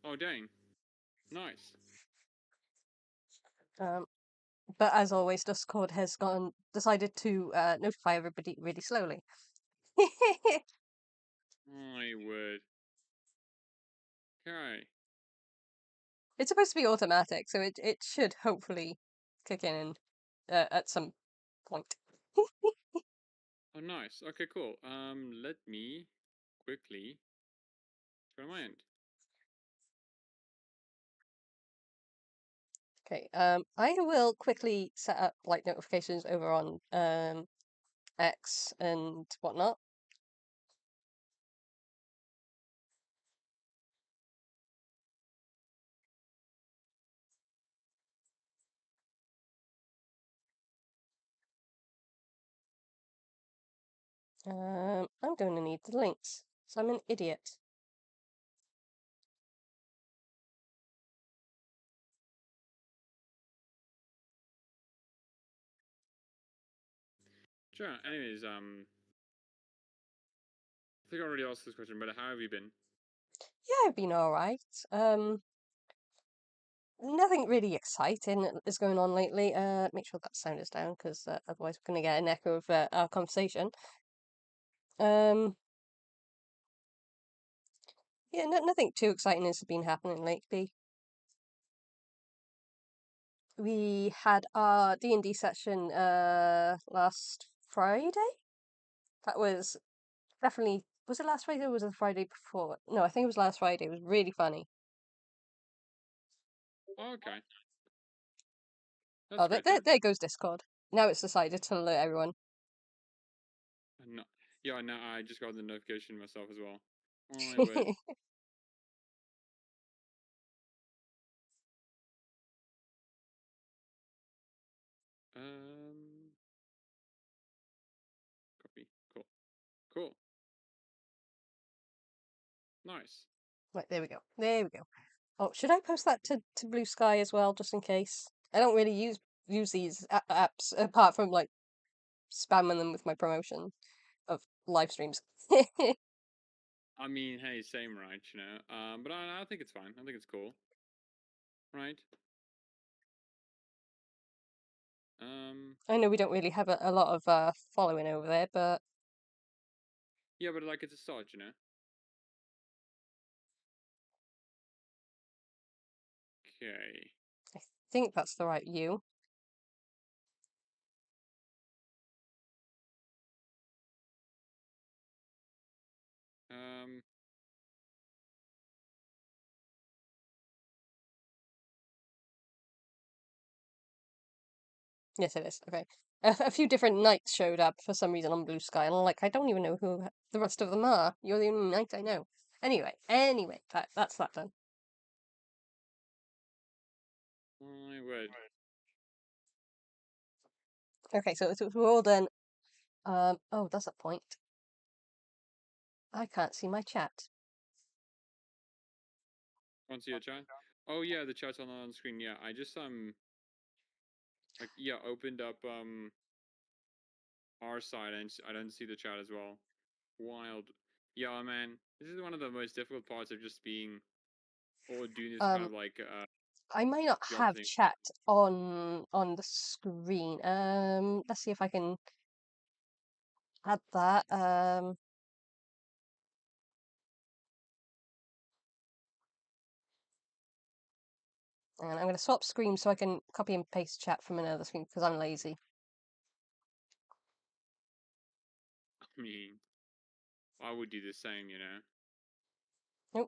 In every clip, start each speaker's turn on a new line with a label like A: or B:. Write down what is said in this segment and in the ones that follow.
A: Oh, dang. Nice.
B: But as always, Discord has decided to notify everybody really slowly.
A: My word. Okay.
B: It's supposed to be automatic, so it should hopefully kick in at some point.
A: Oh, nice. Okay, cool. Let me quickly try my end.
B: Okay, I will quickly set up like notifications over on X and whatnot. I'm going to need the links, so I'm an idiot.
A: Sure. Anyways, I think I already asked this question, but how have you been?
B: Yeah, I've been alright. Nothing really exciting is going on lately. Make sure that sound is down because otherwise we're going to get an echo of our conversation. Um, yeah, nothing too exciting has been happening lately. We had our D&D session last Friday. That was definitely, was it last Friday or was it the Friday before? No, I think it was last Friday. It was really funny.
A: Oh, okay. That's
B: Oh,
A: great then.
B: there goes Discord. Now it's decided to alert everyone.
A: No. Yeah, no, I just got the notification myself as well. My word. Copy. Cool. Cool. Nice.
B: Right, there we go. There we go. Oh, should I post that to Blue Sky as well, just in case? I don't really use these apps apart from like spamming them with my promotion of live streams.
A: I mean, hey, same, right? You know. But I think it's fine. I think it's cool. Right.
B: I know we don't really have a lot of following over there, but
A: Yeah, but like it's a start, you know. Okay.
B: I think that's the right view.
A: Um.
B: Yes, it is. Okay. A few different knights showed up for some reason on Blue Sky, and I'm like, I don't even know who the rest of them are. You're the only knight I know. Anyway, that's that done.
A: My word.
B: Okay, so we're all done. Oh, that's a point. I can't see my chat.
A: Want to see your chat? Oh yeah, the chat's on the screen. Yeah, I just like yeah opened up our side and I don't see the chat as well. Wild. Yeah, man. This is one of the most difficult parts of just being or doing this kind
B: Um,
A: of like
B: I might not
A: job
B: have
A: thing.
B: chat on the screen. Let's see if I can add that. And I'm going to swap screens so I can copy and paste chat from another screen because I'm lazy.
A: I mean, I would do the same, you know.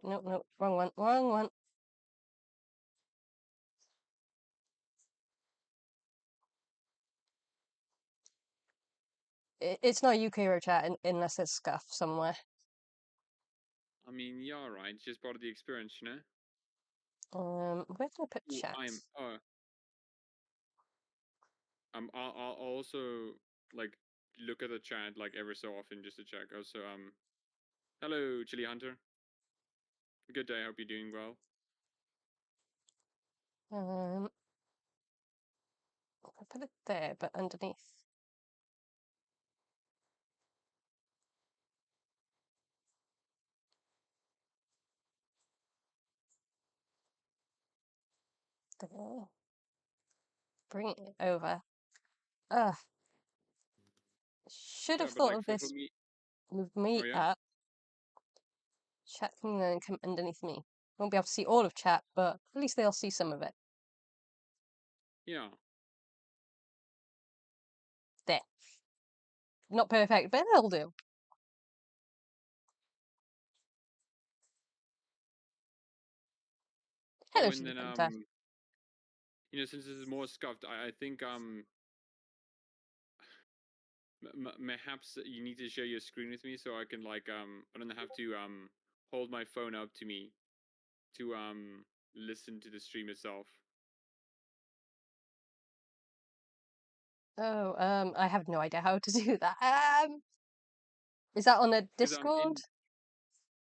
B: Nope, wrong one, wrong one. It's not Yukiro chat unless it's scuff somewhere.
A: I mean, yeah, right. It's just part of the experience, you know.
B: Where can I put
A: Ooh,
B: chat?
A: I'll also like look at the chat like every so often just to check. Also, hello, Chili Hunter. Good day. Hope you're doing well.
B: I put it there, but underneath. Bring it over. Ugh. Should
A: Yeah,
B: have
A: but
B: thought
A: like
B: of
A: for
B: this
A: me,
B: with
A: oh
B: me
A: yeah,
B: up. Chat can then come underneath me. Won't be able to see all of chat, but at least they'll see some of it.
A: yeah.
B: There. Not perfect, but they'll do.
A: Oh,
B: Hello,
A: and
B: Chili
A: then
B: Hunter.
A: since this is more scuffed, I think perhaps you need to share your screen with me so I can like I don't have to hold my phone up to me to listen to the stream itself.
B: Oh, I have no idea how to do that. Is that on a
A: Because
B: Discord?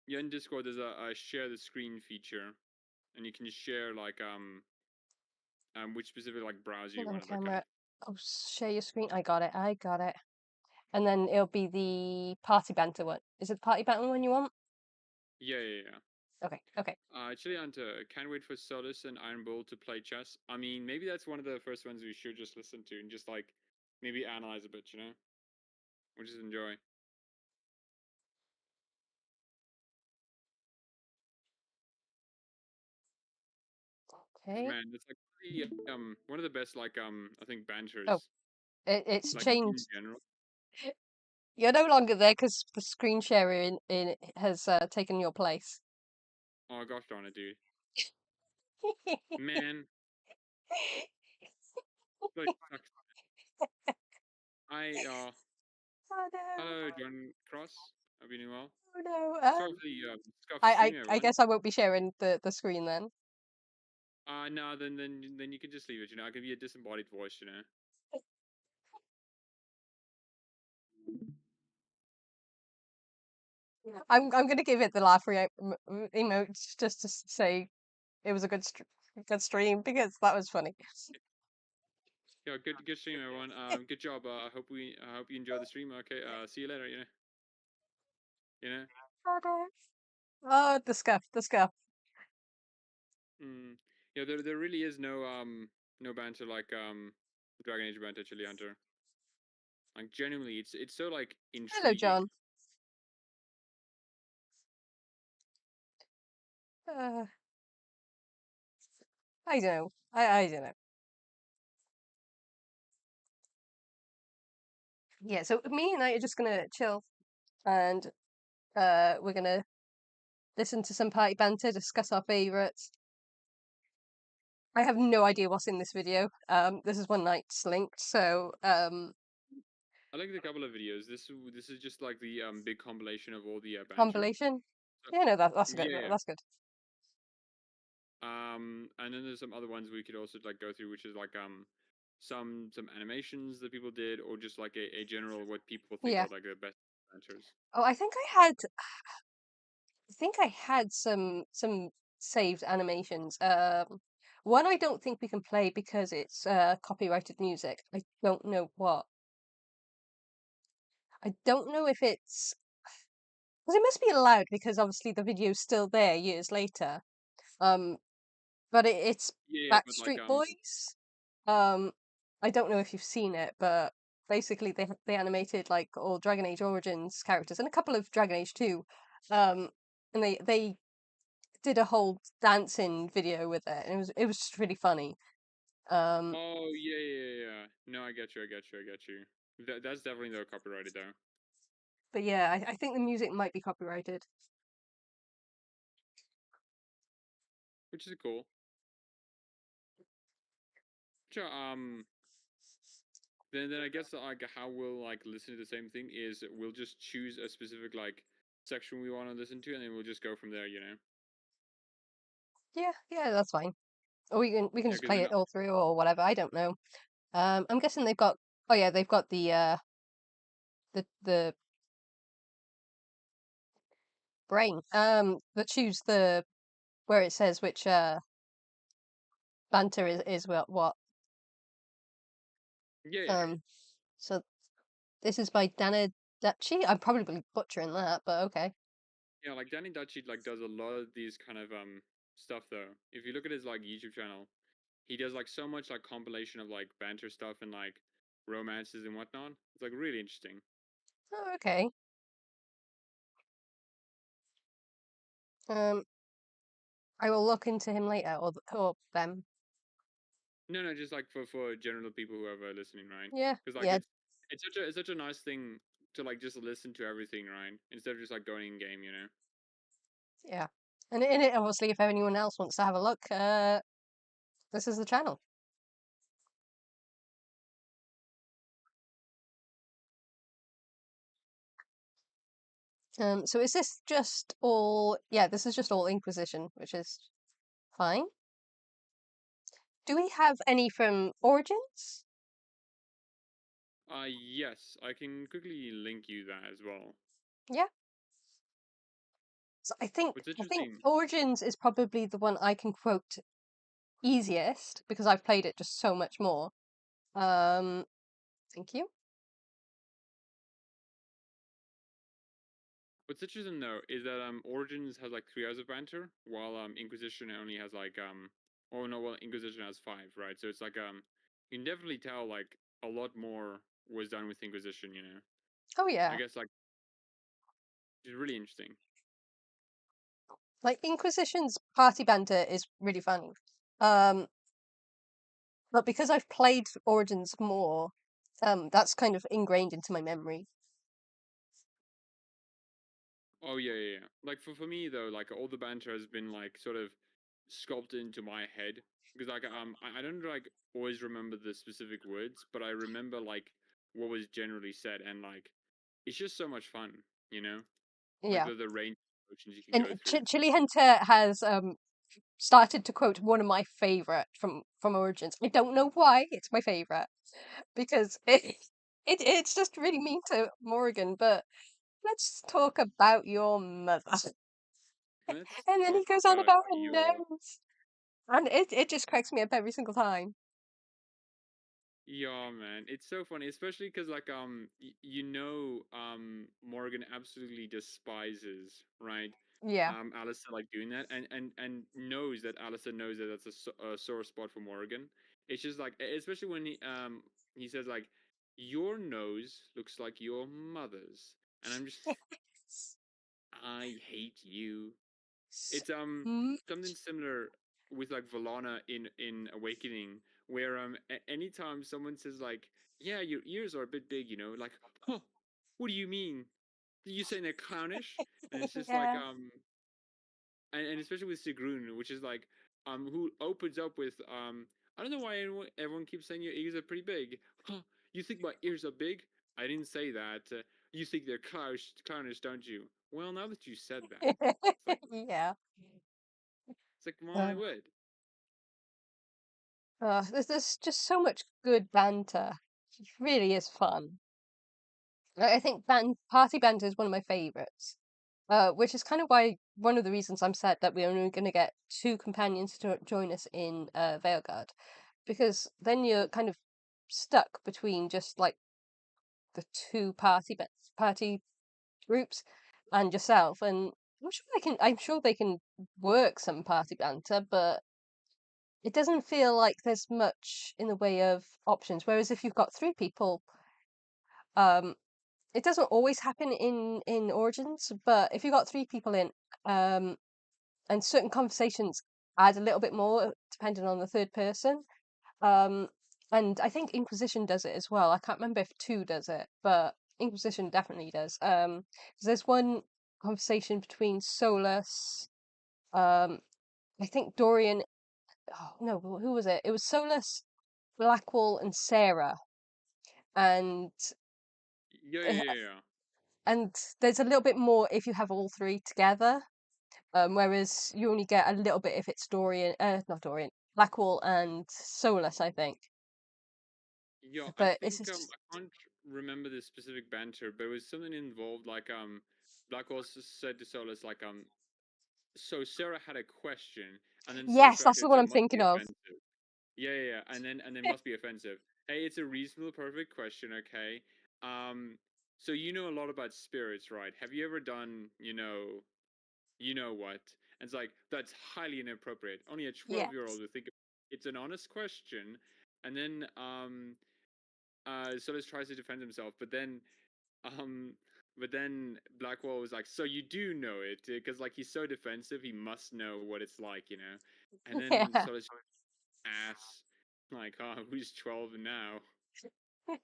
A: in Discord there's a share the screen feature, and you can share like which specific like browser
B: Turn
A: you
B: on
A: want to look at.
B: camera. Oh, share your screen. I got it. I got it. And then it'll be the party banter one. Is it the party banter one you want?
A: Yeah, yeah, yeah.
B: Okay, okay.
A: Actually, Anta, can't wait for Solus and Iron Bull to play chess. I mean, maybe that's one of the first ones we should just listen to and just like maybe analyze a bit, or just enjoy. Because
B: Okay.
A: man, it's like one of the best like I think
B: Oh,
A: banters
B: it's
A: like in
B: changed.
A: general.
B: You're no longer there because the screen sharer in has taken your place.
A: Oh gosh darn it, dude, man, like sucks. I
B: Oh no!
A: hello John Cross, hope you're doing well.
B: Oh no!
A: Sorry for the scuffed
B: I
A: stream,
B: I
A: everyone.
B: guess I won't be sharing the screen then.
A: No, then you can just leave it. I can be a disembodied voice.
B: I'm gonna give it the laugh emote just to say it was a good stream because that was funny.
A: Yeah, good stream, everyone. Good job. I hope you enjoy the stream. Okay. See you later. You know.
B: Oh no! Oh, the scuff, the scuff.
A: Mm. Yeah, there really is no banter like Dragon Age banter, Chili Hunter. Like genuinely, it's so like
B: Hello,
A: intriguing.
B: John. Uh, I don't know. I don't know. Yeah, so me and I are just gonna chill and we're gonna listen to some party banter, discuss our favorites. I have no idea what's in this video. This is one night's linked, so
A: I liked a couple of videos. This is just like the big compilation of all the banter.
B: compilation.
A: So,
B: Yeah, no, that's good.
A: yeah.
B: That's good.
A: And then there's some other ones we could also like go through, which is like some animations that people did, or just like a general what people think
B: Yeah.
A: are like the best banters.
B: Oh, I think I had some saved animations. One I don't think we can play because it's copyrighted music. I don't know what. I don't know if it's because it must be allowed because obviously the video's still there years later. Um, but it's
A: Yeah, but like
B: Backstreet Boys. Um, I don't know if you've seen it, but basically they animated like all Dragon Age Origins characters and a couple of Dragon Age 2. Um, and they did a whole dancing video with it, and it was just really funny. Um,
A: oh yeah. No, I get you. I get you. That's definitely though copyrighted though,
B: but yeah, I think the music might be copyrighted.
A: which is cool. Sure. Then I guess like how we'll like listen to the same thing is we'll just choose a specific like section we want to listen to, and then we'll just go from there.
B: Yeah, yeah, that's fine. Or we can
A: Yeah,
B: just
A: because
B: play
A: then
B: it all through or whatever. I don't know. I'm guessing they've got. Oh yeah, they've got the brain. That choose the where it says which banter is what.
A: yeah.
B: Um, so this is by Dana Duchy. I'm probably butchering that, but okay.
A: Yeah, like Danny Dutchy like does a lot of these kind of stuff though. If you look at his like YouTube channel, he does like so much like compilation of like banter stuff and like romances and whatnot. It's like really interesting.
B: Oh, okay. Um, I will look into him later, or them.
A: No, no, just like for general people who are listening, right?
B: Yeah,
A: Because like
B: yeah,
A: it's such a nice thing to like just listen to everything, right? Instead of just like going in game, you know.
B: yeah. And in it, obviously, if anyone else wants to have a look, this is the channel. So is this just all? Yeah, this is just all Inquisition, which is fine. Do we have any from Origins?
A: Yes, I can quickly link you that as well.
B: Yeah. So
A: What's
B: I think
A: interesting.
B: Origins is probably the one I can quote easiest because I've played it just so much more. Um, thank you.
A: What's interesting though is that Origins has like 3 hours of banter, while Inquisition only has like oh no, well Inquisition has 5, right? So it's like you can definitely tell like a lot more was done with Inquisition, you know.
B: Oh
A: I
B: yeah,
A: guess like it's really interesting.
B: like Inquisition's party banter is really funny. Um, but because I've played Origins more, that's kind of ingrained into my memory.
A: Oh yeah, yeah, yeah. Like for me though, like all the banter has been like sort of sculpted into my head because like I don't like always remember the specific words, but I remember like what was generally said, and like it's just so much fun, you know, like
B: Yeah,
A: the range of emotions you can
B: and
A: go through.
B: Chili Hunter has started to quote one of my favorite from Origins. I don't know why it's my favorite because it's just really mean to Morgan. But let's talk about your mother,
A: Let's
B: and then
A: talk
B: he goes on
A: about
B: about her
A: your
B: nose, and it just cracks me up every single time.
A: yeah, man. It's so funny, especially because like you know Morgan absolutely despises, right?
B: Yeah,
A: Alistair like doing that, and knows that Alistair knows that that's a sore spot for Morgan. It's just like especially when he says like your nose looks like your mother's, and I'm just I hate you.
B: so
A: It's something
B: much.
A: similar with like Valana in Awakening, where anytime someone says like, "Yeah, your ears are a bit big," you know, like, "Huh, what do you mean? Are you saying they're clownish?" And it's just like
B: Yeah.
A: and especially with Sigrun, which is like who opens up with I don't know why everyone keeps saying your ears are pretty big. Huh, you think my ears are big? I didn't say that. You think they're clownish, don't you? Well, now that you said that,
B: Yeah.
A: it's like my
B: Uh,
A: word.
B: there's just so much good banter. It really is fun. I think party banter is one of my favorites. Which is kind of why one of the reasons I'm sad that we're only going to get two companions to join us in Veilguard, because then you're kind of stuck between just like the two party groups and yourself. And I'm sure they can work some party banter, but it doesn't feel like there's much in the way of options. Whereas if you've got three people, um, it doesn't always happen in Origins, but if you've got three people in, um, and certain conversations add a little bit more depending on the third person. Um, and I think Inquisition does it as well. I can't remember if two does it, but Inquisition definitely does. 'Cause there's one conversation between Solus, um, I think Dorian. Oh no, who was it? It was Solus, Blackwall, and Sarah, and
A: Yeah, yeah, yeah, yeah.
B: and there's a little bit more if you have all three together. Whereas you only get a little bit if it's not Dorian, Blackwall and Solus, I think.
A: Yeah, I
B: But it's
A: think
B: just,
A: I can't remember the specific banter, but it was something involved like Black also said to Solus like so Sarah had a question, and then Solus
B: yes, that's
A: reacted
B: the
A: so
B: one
A: it
B: I'm
A: must
B: thinking
A: be
B: of.
A: offensive. Yeah, yeah, yeah, and then must be offensive. Hey, it's a reasonable, perfect question, okay? Um, so you know a lot about spirits, right? Have you ever done, you know what? And it's like that's highly inappropriate. Only a 12-year-old
B: Yes.
A: would think. it's an honest question, and then Solis tries to defend himself, um, but then Blackwell was like, "So you do know it?" Because like he's so defensive, he must know what it's like, you know. And then
B: Yeah.
A: Solis ass like, "Oh, who's 12 now?"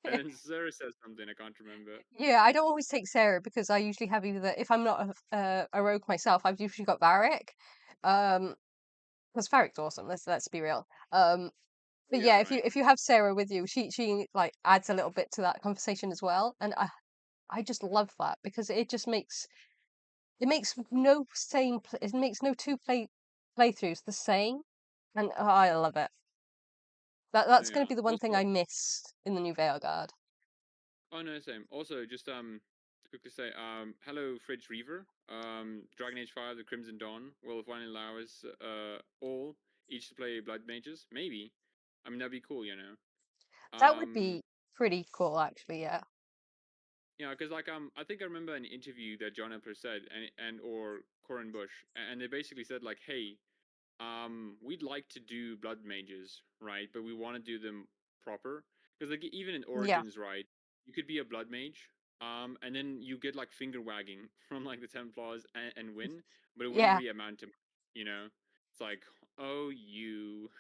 A: And then Sarah says something I can't remember.
B: Yeah, I don't always take Sarah because I usually have either, if I'm not a rogue myself, I've usually got Varric. Um, because Varric's awesome. Let's be real. But
A: Yeah,
B: yeah,
A: right.
B: if you have Sarah with you, she like adds a little bit to that conversation as well, and I just love that because it makes no it makes no playthroughs the same, and I love it.
A: No,
B: That's going to
A: yeah.
B: be the one thing
A: Also,
B: I missed in the new Veilguard.
A: oh no, same. Also, just to quickly say, hello, Fridge Reaver. Dragon Age 5, The Crimson Dawn will finally allow us all each to play Blood Mages. Maybe. I mean, that'd be cool, you know.
B: That would
A: Um,
B: be pretty cool, actually. Yeah.
A: yeah, because like I think I remember an interview that John Emperor said, and or Corin Bush, and they basically said like, hey, we'd like to do blood mages, right? But we want to do them proper because like even in
B: Yeah.
A: Origins, right, you could be a blood mage, and then you get like finger wagging from like the Templars and win, but it wouldn't
B: Yeah.
A: really amount to much, you know. It's like, oh, you.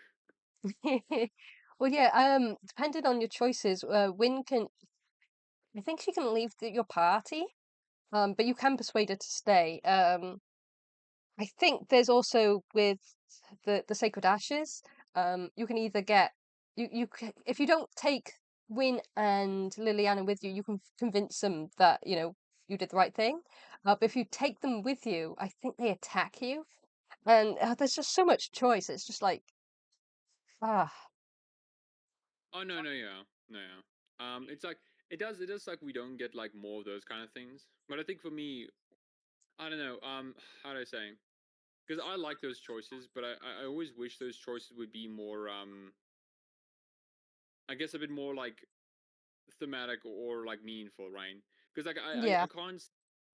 B: Well, yeah. Depending on your choices, Win can. I think she can leave your party. But you can persuade her to stay. I think there's also with the Sacred Ashes, you can either get if you don't take Win and Liliana with you, you can convince them that you did the right thing. But if you take them with you, I think they attack you, and there's just so much choice. It's just like ah
A: Oh no, no, yeah, no, yeah. It's like it does like we don't get like more of those kind of things. But I think for me, I don't know. How do I say? Because I like those choices, but I always wish those choices would be more I guess a bit more like thematic or like meaningful, right? Because like
B: yeah
A: I can't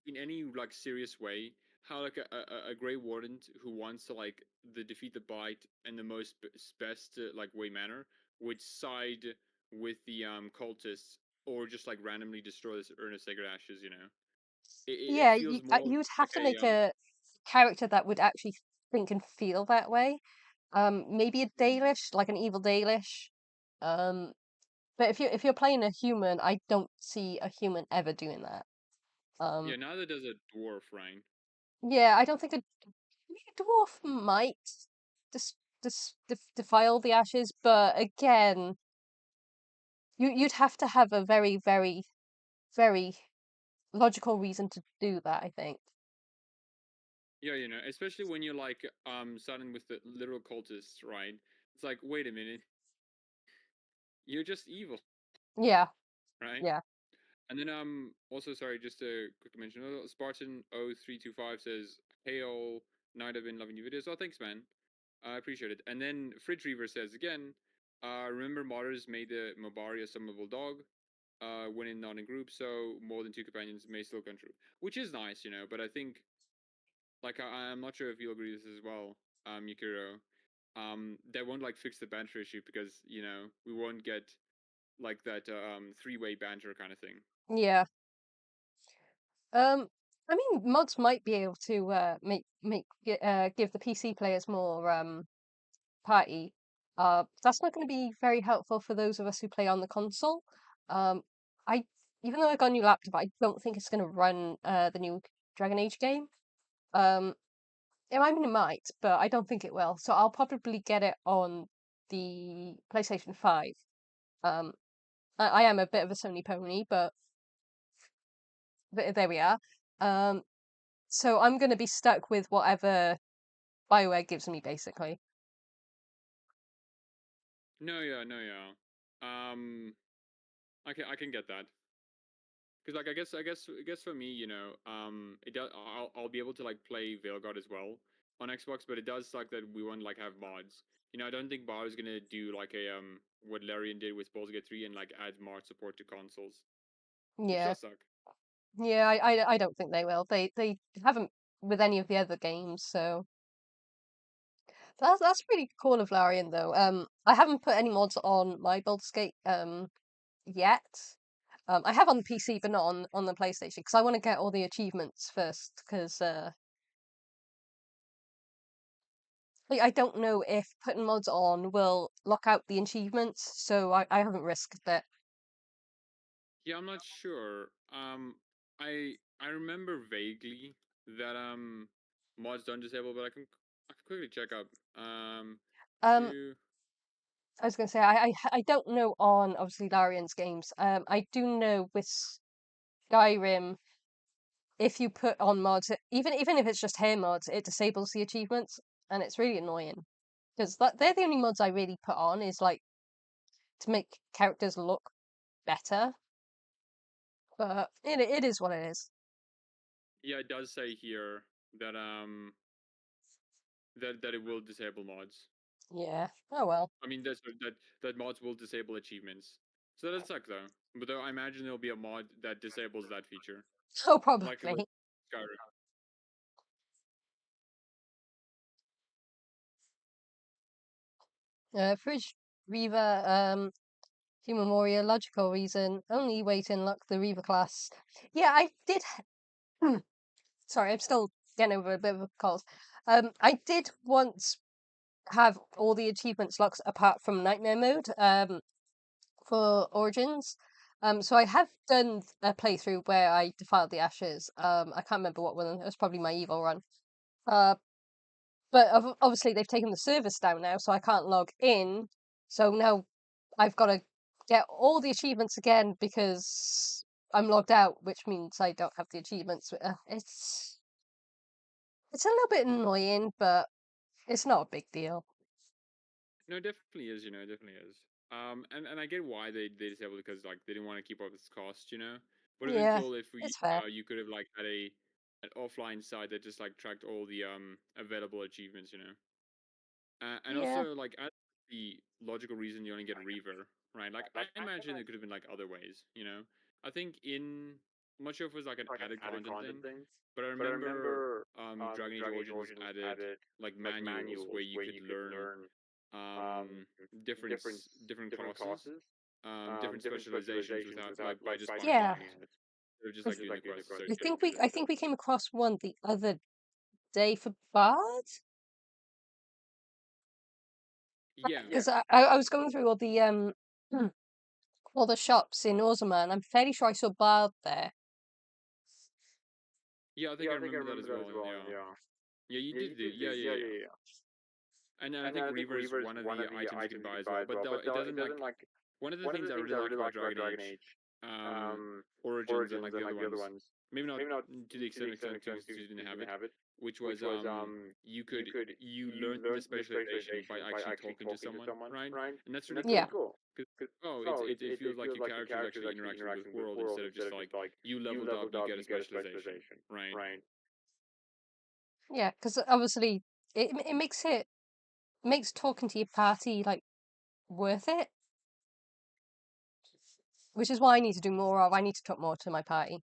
A: in any like serious way how like a Grey Warden who wants to like the defeat the bite in the most best like way manner would side with the cultists or just like randomly destroy this Ernest Sacred Ashes, you know. It
B: yeah.
A: feels more
B: You would have
A: like
B: to
A: a
B: make a character that would actually think and feel that way. Maybe a Dalish, like an evil Dalish. Um, but if you're playing a human, I don't see a human ever doing that.
A: yeah,
B: Um,
A: neither does a dwarf, right?
B: yeah, I don't think maybe a dwarf might defile the ashes, but again, you'd have to have a very logical reason to do that, I think.
A: Yeah, you know, especially when you're like starting with the literal cultists, right? It's like, wait a minute, you're just evil,
B: Yeah,
A: right?
B: yeah,
A: And then also sorry, just a quick mention. Spartan 0325 says, "Hey all, Knight, I've been loving your videos." Oh, thanks, man. I appreciate it. And then Fridge Reaver says again, remember Martyrs made the Mobari a summonable dog, when in not in group, so more than two companions may still come true. Which is nice, you know, but I think like I'm not sure if you'll agree with this as well, Yukiro. That won't like fix the banter issue because, you know, we won't get like that three-way banter kind of thing.
B: yeah. Um, I mean, mods might be able to give the PC players more party. That's not going to be very helpful for those of us who play on the console. Um, I Even though I got a new laptop, I don't think it's going to run the new Dragon Age game. Um, I mean, it might, but I don't think it will. So I'll probably get it on the PlayStation 5. Um, I am a bit of a Sony pony, but there we are. Um, so I'm going to be stuck with whatever BioWare gives me, basically.
A: No, yeah, no, yeah. I can get that because like I guess for me, you know, it does. I'll be able to like play Veilguard as well on Xbox, but it does suck that we won't like have mods. You know, I don't think Bar is gonna do like a what Larian did with Baldur's Gate 3 and like add mod support to consoles, which
B: Yeah,
A: does suck.
B: yeah. I don't think they will. They haven't with any of the other games, so That's pretty cool of Larian though. I haven't put any mods on my Baldur's Gate yet. I have on the PC, but not on the PlayStation because I want to get all the achievements first. Because I don't know if putting mods on will lock out the achievements, so I haven't risked it.
A: Yeah, I'm not sure. I remember vaguely that mods don't disable, but I can quickly check up.
B: Um,
A: You
B: I was gonna say I don't know on obviously Larian's games. I do know with Skyrim, if you put on mods, even if it's just hair mods, it disables the achievements, and it's really annoying because they're the only mods I really put on is like to make characters look better. But it is what it is.
A: Yeah, it does say here that that it will disable mods.
B: Yeah. Oh well.
A: I mean, that mods will disable achievements. So that sucks though. But though I imagine there'll be a mod that disables that feature,
B: Oh,
A: like
B: probably.
A: Skyrim.
B: Fridge Reaver. Human warrior. Logical reason. Only way to unlock the Reaver class. Yeah, I did. Sorry, I'm still getting over a bit of a cold. I did once have all the achievements locks apart from nightmare mode. For Origins. So I have done a playthrough where I defiled the ashes. I can't remember what one. It was probably my evil run. Uh, but obviously they've taken the service down now, so I can't log in. So now I've got to get all the achievements again because I'm logged out, which means I don't have the achievements. It's a little bit annoying, but it's not a big deal.
A: No, it definitely is. It definitely is. And I get why they disabled it because like they didn't want to keep up its cost. Would have been
B: Yeah,
A: cool if we
B: it's fair.
A: you could have like had an offline site that just like tracked all the available achievements. And
B: Yeah,
A: also like as the logical reason you only get Reaver, right? Like I imagine there could have been like other ways. I think I'm not sure if it was like an added content thing, but I remember Dragon Age Origins added like manuals where you could learn um different classes, different specializations without like by just buying
B: yeah.
A: it instead of just like
B: Because
A: doing the quests
B: I
A: associated
B: think
A: with it.
B: I think we came across one the other day for Bard.
A: Yeah.
B: Because I was going through all the all the shops in Ozama, and I'm fairly sure I saw Bard there.
A: Yeah, I think I remember that as well. Yeah. Yeah, you did. Yeah. And I think Reaver is one of the items you can buy as well. But though it doesn't like one of the things I really liked about Dragon Age, Origins and like the other ones, maybe not to the extent you didn't have it, which was you learn the specialization by actually talking to someone, right? And that's really
B: Yeah,
A: cool. Cause, it feels like your character is actually interacting with the world instead of just like you leveled up, you get a specialization, right?
B: yeah. Because obviously it makes talking to your party like worth it, which is what I need to do more of. I need to talk more to my party.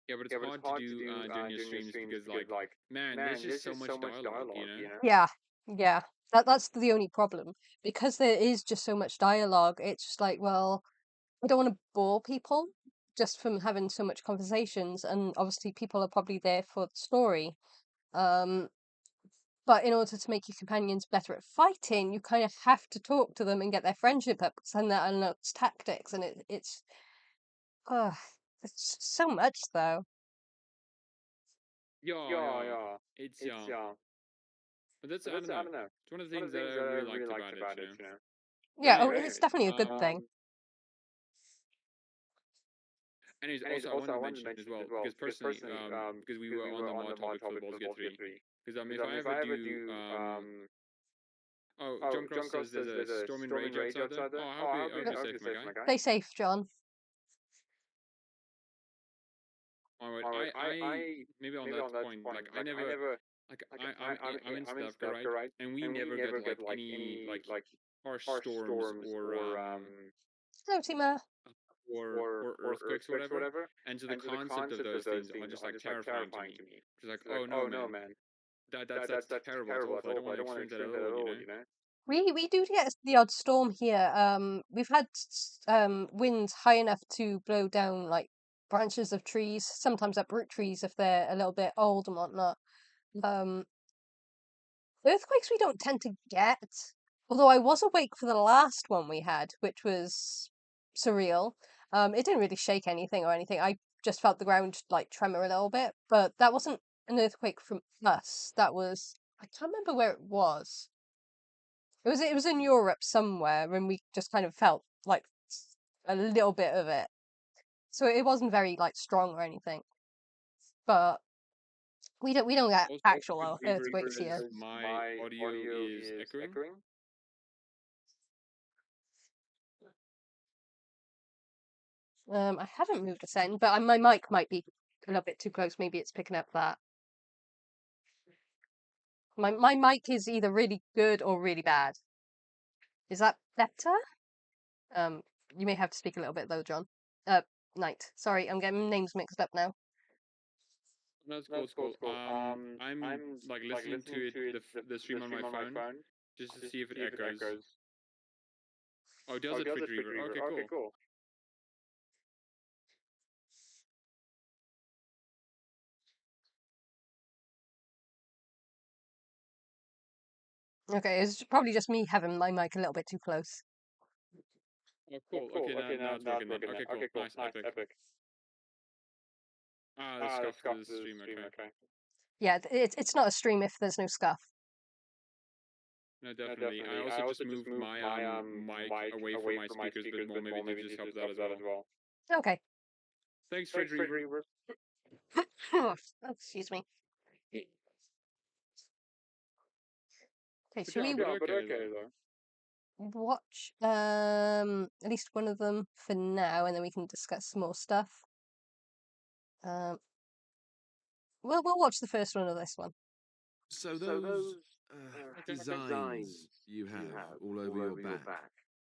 A: Yeah, but it's hard to do during your streams because, like, man, there's just so much dialogue.
B: Yeah, yeah. That's the only problem because there is just so much dialogue. It's just like, well, I don't want to bore people just from having so much conversations, and obviously people are probably there for the story. Um, but in order to make your companions better at fighting, you kind of have to talk to them and get their friendship up, and that unlocks tactics, and uh, it's so much though.
A: Yeah. It's. But that's, I don't know. It's one of the things that I really liked about it. But
B: Yeah, oh,
A: anyways,
B: it's definitely a good thing.
A: also I wanted to mention as well because personally, because we were on the mod topic for the Baldur's Gate 3. Because if I ever do oh, John Cross says there's a storm and rage outside there. Oh, I hope you're safe, my guy.
B: Stay safe, John.
A: All right, I maybe on that point, like I never, like I'm in South Africa, right? And we never get like any like harsh storms
B: Hello, Tima.
A: or earthquakes or whatever. And so the concept of those things are just like terrifying to me. Just like, oh no, man. That's terrible. That's awful. I don't want to experience that at all. You know.
B: We do get the odd storm here. We've had winds high enough to blow down like branches of trees, sometimes uproot trees if they're a little bit old and whatnot. Um, Earthquakes we don't tend to get, although I was awake for the last one we had, which was surreal. It didn't really shake anything or anything. I just felt the ground like tremor a little bit, but that wasn't an earthquake from us. That was, I can't remember where it was. It was in Europe somewhere, and we just kind of felt like a little bit of it. So it wasn't very like strong or anything. But we don't get
A: Also,
B: actual
A: forgive me
B: earthquakes here.
A: because my audio is echoing.
B: I haven't moved a second, but my mic might be a little bit too close. Maybe it's picking up that. My mic is either really good or really bad. Is that better? You may have to speak a little bit though, John. Knight. Sorry, I'm getting names mixed up now.
A: No, it's cool. It's cool. I'm like listening to it the stream on my phone just to see if it echoes. Oh, does it, Fridge Reaver? Okay, cool.
B: Okay, it's probably just me having my mic a little bit too close.
A: Oh, cool. Okay, now it's working then. Okay, cool. Nice, epic. Ah, the scuff to the stream. Okay.
B: Yeah, it's not a stream if there's no scuff.
A: No, definitely. I also just moved my mic away from my speakers a bit more. Maybe that just helps that as well.
B: Okay.
A: Thanks, Fridge Reaver.
B: Excuse me. Okay,
A: But
B: should we
A: okay,
B: watch at least one of them for now, and then we can discuss some more stuff. We'll watch the first one of this one.
C: So those designs you have all over your back,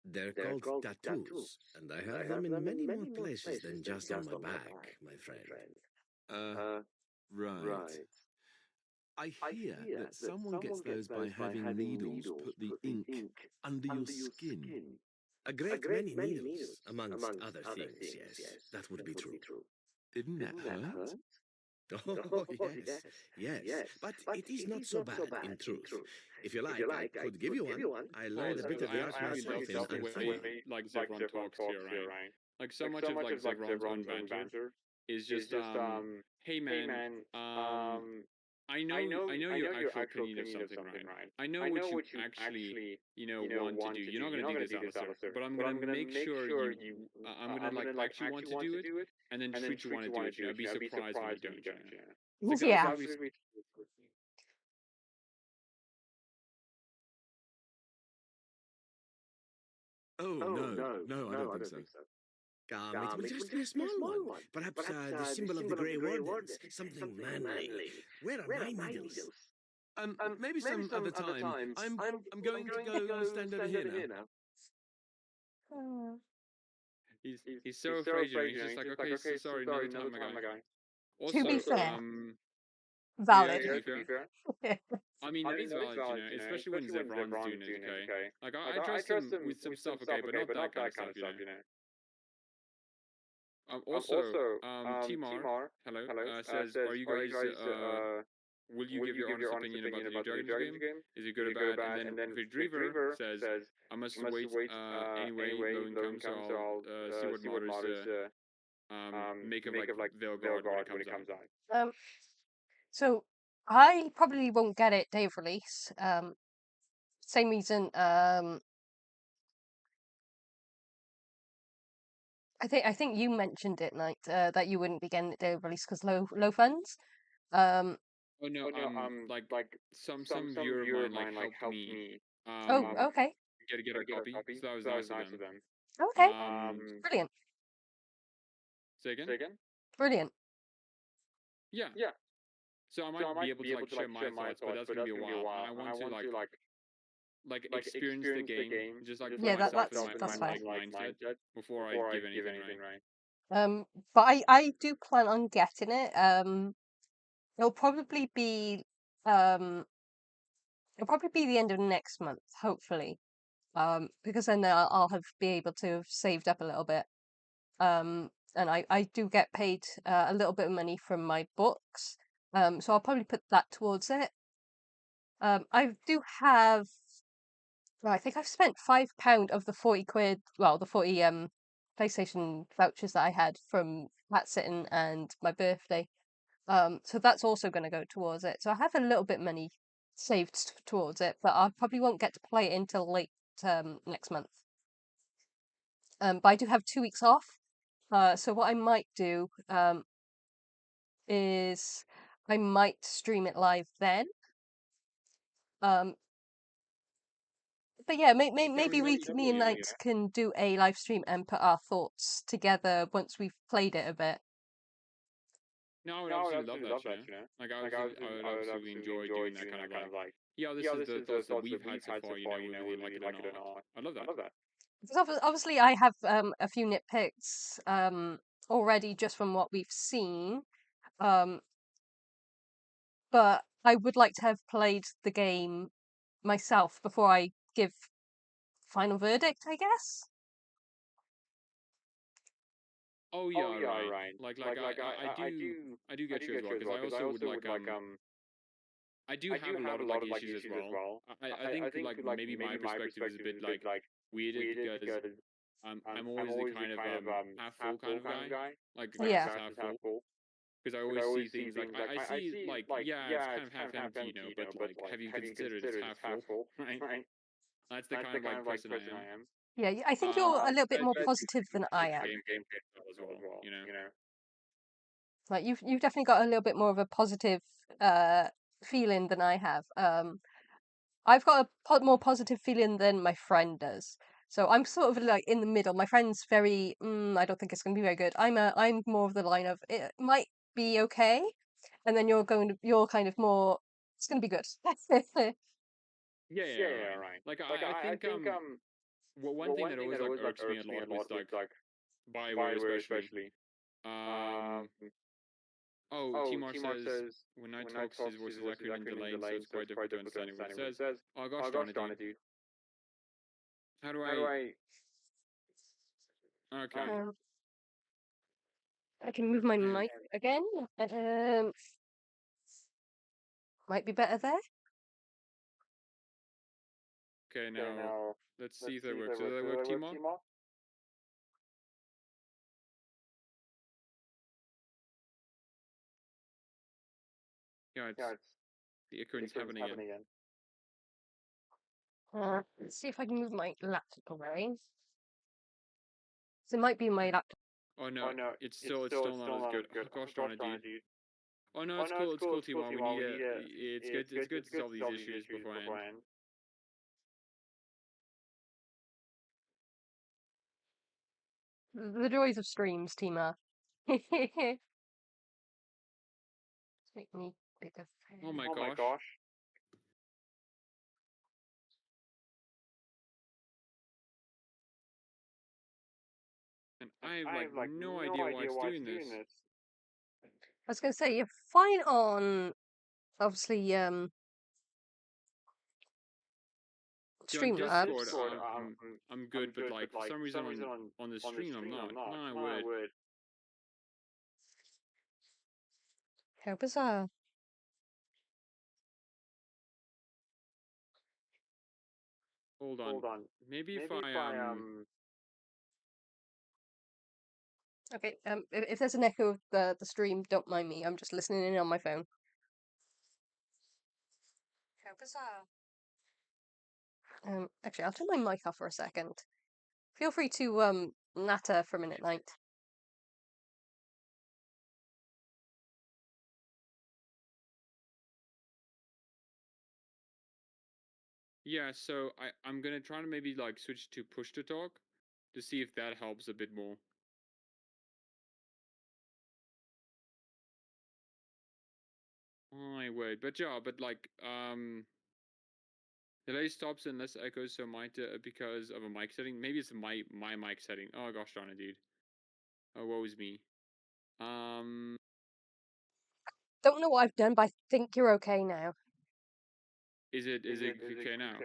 C: they're called tattoos, and I have them in many more places than just on my back, my friend. Right. I hear that someone gets those by having needles put the ink under your skin. A great many needles, amongst other things, yes, that would be true. Didn't that hurt? Oh, yes. But it is not so bad, in truth. If you like, I could give you one. I learned a bit of the art myself in
A: the way like Zevron talks here, right? Like so much of like Zevron's own banter is just hey man, I know your actual opinion of something, right? I know what you actually, want to do. You're not gonna do this, Alistair, but I'm gonna make sure I'm gonna like actually want to do it, and then treat you want to do it. Be surprised when you don't. Like,
B: Yeah.
C: Oh, no, I don't think so. It will just be a small one. Perhaps the symbol of the Grey Wardens. Something manly. Where are my needles? Maybe some other time. I'm going to go stand over here now.
A: He's so afraid, he's just like, okay, so sorry, another time, my guy. Also,
B: to be fair,
A: valid.
B: valid.
A: To be fair. I mean, that is valid, especially when Zevron's doing it, okay? Like, I trust him with some stuff, okay, but not that kind of stuff, Also, Timar, hello, says, are you guys, will you give your honest opinion about the new Dragons game? Is it good or bad? And then Dreaver says, I must wait anyway, low income, so I'll see what modders make of like Veilguard when it comes out.
B: So I probably won't get it day of release. Same reason. I think you mentioned it, Knight, that you wouldn't be getting it day of release because low funds.
A: Oh no, like some viewer of mine like helped me.
B: Okay.
A: Get a copy. So that was nice of them.
B: Okay. Brilliant.
A: Say again.
B: Brilliant.
A: Yeah. So I might be able to like share my thoughts, but that's gonna be a while. I want to like experience the game, just like
B: yeah,
A: that's fine. Mindset before I give anything,
B: right? But I do plan on getting it. It'll probably be it'll probably be the end of next month, hopefully. Because then I'll be able to have saved up a little bit. And I do get paid a little bit of money from my books. So I'll probably put that towards it. I do have. Well, I think I've spent £5 of the 40 quid. Well, the 40 PlayStation vouchers that I had from Hat Sitting and my birthday. So that's also going to go towards it. So I have a little bit of money saved towards it, but I probably won't get to play it until late next month. But I do have 2 weeks off. So what I might do is I might stream it live then. But yeah, maybe me and Knight can do a live stream and put our thoughts together once we've played it a bit.
A: No, I would absolutely love that, you know. Like I would absolutely enjoy doing that kind of like, yeah, this is the thoughts that we've had so far. You know, we really like it or not. I love that.
B: Because obviously I have a few nitpicks already just from what we've seen. But I would like to have played the game myself before I give final verdict, I guess.
A: Oh yeah, right. Like I do get you as well because I also would like I do have a lot of like issues as well. I think like maybe my perspective is a bit like weirded because I'm always the kind of half full kind of guy, like a glass
B: Yeah.
A: is half full. Because I always see things like I see like yeah, it's kind of half empty, you know, but like have you considered it's half full, right? That's the kind of like person I am.
B: Yeah, I think you're a little bit more
A: Especially
B: positive than I am.
A: gameplay as well, you know.
B: Like you've definitely got a little bit more of a positive feeling than I have. I've got a more positive feeling than my friend does. So I'm sort of like in the middle. My friend's very, I don't think it's going to be very good. I'm more of the line of it might be okay, and then you're kind of more. It's going to be good.
A: Yeah, right. Like I think one thing that always like irks me a lot with like Bioware especially. Um oh, Timar says when Knight talks his voice is accurate and delayed, so it's quite difficult to understand what he says. Oh gosh darn it, dude. How do I Okay.
B: I can move my mic again. Might be better there.
A: Okay, now let's see if that works. Does that work, Timar? Yeah, it's the echoing's happening again.
B: Let's see if I can move my laptop away. So it might be my laptop.
A: Oh no, it's still not as good. Oh gosh darn it, dude. Oh no, it's cool, Timar. We need it's good to solve these issues beforehand.
B: The joys of streams, Tima. Make me bigger.
A: Oh my gosh. And I have like no idea why it's doing this.
B: I was going to say you're fine on obviously
A: Yeah, on
B: Streamlabs.
A: Discord, I'm good, but like for some reason on the stream I'm not. My word.
B: How bizarre.
A: Hold on. Maybe if I
B: Okay, if there's an echo of the stream, don't mind me. I'm just listening in on my phone. How bizarre. Actually, I'll turn my mic off for a second. Feel free to natter for a minute, Knight.
A: yeah, so I'm gonna try to maybe like switch to push to talk to see if that helps a bit more. My word, but yeah, but like delay stops and less echoes, so might because of a mic setting. Maybe it's my mic setting. Oh gosh darn it, dude. Oh, woe is me.
B: Don't know what I've done, but I think you're okay now.
A: Is it okay now?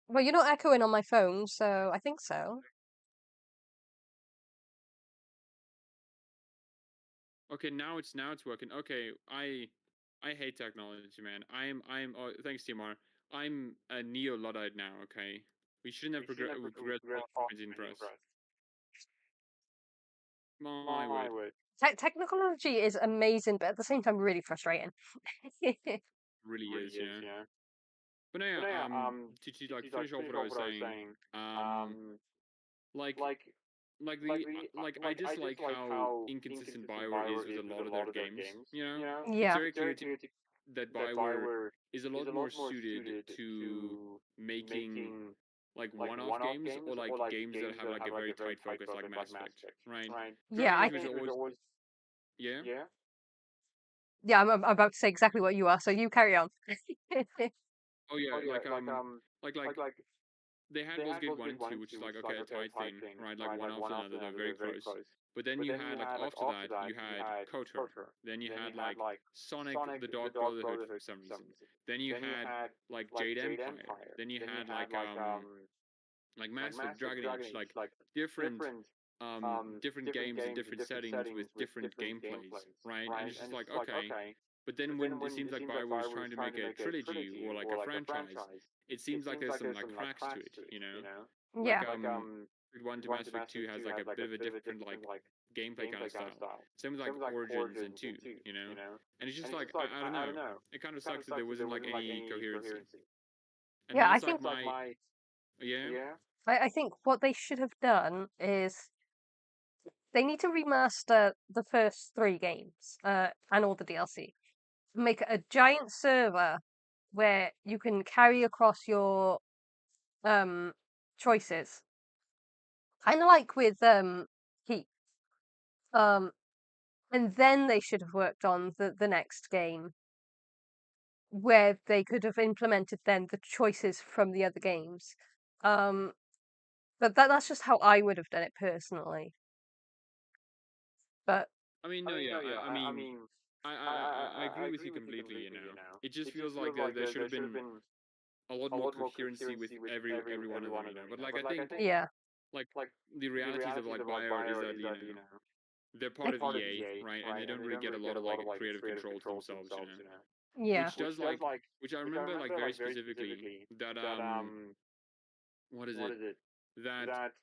B: Well, you're not echoing on my phone, so I think so.
A: Okay, now it's working. Okay, I hate technology, man. I'm oh, thanks, Timar. I'm a neo-Luddite now. Okay, we shouldn't have progressed past printing press. My word,
B: Technology is amazing, but at the same time, really frustrating.
A: really is, you know. But no, yeah, to like finish off what I was saying, like I just like how inconsistent Bioware is with a lot of their games. You know, it's
B: Yeah.
A: very clear that Bioware is a lot more suited to making like one-off games or like games that have like a very tight focus, like Mass Effect, right?
B: Yeah,
A: Dragon Age was always yeah.
B: Yeah, I'm about to say exactly what you are, so you carry on.
A: Oh yeah, like they had Baldur's Gate 1 and 2, which is like, okay, a tight thing, right? Like one after another, they're very close. But then you had, like, after that, you had KOTOR. Then you had, like, Sonic the Dark Brotherhood for some reason. Then you had, like, Jade Empire. Then you had, like Mass Effect, Dragon Age, like, different, different games in different settings with different gameplays, right? And it's just like, okay. But then when it seems like Bioware is trying to make a trilogy or, like, a franchise, it seems like there's some like cracks to it, you know.
B: Yeah.
A: Like Effect 1 to Mass Effect 2 has like a bit of a different like gameplay kind of style. Same with like Origins and 2, you know. And it's just like I don't know. It kind of sucks that there wasn't like any coherency. And
B: Yeah, I
A: that's
B: think
A: like my yeah.
B: I think what they should have done is they need to remaster the first 3 games, and all the DLC. Make a giant server where you can carry across your choices. Kind of like with Heat. And then they should have worked on the next game where they could have implemented then the choices from the other games. But that's just how I would have done it personally. But
A: I mean, no, yeah. I mean, I agree with you completely. You know, it just feels like there should have been a lot more coherency with every one of them. You know, but like I think
B: yeah,
A: like the realities of like Bio is that you know they're part of EA, right? And they don't really get a lot of like creative control to themselves, you know.
B: yeah,
A: Which I remember like very specifically that what is it? That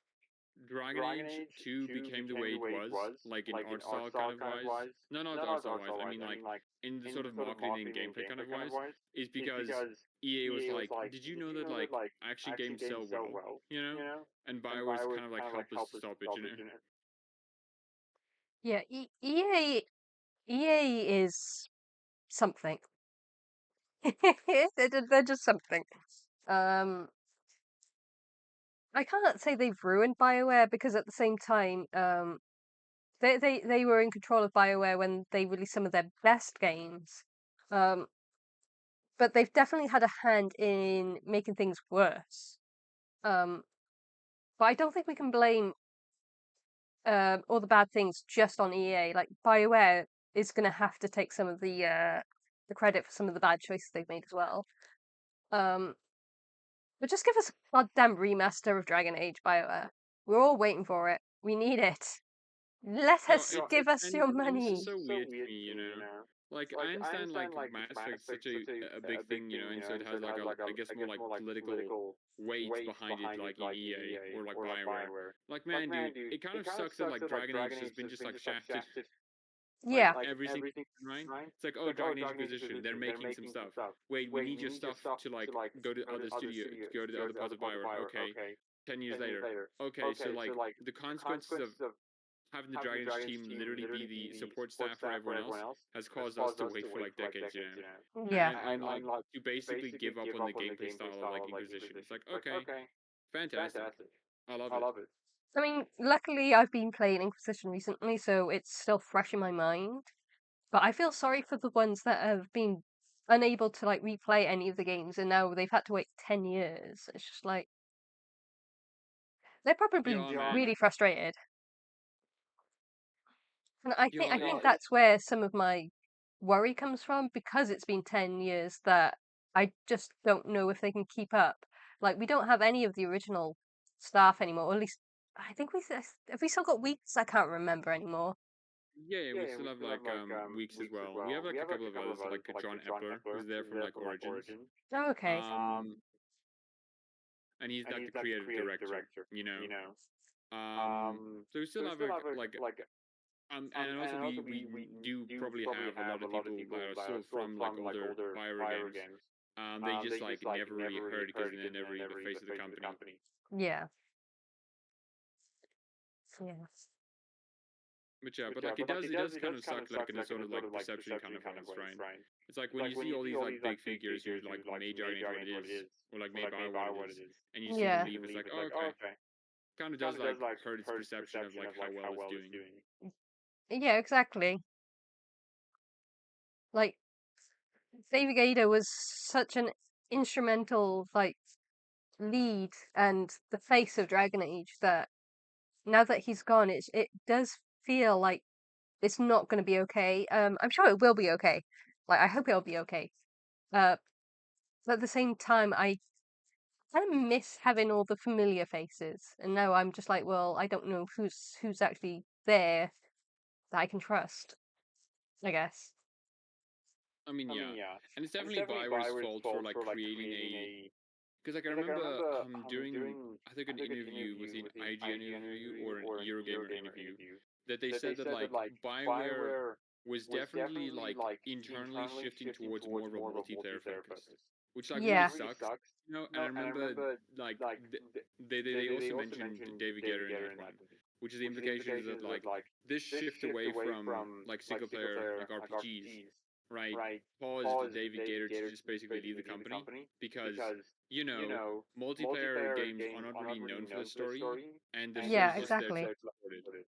A: Dragon Age 2 became the way it was, like in art style kind of wise. No, not art style wise. I mean like in the sort of marketing and gameplay kind of wise, is because EA was like, did you know that like action games sell well, you know? And BioWare is kind of like helpless to stop it, you know.
B: yeah. EA is something. They're just something. I can't say they've ruined BioWare because at the same time, they were in control of BioWare when they released some of their best games. But they've definitely had a hand in making things worse. But I don't think we can blame all the bad things just on EA. Like BioWare is going to have to take some of the credit for some of the bad choices they've made as well. But just give us a goddamn remaster of Dragon Age, BioWare. We're all waiting for it. We need it. Let us give us your
A: And this is
B: money.
A: so weird to me, you know. Like I understand like Mass Effect's such a big thing, you know, and so it has like a I guess more like political weight behind it, like in EA or like Bioware. Like man, dude, it kind of sucks that like Dragon Age has been just like shafted like
B: Yeah.
A: every single time, right? It's like, oh, Dragon Age Inquisition, they're making some stuff. Wait, we need your stuff to like go to other studio, to go to the other parts of Bioware. Okay, 10 years later. Okay, so like the consequences of having the Dragon Age team literally be the support staff for everyone else has caused us to wait for like decades, you know.
B: Yeah.
A: And like to basically give up on the gameplay style of like Inquisition. It's like, okay, fantastic. I love it.
B: I mean, luckily I've been playing Inquisition recently, so it's still fresh in my mind. But I feel sorry for the ones that have been unable to like replay any of the games and now they've had to wait 10 years. It's just like they're probably
A: Yeah, man.
B: really frustrated. And I
A: Yeah,
B: think that's where some of my worry comes from because it's been 10 years that I just don't know if they can keep up. Like, we don't have any of the original staff anymore, or at least I think have we still got Weeks? I can't remember anymore.
A: Yeah, we still have like Weeks as well. We have like a couple of others, like John Epler, who's there from like Origins.
B: Oh, okay.
A: And he's like the creative director, you know. So we still have like and also we do probably have a lot of people that are still from like older BioWare games. They just like never really heard because they're never really the face of the company.
B: Yeah. Yeah.
A: But yeah, but like it does kind of suck like in a sort of like perception kind of sense, right? It's like when you see all these like big figures who like made Dragon Age what it is, or like made Bio what it is, and you see them leave, it's like, oh, okay. Kind of does like hurt its perception of like how well it's doing.
B: Yeah, exactly. Like, David Gator was such an instrumental like lead and the face of Dragon Age that now that he's gone, it does feel like it's not going to be okay. I'm sure it will be okay. Like, I hope it'll be okay. But at the same time, I kind of miss having all the familiar faces, and now I'm just like, well, I don't know who's actually there that I can trust, I guess.
A: I mean, yeah, and it's definitely BioWare's fault for like creating a. Because like I remember doing I think an interview was an IGN interview or an Eurogamer interview that they said that like BioWare was definitely like internally shifting towards more of a multiplayer focus, which like really
B: Yeah.
A: sucks, you know. And I remember like they also mentioned David Guerra in that one, which is the implication is that like this shift away from like single player like RPGs, right, caused David Gator to just basically leave the company because you know multiplayer games are not really known for the story, and the
B: Yeah,
A: story's just there to
B: exactly.
A: be supported.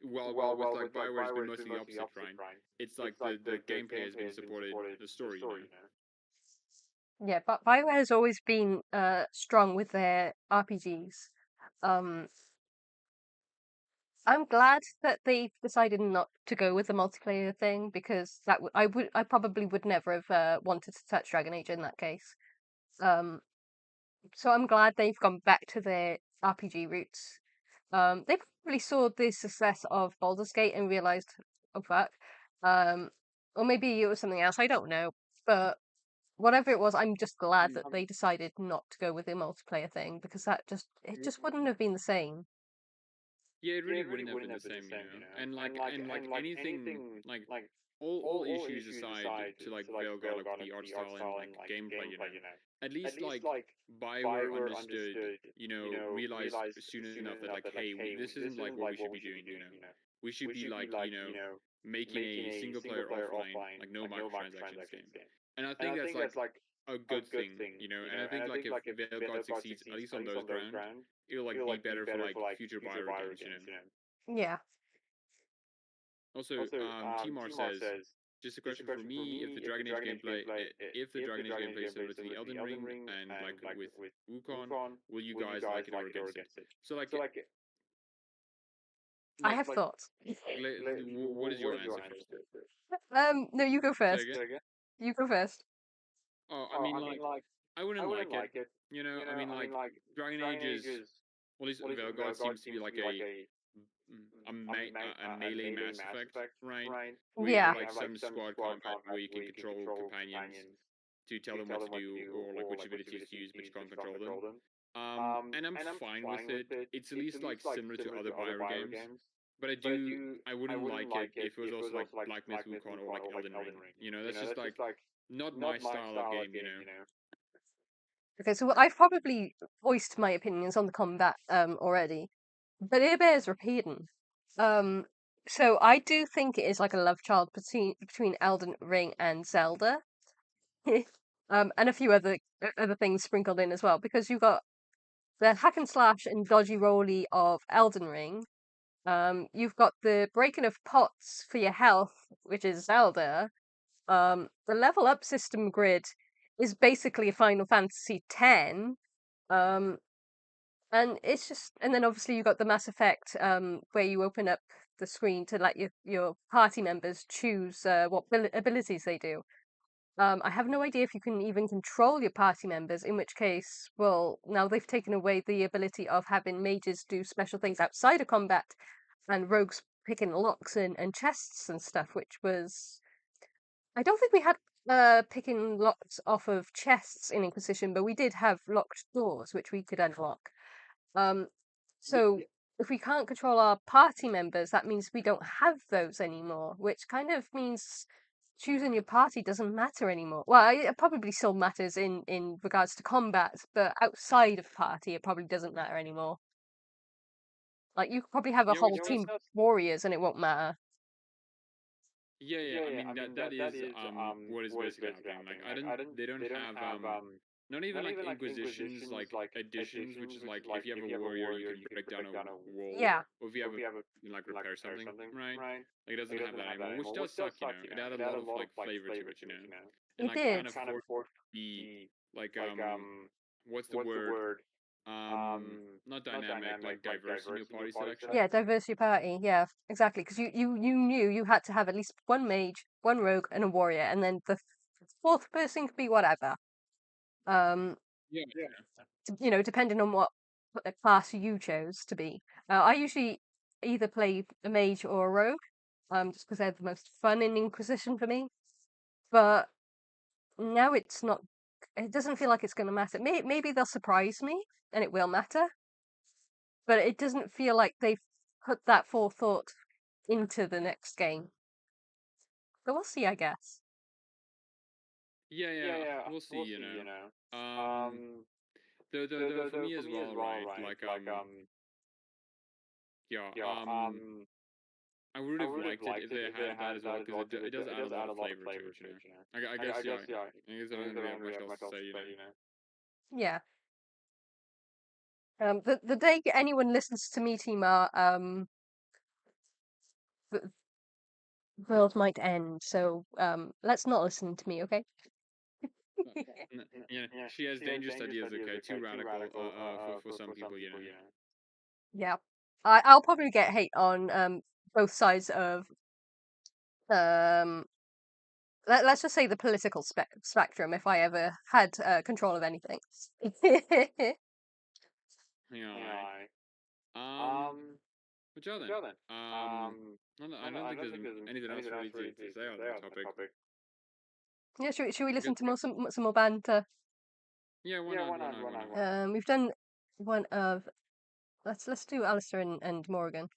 A: Well, with like Bioware, it's been mostly the opposite, right? It's like the gameplay has been supported the story, you know.
B: Yeah, but BioWare has always been strong with their RPGs. Um, I'm glad that they decided not to go with the multiplayer thing because I probably would never have wanted to touch Dragon Age in that case. Um, so I'm glad they've gone back to their RPG roots. They probably saw the success of Baldur's Gate and realized, oh fuck, or maybe it was something else. I don't know, but whatever it was, I'm just glad that they decided not to go with the multiplayer thing because it just wouldn't have been the same.
A: Yeah, it really wouldn't have been the same, you know. And like anything like all issues aside to like Veilguard, like the art style and like gameplay, you know. At least like Bioware understood, you know, realized soon enough that like, hey, this isn't like what we should be doing, you know. We should be like, you know, making a single player offline, like no microtransactions game. And I think that's like a good thing, you know. And I think like if Veilguard succeeds, at least on those grounds, it'll like be better for like future BioWare games, you know.
B: Yeah.
A: Also, Timar says, just a question for me: if the Dragon Age gameplay, if the Dragon Age gameplay is similar to the Elden Ring and like with Wukong, will you guys like it or against it? So like,
B: I have thoughts.
A: what is your answer first?
B: No, you go
A: Say
B: first.
A: again?
B: You go first.
A: Oh, I mean, like, I wouldn't like it. You know, I mean, like, Dragon Age is, well, at least Veilguard seems to be like a melee Mass Effect, right? Where you have
B: Yeah.
A: like some squad combat where you can control companions to tell them what to do or like which abilities to use, but you can't control them. And I'm fine with it. It's at least like similar to other BioWare games. But I wouldn't like it if it was also like Black Myth Wukong or like Elden Ring. You know, that's just like not my style of game, you know.
B: Okay, so I've probably voiced my opinions on the combat already, but it bears repeating. Um, so I do think it is like a love child between Elden Ring and Zelda, and a few other things sprinkled in as well, because you've got the hack and slash and dodgy rolly of Elden Ring. You've got the breaking of pots for your health, which is Zelda. The level up system grid is basically a Final Fantasy X. Um, and it's just, and then obviously you've got the Mass Effect, where you open up the screen to let your party members choose what abilities they do. I have no idea if you can even control your party members, in which case, well, now they've taken away the ability of having mages do special things outside of combat and rogues picking locks and chests and stuff, which was. I don't think we had picking locks off of chests in Inquisition, but we did have locked doors which we could unlock. So if we can't control our party members, that means we don't have those anymore, which kind of means choosing your party doesn't matter anymore. Well, it probably still matters in regards to combat, but outside of party, it probably doesn't matter anymore. Like, you could probably have a
A: Yeah,
B: whole
A: which
B: team
A: does.
B: of warriors and it won't matter.
A: Yeah. I mean that is what is basically happening. Like they don't have not even like Inquisitions like additions, which is like if you have a warrior you can break down a wall,
B: Yeah.
A: or if you have a you can, like repair something, right? Like it doesn't have that anymore, which does suck. It added a lot of like flavor to it, and
B: It
A: like
B: did.
A: kind of forced the like what's the word? Not dynamic, like diverse in your party selection.
B: Yeah, diversity party. Yeah, exactly. Because you knew you had to have at least one mage, one rogue, and a warrior, and then the fourth person could be whatever.
A: Yeah.
B: Depending on what class you chose to be. I usually either play a mage or a rogue, just because they're the most fun in Inquisition for me. But now it's not. It doesn't feel like it's going to matter. Maybe they'll surprise me, and it will matter. But it doesn't feel like they've put that forethought into the next game. But we'll see, I guess.
A: Yeah, we'll see, the for me as well, right? Like yeah, I would have liked it if they had that as well, because it does add a lot of flavor to it. I guess yeah. I guess I don't really have much else to say.
B: Yeah. The day anyone listens to me, Tima, the world might end. So let's not listen to me, okay?
A: Yeah, she has dangerous ideas. Okay, too radical. For some people,
B: Yeah. I'll probably get hate on both sides of um let's just say the political spectrum if I ever had control of anything.
A: Yeah. But yeah, then. I don't think there's anything else really to say on that topic.
B: Yeah, should we listen to some more banter?
A: Yeah, why not?
B: We've done one of let's do Alistair and Morgan.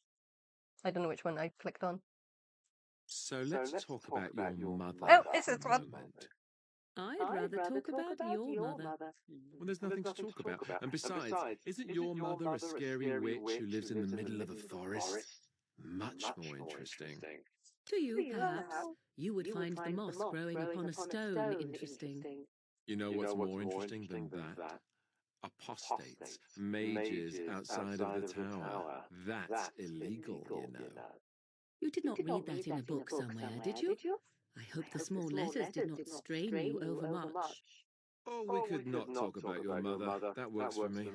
B: I don't know which one I clicked on.
C: So let's talk about your mother
B: Oh, it's
C: for
B: this
C: a
B: one.
C: moment.
D: I'd rather talk about your mother.
C: Well, there's nothing to talk about. And besides, isn't your mother a scary witch who lives in the middle of a forest? Much more interesting.
D: To you, perhaps. You would find the moss growing upon a stone interesting.
C: You know what's more interesting than that? Apostates, mages outside of the tower. That's illegal, you know.
D: You did not read that in a book somewhere, did you? I hope the small letters did not strain you overmuch.
C: Oh, we could not talk about your mother. That works for me.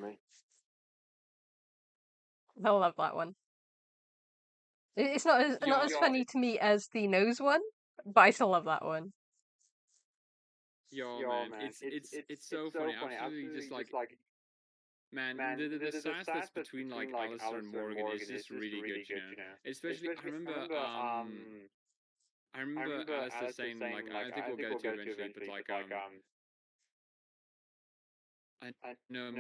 B: I love that one. It's not as funny to me as the nose one, but I still love that one.
A: Yo, man, it's so funny. Absolutely, just like, man, the sass that's between like Alistair and Morgan is just really good, Especially, I remember Alistair saying like, I think we'll get to eventually, but like I know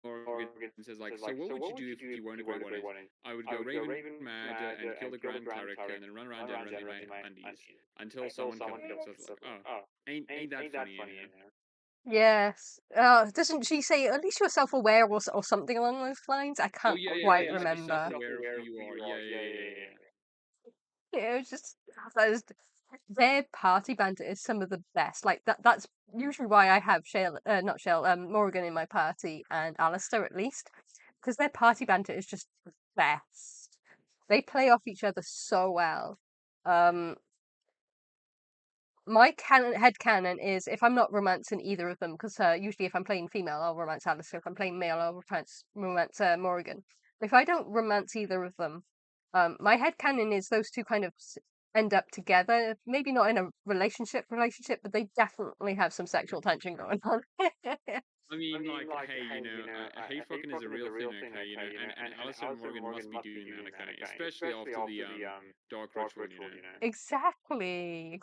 A: Morgan says like, so what would you do if you weren't a Grey Warden? I would go Raven mad and kill the Grand Cleric and then run around generally my undies until someone killed me. So it's like, oh, ain't that funny?
B: Yes. Doesn't she say at least you're self-aware or something along those lines? I can't quite remember.
A: Self-aware of who you are. Yeah.
B: Yeah, it was just their party banter is some of the best. Like that's usually why I have Morgan in my party and Alistair at least. Because their party banter is just the best. They play off each other so well. My headcanon is if I'm not romancing either of them, because usually if I'm playing female, I'll romance Alistair. If I'm playing male, I'll romance Morgan. If I don't romance either of them, my headcanon is those two kind of end up together. Maybe not in a relationship, but they definitely have some sexual tension going on.
A: I mean, like, hey, hate fucking is a real thing, okay, and Alistair Morgan must be doing that, okay, especially after the dark ritual,
B: Exactly.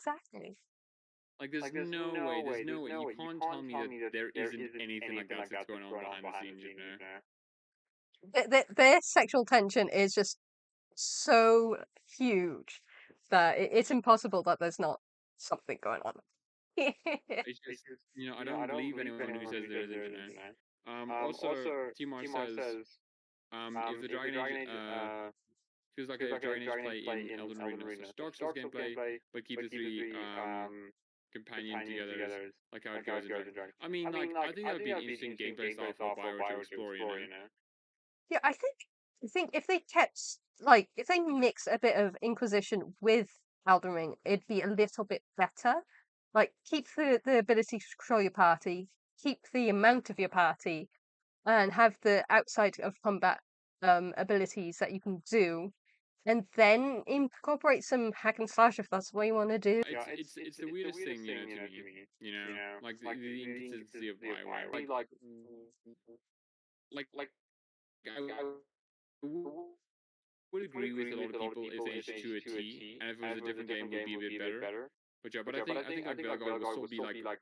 A: Like, there's no way, you can't tell me that there isn't anything like that's going on behind the scenes.
B: Their sexual tension is just so huge that it's impossible that there's not something going on.
A: It's just, I don't believe anyone who says there isn't. Also, Timar says, if the Dragon Age, feels like a Dragon Age play in Elden Ring, slash Dark Souls gameplay, but keep the three companion together, like how it goes in Dragon. I mean, like, I think that would be an interesting gameplay style for BioWare to explore.
B: Yeah, I think if they kept like if they mix a bit of Inquisition with Elden Ring, it'd be a little bit better. Like keep the ability to control your party, keep the amount of your party, and have the outside of combat abilities that you can do, and then incorporate some hack and slash if that's what you want to do.
A: It's the weirdest thing, to me. Like the inconsistency of BioWare. Like I would agree with a lot of people if they aged to a T, and if it was a different game, would be a bit better. But yeah, but I think like Belgard will still be like,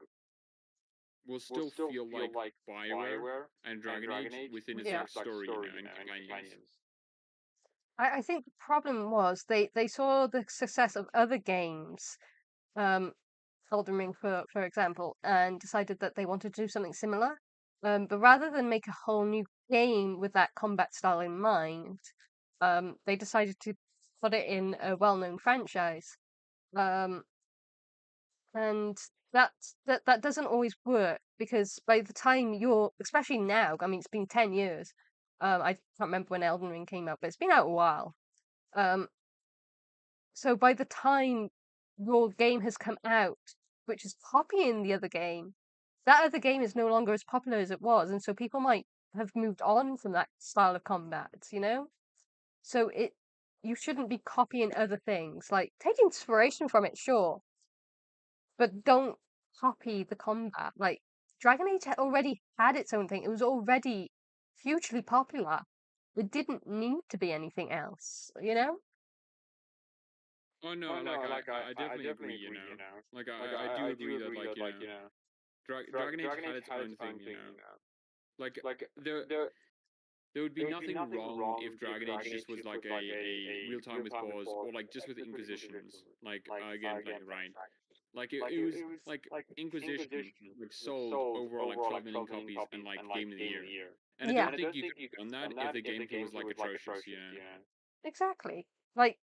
A: will still feel like BioWare and Dragon Age within its
B: Yeah.
A: like story, and companions.
B: I think the problem was they saw the success of other games, Elden Ring for example, and decided that they wanted to do something similar. But rather than make a whole new game with that combat style in mind, they decided to put it in a well-known franchise. And that doesn't always work because by the time you're, especially now, I mean, it's been 10 years. I can't remember when Elden Ring came out, but it's been out a while. So by the time your game has come out, which is copying the other game, that other game is no longer as popular as it was, and so people might have moved on from that style of combat, So you shouldn't be copying other things. Like take inspiration from it, sure, but don't copy the combat. Like Dragon Age already had its own thing. It was already hugely popular. It didn't need to be anything else,
A: Oh no, I definitely agree. Like I do agree that Dragon Age had its own thing. Like there would be nothing wrong if Dragon Age just was like a real time with pause, or like just with Inquisitions, like gameplay, right? Like it was like Inquisition like sold overall like 12 million copies and like Game of the Year. And I
B: Yeah.
A: don't think you could have done that if the gameplay was like atrocious.
B: Exactly. Like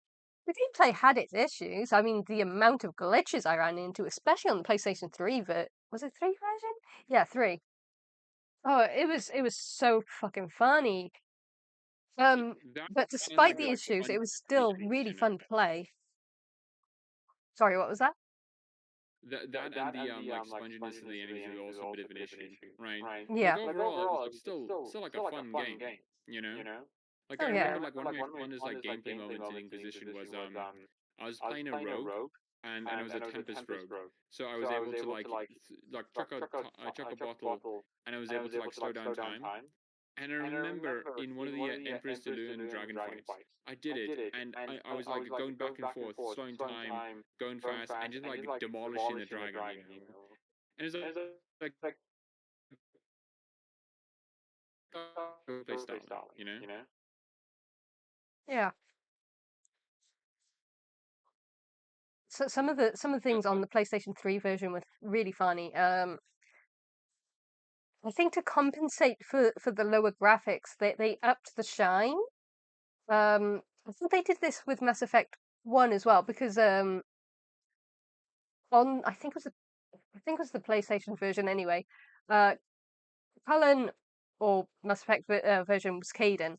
B: the gameplay had its issues. I mean, the amount of glitches I ran into, especially on the PlayStation 3, was it 3 version? Yeah, 3. Oh, it was so fucking funny.
A: That
B: But
A: and
B: despite
A: like
B: the issues, it was
A: sponginess of the
B: still
A: enemies,
B: really fun to play. Sorry, what was that?
A: That and the like sponginess of the enemies was also a bit of an issue, right?
B: Yeah.
A: Like overall, it was like still like a fun game, you know. Like
B: Oh
A: I
B: yeah.
A: remember like one of my funnest like gameplay moments in Inquisition was I was playing a rogue, and it was a Tempest rogue, so I was able to like chuck a bottle, and I was able to like slow down time. And I remember in one of the Empress Delusion dragon fights, I did it, and I was like going back and forth, slowing time, going fast, and just like demolishing the dragon, And it's like play style.
B: Yeah. So some of the things on the PlayStation 3 version were really funny. I think to compensate for the lower graphics, they upped the shine. I think they did this with Mass Effect 1 as well because on I think it was the PlayStation version anyway. Cullen or Mass Effect version was Caden.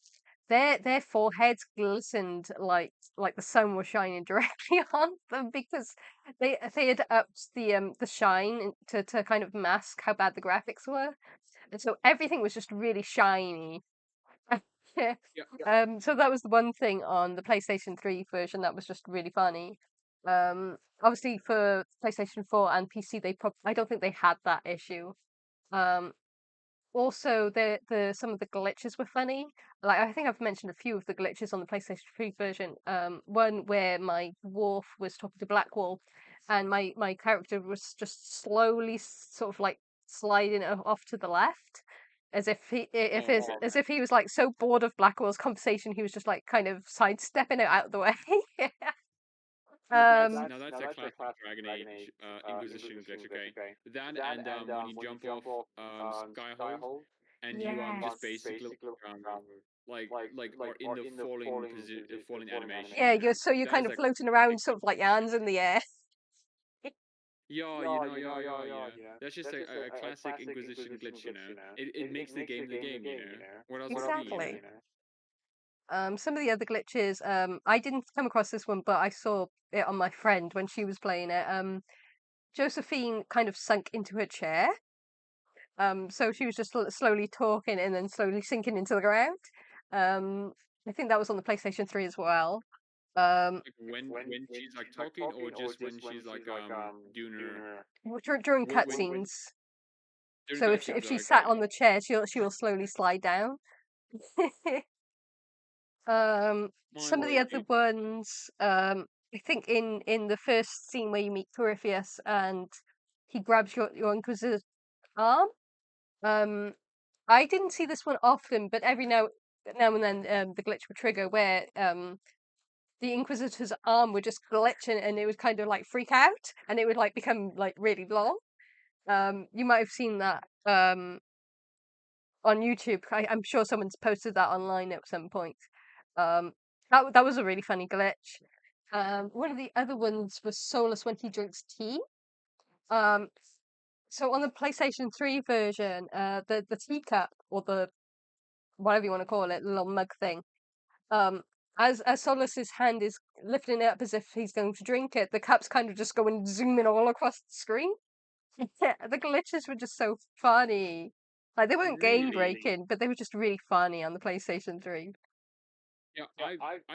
B: Their foreheads glistened like the sun was shining directly on them because they had upped the shine to kind of mask how bad the graphics were, and so everything was just really shiny. Yeah.
A: Yeah.
B: So that was the one thing on the PlayStation 3 version that was just really funny. Obviously for PlayStation 4 and PC, I don't think they had that issue. Also, some of the glitches were funny. Like I think I've mentioned a few of the glitches on the PlayStation 3 version. One where my dwarf was talking to Blackwall, and my character was just slowly sort of like sliding off to the left, as if as if he was like so bored of Blackwall's conversation, he was just like kind of sidestepping it out of the way.
A: Now that's a classic Dragon Age Inquisition glitch. Okay, that and when you jump off Skyhold and you
B: Yes.
A: just basically are in the falling falling animation.
B: Yeah,
A: You know,
B: you're
A: that
B: kind
A: is
B: of
A: a
B: floating
A: classic
B: around, sort of like your
A: glitch.
B: hands in the air.
A: Yeah, you know, yeah. That's just a classic Inquisition glitch. You know, it makes the game. You know, what else would it be? You know.
B: Exactly. Some of the other glitches, I didn't come across this one, but I saw it on my friend when she was playing it. Josephine kind of sunk into her chair. So she was just slowly talking and then slowly sinking into the ground. I think that was on the PlayStation 3 as well.
A: Like when she's like talking, or just when she's like doing her
B: During
A: when
B: cutscenes.
A: during
B: So
A: cutscenes.
B: if she
A: Okay.
B: sat on the chair, she will slowly slide down.
A: My
B: Some of the
A: word.
B: other ones, I think in the first scene where you meet Corypheus and he grabs your Inquisitor's arm. I didn't see this one often, but every now and then the glitch would trigger where the Inquisitor's arm would just glitch and it would kind of like freak out and it would like become like really long. You might have seen that on YouTube. I'm sure someone's posted that online at some point. That was a really funny glitch. One of the other ones was Solus when he drinks tea. Um, so on the PlayStation 3 version, the teacup or the whatever you want to call it, the little mug thing. Um, as Solus's hand is lifting it up as if he's going to drink it, the cup's kind of just going zooming all across the screen. Yeah, the glitches were just so funny. Like they weren't game
A: Really?
B: breaking, but they were just really funny on the PlayStation 3.
A: Yeah, I've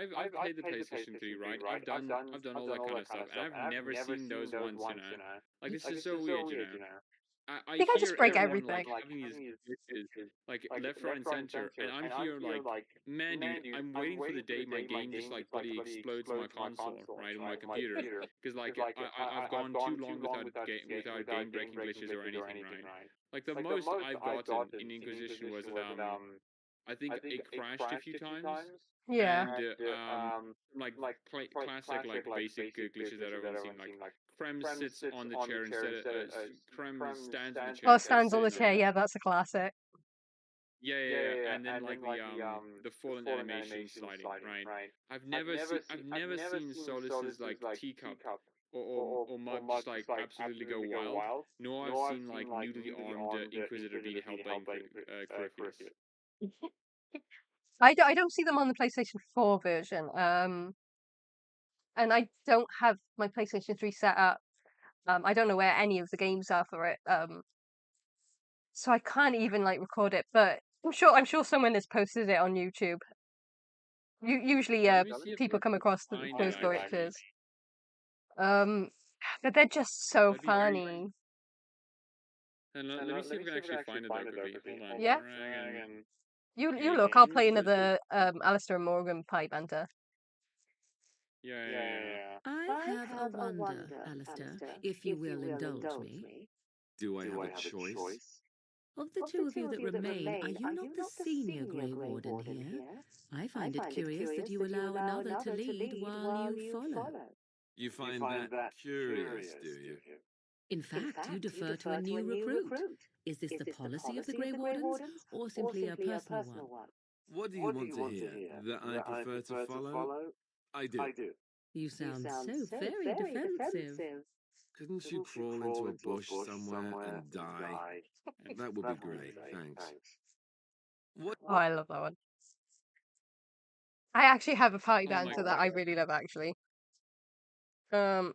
A: played the PlayStation 3, right? I've done all that kind of stuff, and I've never seen those once, you know. Like it's just so weird, you know. I
B: They can just
A: hear
B: break
A: everyone
B: everything.
A: like having these glitches like left, right, and center, and I'm here like, man, dude, I'm waiting for the day my game just like bloody explodes on my console, right, on my computer, because like I've gone too long without game breaking glitches or anything, right? Like the most I've gotten in Inquisition was I think it crashed a few times,
B: Yeah.
A: and like classic like basic glitches that everyone's seen, like Krem sits on the chair instead of Krem stands on the chair
B: Oh,
A: instead of
B: stands on the
A: sitting on
B: chair.
A: it.
B: Yeah, that's a classic.
A: And then like the fallen animation sliding, right? I've never seen Solus's like teacup or mug just like absolutely go wild. Nor I've seen like newly armed Inquisitor being held by Corypheus.
B: I don't see them on the PlayStation 4 version. And I don't have my PlayStation 3 set up. I don't know where any of the games are for it. So I can't even like record it, but I'm sure someone has posted it on YouTube. Usually,
A: Let me see if
B: people
A: I
B: come
A: can
B: across
A: find it
B: those
A: actually.
B: glitches. Um, but they're just so
A: That'd be very.
B: funny.
A: And let me see if I can actually find it though quickly. Hold on.
B: Yeah.
A: Dragon
B: You
A: Age
B: look. I'll play
A: Inquisition.
B: another Alistair and Morgan pie banter.
A: Yeah.
D: I have a wonder, Alistair, if you will indulge me.
C: Do I have a choice?
D: Of the two of you that remain, are you not the senior Grey Warden here? I find it curious that you allow another to lead while you follow.
C: You find that curious, do you?
D: In fact, you defer to a new recruit. Is this the policy of the Grey Wardens, or simply a personal one?
C: What do you want to hear? That I prefer to follow? I do.
D: You sound so very defensive.
C: Couldn't you crawl into a bush somewhere and die? That would be great, thanks. What?
B: Oh, I love that one. I actually have a party
A: Oh my
B: banter that
A: god.
B: I really love. Actually, um,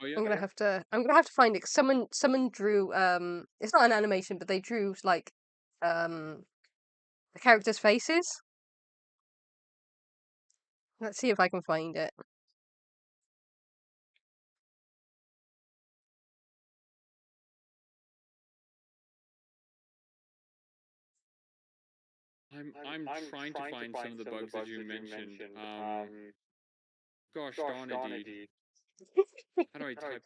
A: Oh yeah.
B: I'm gonna have to find it. 'Cause someone drew. It's not an animation, but they drew like the characters' faces. Let's see if I can find it.
A: I'm trying to find some of the bugs that you mentioned. Gosh darn it, dude. How do I type?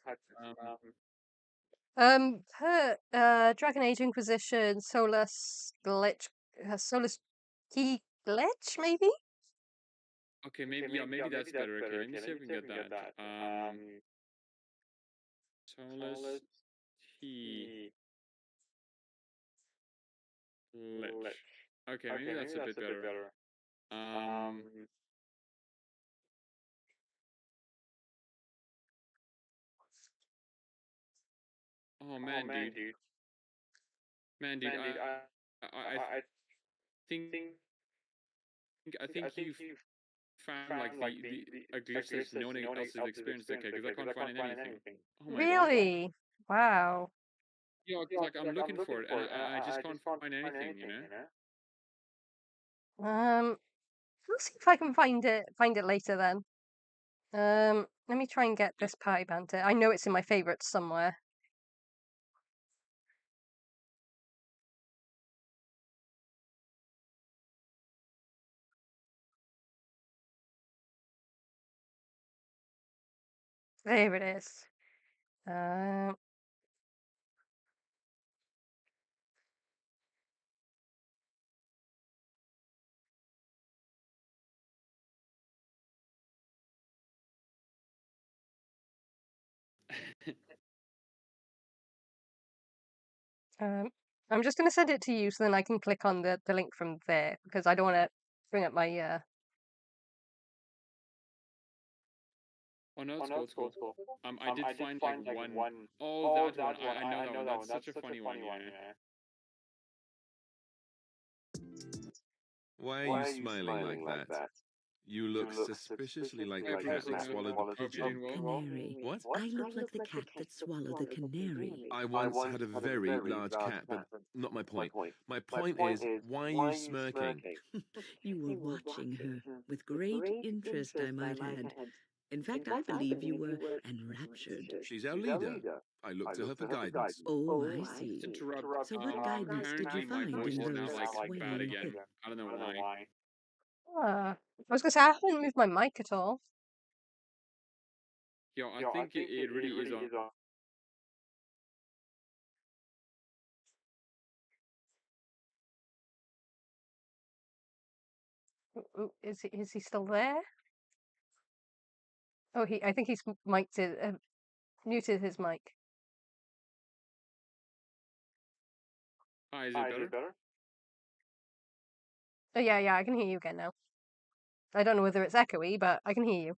B: Dragon Age Inquisition, Solus glitch, Solus key glitch, maybe?
A: Okay, maybe that's better. Okay, let me see if we can get that. Solus T glitch. Okay, maybe that's a bit better. Oh man, dude. Man, dude, I think I think you've found like the a glitch that no one else has experienced. Okay, because I can't find it in anything. Oh my gosh.
B: Really? Wow.
A: Yeah, because like I'm looking for it and I just can't find anything. You know.
B: I'll see if I can find it later then. Let me try and get this pie banter. I know it's in my favorites somewhere. There it is. I'm just gonna send it to you so then I can click on the link from there because I don't want to bring up my
A: Oh no, it's cool. It's cool. I did find like one. Oh, that one. I know that one. That's such a funny one. Yeah.
C: Why are you smiling like that? You look suspiciously like the
A: I
C: cat
A: previously
C: that
A: know.
C: swallowed the
A: Hope you're
C: pigeon.
A: doing well.
D: Canary.
C: What?
D: I look like the cat that swallowed the canary.
C: I once had a very large cat, but not my point. My point is, why are you smirking?
D: You were watching her with great interest, I might add. In fact, I believe you were enraptured.
C: She's our leader. I look to her for guidance.
D: Oh, I see.
A: To interrupt.
D: So what guidance did you
A: Apparently my
D: find
A: voice
D: in
A: is now
D: those
A: like bad
D: swaying
A: again.
D: hips?
A: I don't know why.
B: I was gonna say I haven't moved my mic at all.
A: Yo, I think it really is on.
B: Is he still there? Oh, I think he's mic'd it, muted his mic.
A: Ah, is it better?
B: Oh yeah, I can hear you again now. I don't know whether it's echoey, but I can hear you.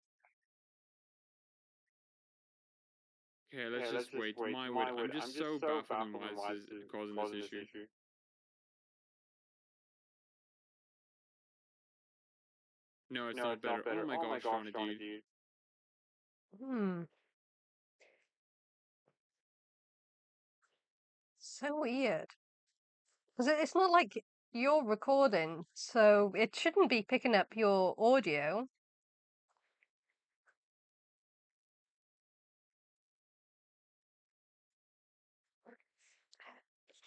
A: Okay, let's just wait. My word, I'm just so baffled on why this is causing this issue. No, it's not better. Oh my gosh, darn it, dude.
B: So weird. Because it's not like you're recording, so it shouldn't be picking up your audio.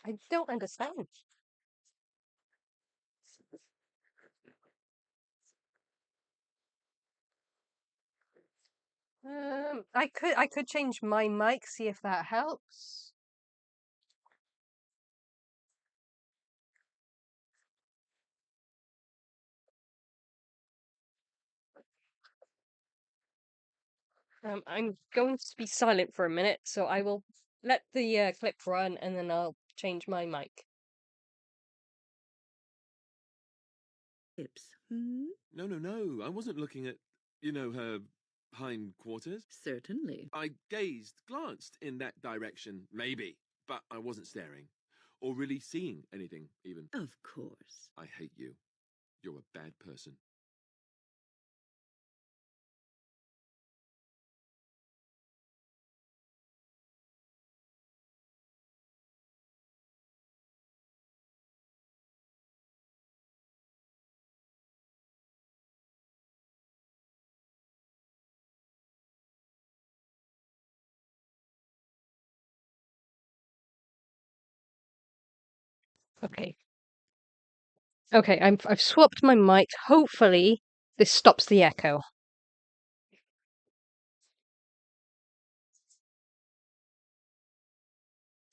B: I don't understand. I could change my mic, see if that helps. I'm going to be silent for a minute, so I will let the clip run and then I'll change my mic.
D: Hips, hmm?
C: No. I wasn't looking at, her hindquarters.
D: Certainly.
C: I glanced in that direction, maybe, but I wasn't staring. Or really seeing anything, even.
D: Of course.
C: I hate you. You're a bad person.
B: Okay. Okay, I've swapped my mic. Hopefully, this stops the echo.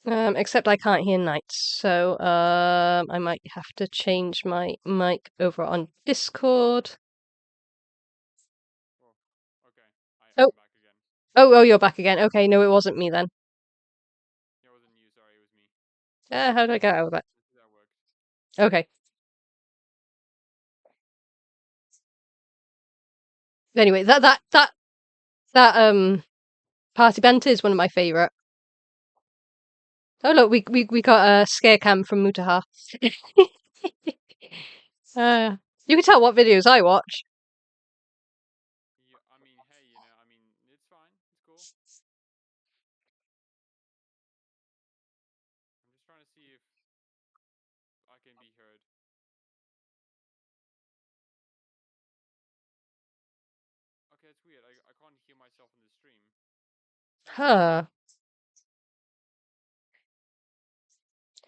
B: Except I can't hear Knight, so I might have to change my mic over on Discord.
A: Oh, okay.
B: Oh.
A: I'm back again.
B: Oh, you're back again. Okay, no, it wasn't me then.
A: It wasn't you, sorry, it was me.
B: How did I get out of that?
A: That worked.
B: Okay. Anyway, that party banter is one of my favourite. Oh look, we got a scare cam from Mutaha. You can tell what videos I watch.
A: Yeah, I mean, hey, it's fine. It's cool. I'm just trying to see if I can be heard. Okay, it's weird. I can't hear myself in the stream.
B: Huh.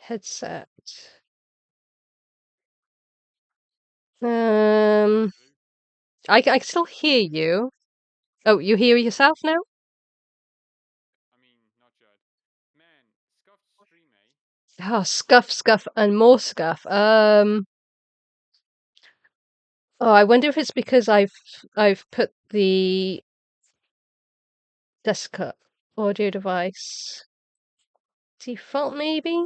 B: Headset. I can still hear you. Oh, you hear yourself now?
A: I mean, not yet. Man, scuffed stream, eh?
B: Oh, scuff, and more scuff. Oh, I wonder if it's because I've put the desktop audio device default, maybe?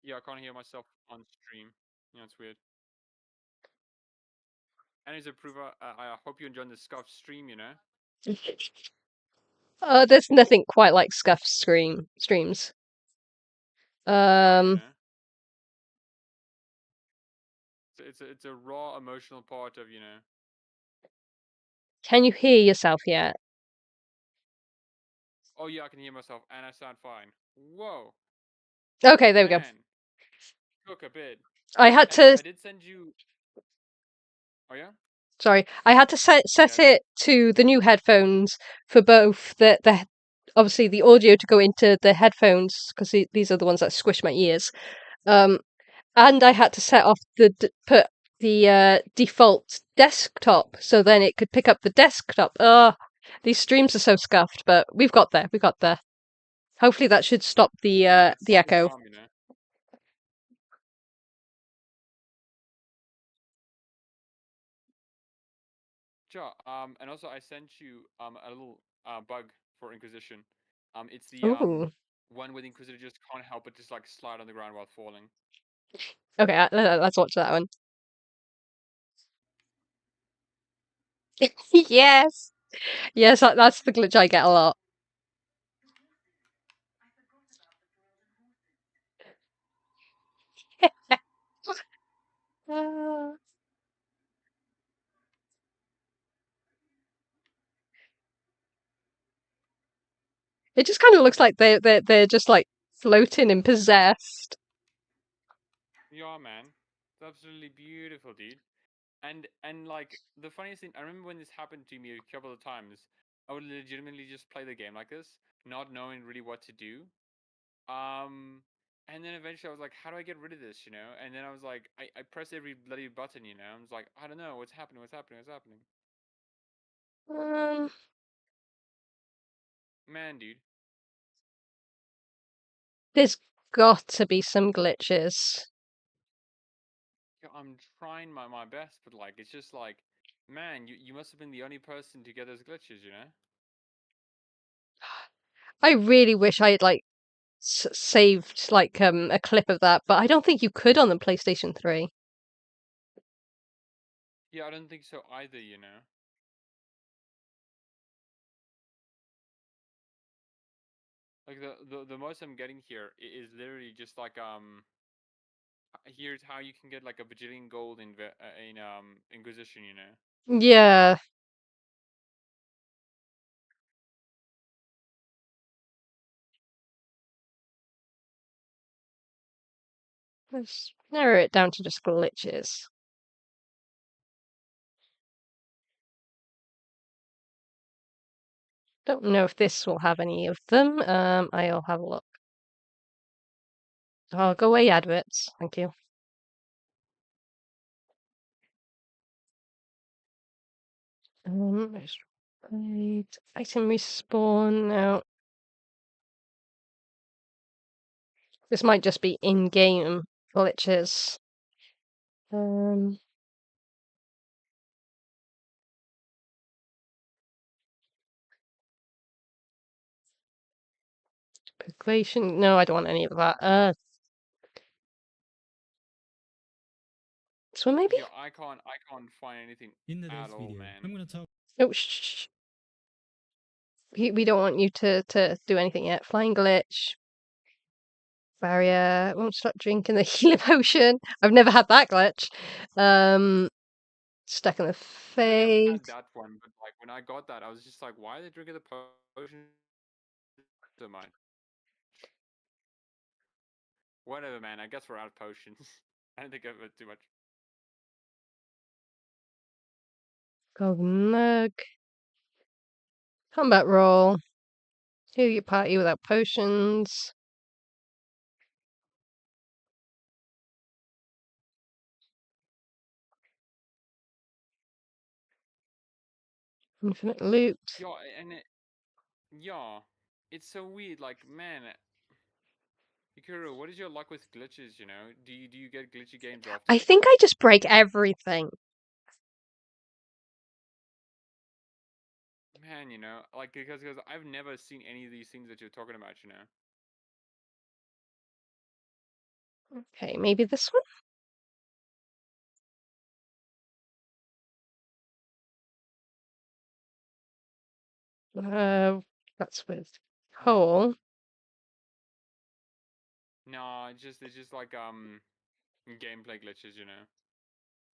A: Yeah, I can't hear myself on stream. Yeah, it's weird. And as a prover, I hope you enjoyed the scuffed stream,
B: There's nothing quite like scuff streams.
A: Yeah, it's a raw emotional part of,
B: Can you hear yourself yet?
A: Oh yeah, I can hear myself and I sound fine. Whoa.
B: Okay, there we go.
A: Man. Took a bit.
B: I had
A: And
B: to.
A: I did send you. Oh yeah.
B: Sorry, I had to set it to the new headphones for both the obviously the audio to go into the headphones because these are the ones that squish my ears. And I had to set off put the default desktop so then it could pick up the desktop. These streams are so scuffed, but we've got there. We got there. Hopefully that should stop the echo.
A: Calm, Sure. And also I sent you a little bug for Inquisition. It's the
B: Ooh.
A: one with Inquisitor just can't help but just like slide on the ground while falling.
B: Okay, let's watch that one. Yes, yes, that's the glitch I get a lot. It just kind of looks like they're just like floating and possessed.
A: Yeah, man. It's absolutely beautiful, dude. And like the funniest thing, I remember when this happened to me a couple of times. I would legitimately just play the game like this, not knowing really what to do. And then eventually I was like, how do I get rid of this, And then I was like, I press every bloody button, I was like, I don't know, what's happening, what's happening, what's happening? Man, dude.
B: There's got to be some glitches.
A: I'm trying my best, but like, it's just like, man, you must have been the only person to get those glitches,
B: I really wish I had like saved like a clip of that, but I don't think you could on the PlayStation 3.
A: Yeah, I don't think so either, Like the most I'm getting here is literally just like here's how you can get like a bajillion gold in Inquisition,
B: Yeah. Let's narrow it down to just glitches. Don't know if this will have any of them. I'll have a look. Oh, go away, adverts. Thank you. Right. Item respawn now. This might just be in-game glitches. Speculation. No, I don't want any of that. This one maybe?
A: Yeah, I can't find anything at all, man.
E: I'm gonna talk.
B: Oh, shh. We don't want you to do anything yet. Flying glitch. Barrier. Won't stop drinking the healing potion. I've never had that glitch. Stuck in the
A: I never
B: face.
A: had that one, but like when I got that, I was just like, why are they drinking the potion so much? Whatever, man. I guess we're out of potions. I don't think I've had too much.
B: Golden mug. Combat roll. Heal your party without potions. Infinite loot.
A: Yeah, and yeah, it's so weird. Like, man, Yukiro, what is your luck with glitches? You know, do you get glitchy games often?
B: I think I just break everything.
A: Man, you know, like because I've never seen any of these things that you're talking about. You know.
B: Okay, maybe this one? That's with coal.
A: No, it's just like gameplay glitches. You know.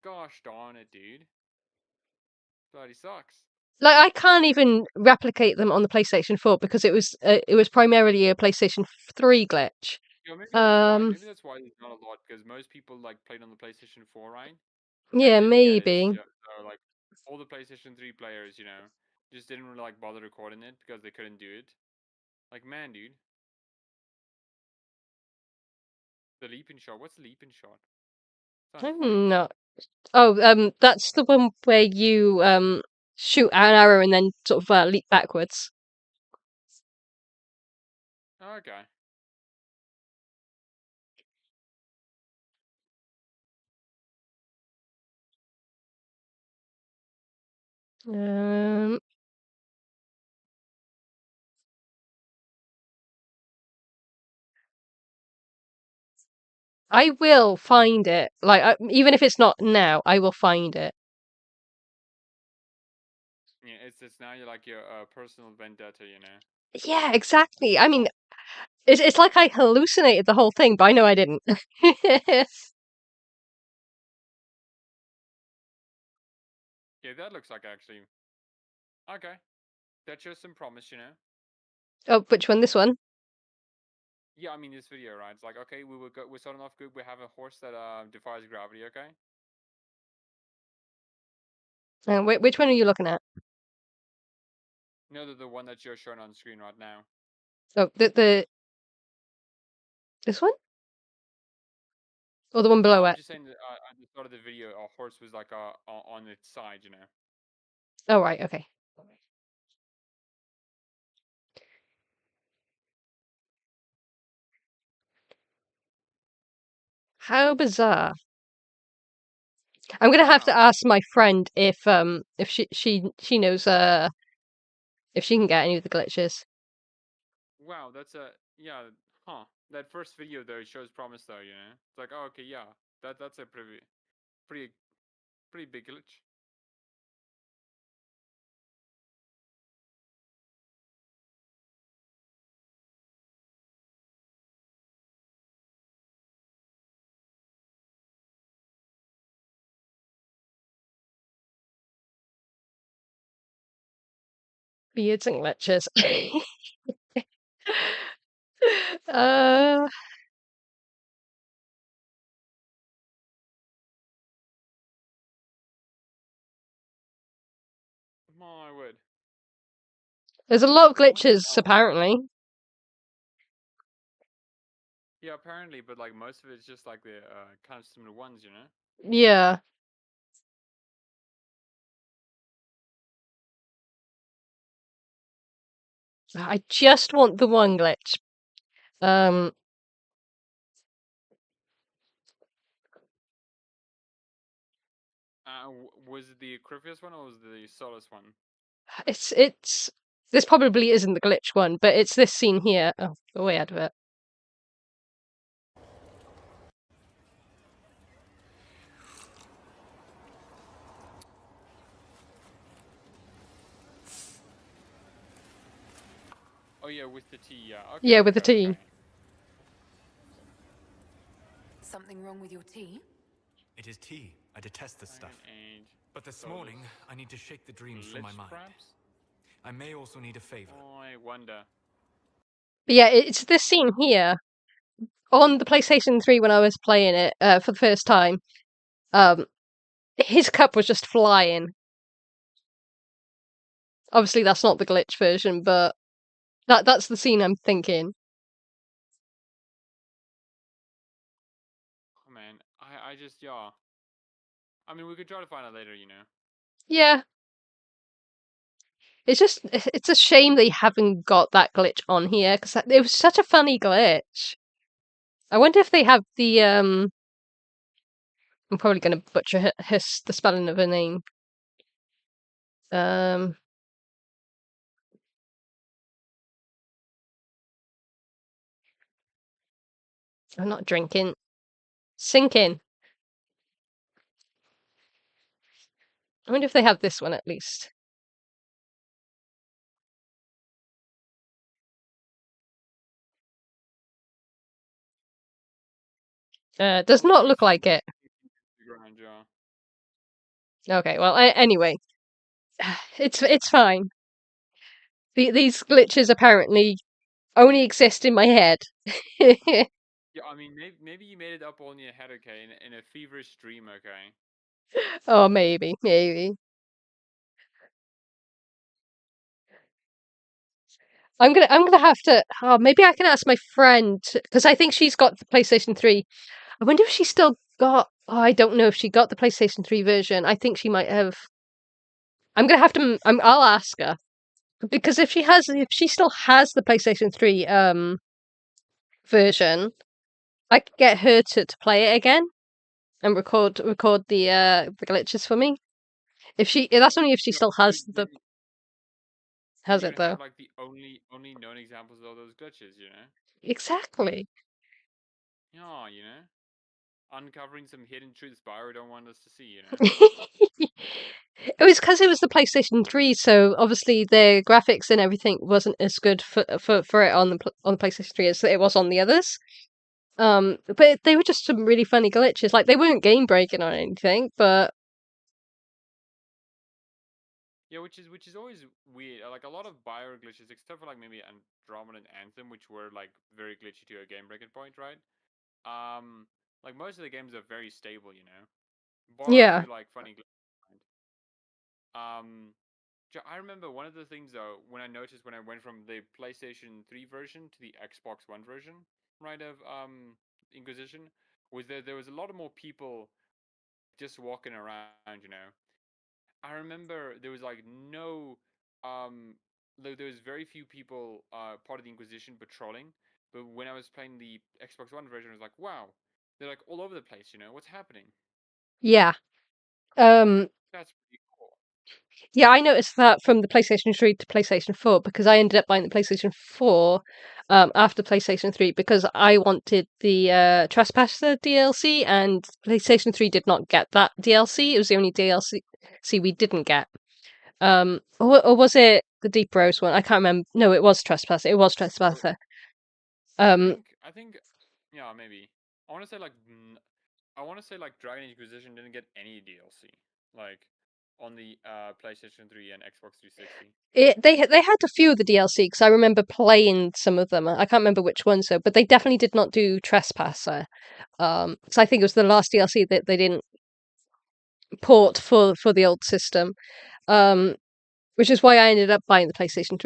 A: Gosh darn it, dude. Bloody sucks.
B: Like I can't even replicate them on the PlayStation 4 because it was primarily a PlayStation 3 glitch.
A: Yeah, maybe that's why. Maybe that's why there's not a lot because most people like played on the PlayStation 4, right?
B: Yeah,
A: And didn't get it.
B: maybe.
A: So like all the PlayStation 3 players, you know, just didn't really like bother recording it because they couldn't do it. Like, man, dude. The leaping shot. What's the leaping shot? Sounds funny.
B: I'm not. Oh, that's the one where you shoot an arrow and then sort of leap backwards.
A: Okay.
B: Um, I will find it. Like, even if it's not now, I will find it.
A: Yeah, it's now you're like your personal vendetta, you know.
B: Yeah, exactly. I mean, it's like I hallucinated the whole thing, but I know I didn't.
A: Yeah, that looks like actually. Okay. That shows some promise, you know.
B: Oh, which one? This one?
A: Yeah, I mean this video, right? It's like, okay, we're starting off good. We have a horse that defies gravity, okay?
B: Which one are you looking at?
A: No, the one that you're showing on screen right now.
B: Oh, this one? Or the one below
A: No, I'm
B: it?
A: just saying that at the start of the video, a horse was like on its side, you know.
B: Oh, right, okay. How bizarre. I'm gonna have to
A: Wow.
B: ask my friend if she knows if she can get any of the glitches.
A: Wow, that's a yeah, huh. That first video though shows promise though, you know. It's like, oh, okay, yeah. That's a pretty pretty big glitch.
B: Beards and glitches. uh
A: My word.
B: there's a lot of
A: What the
B: glitches
A: hell?
B: apparently.
A: Yeah, apparently, but like most of it's just like the kind of similar ones, you know.
B: Yeah. I just want the one glitch.
A: Was it the Acryphius one or was it the Solus one?
B: It's this probably isn't the glitch one, but it's this scene here. Oh, go way out of it.
A: Oh yeah, with the tea. Yeah. Okay,
B: Yeah, with the
A: okay,
B: tea.
A: okay.
E: Something wrong with your tea?
F: It is tea. I detest this stuff.
A: And
F: But this
A: Solus.
F: morning, I need to shake the dreams from my
A: Glitch,
F: mind.
A: perhaps?
F: I may also need a favor.
A: Oh, I wonder.
B: But yeah, it's this scene here on the PlayStation 3 when I was playing it for the first time. His cup was just flying. Obviously, that's not the glitch version, but that's the scene I'm thinking.
A: Oh man, I just yeah. I mean, we could try to find out later, you know.
B: Yeah. It's a shame they haven't got that glitch on here because it was such a funny glitch. I wonder if they have the I'm probably going to butcher the spelling of her name. I'm not drinking. Sinking. I wonder if they have this one at least. Does not look like it.
A: Ground, yeah.
B: Okay, well, anyway, it's fine. These glitches apparently only exist in my head.
A: Yeah, I mean, maybe you made it up on your head, okay, in a feverish dream, okay.
B: Oh, maybe. I'm gonna have to. Oh, maybe I can ask my friend because I think she's got the PlayStation 3. I wonder if she still got. Oh, I don't know if she got the PlayStation 3 version. I think she might have. I'm gonna have to. I'll ask her because if she still has the PlayStation 3 version, I could get her to play it again and record the glitches for me. That's only if she still has the. Has
A: You're
B: it
A: gonna
B: though?
A: have like the only known examples of all those glitches, you know.
B: Exactly.
A: Yeah, you know, uncovering some hidden truths Bio don't want us to see, you know.
B: It was because it was the PlayStation 3, so obviously the graphics and everything wasn't as good for it on the PlayStation 3 as it was on the others. But they were just some really funny glitches. Like they weren't game breaking or anything, but
A: Yeah, which is always weird. Like a lot of Bio glitches, except for like maybe Andromeda and Anthem, which were like very glitchy to a game breaking point, right? Like most of the games are very stable, you know, bar a
B: yeah,
A: few like funny glitches. I remember one of the things though when I noticed when I went from the PlayStation 3 version to the Xbox One version, right, of Inquisition, was that there was a lot of more people just walking around, you know. I remember there was like no there was very few people part of the Inquisition patrolling, but when I was playing the Xbox One version, I was like, wow, they're like all over the place, you know, what's happening?
B: yeah. Um,
A: That's pretty cool.
B: yeah, I noticed that from the PlayStation 3 to PlayStation 4 because I ended up buying the PlayStation 4 after PlayStation 3 because I wanted the Trespasser DLC and PlayStation 3 did not get that DLC. It was the only DLC we didn't get. Or was it the Deep Rose one? I can't remember. No, it was Trespasser. It was Trespasser.
A: I think, yeah, maybe. I want to say like, I want to say like Dragon Age Inquisition didn't get any DLC, like on the PlayStation 3 and Xbox 360.
B: They had a few of the DLC because I remember playing some of them. I can't remember which ones though, but they definitely did not do Trespasser. Because I think it was the last DLC that they didn't port for the old system. Which is why I ended up buying the PlayStation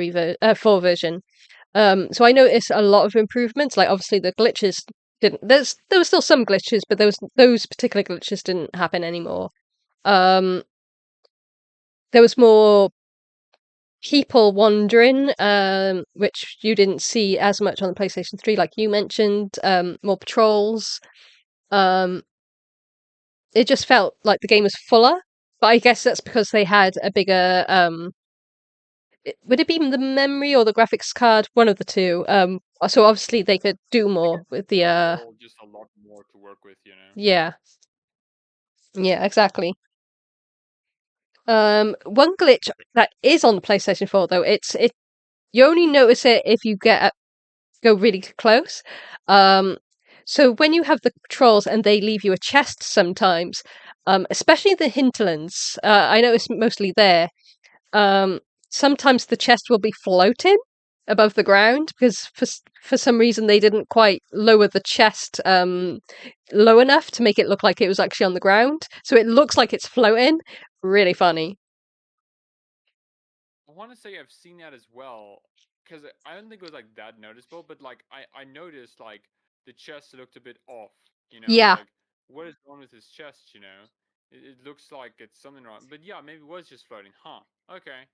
B: 4 version. So I noticed a lot of improvements. Like obviously the glitches didn't. There were still some glitches, but those particular glitches didn't happen anymore. There was more people wandering, which you didn't see as much on the PlayStation 3, like you mentioned, more patrols. It just felt like the game was fuller, but I guess that's because they had a bigger, would it be the memory or the graphics card? One of the two. So obviously they could do more with the,
A: just a lot more to work with, you know.
B: yeah. Yeah, exactly. One glitch that is on the PlayStation 4 though, you only notice it if you go really close. So when you have the patrols and they leave you a chest sometimes, especially the hinterlands, I notice mostly there. Sometimes the chest will be floating above the ground because for some reason they didn't quite lower the chest low enough to make it look like it was actually on the ground. So it looks like it's floating. Really funny.
A: I want to say I've seen that as well, because I don't think it was like that noticeable, but like I noticed like the chest looked a bit off. You know, it's
B: Yeah.
A: like what is wrong with his chest? You know, it looks like it's something wrong. But yeah, maybe it was just floating. Huh? Okay.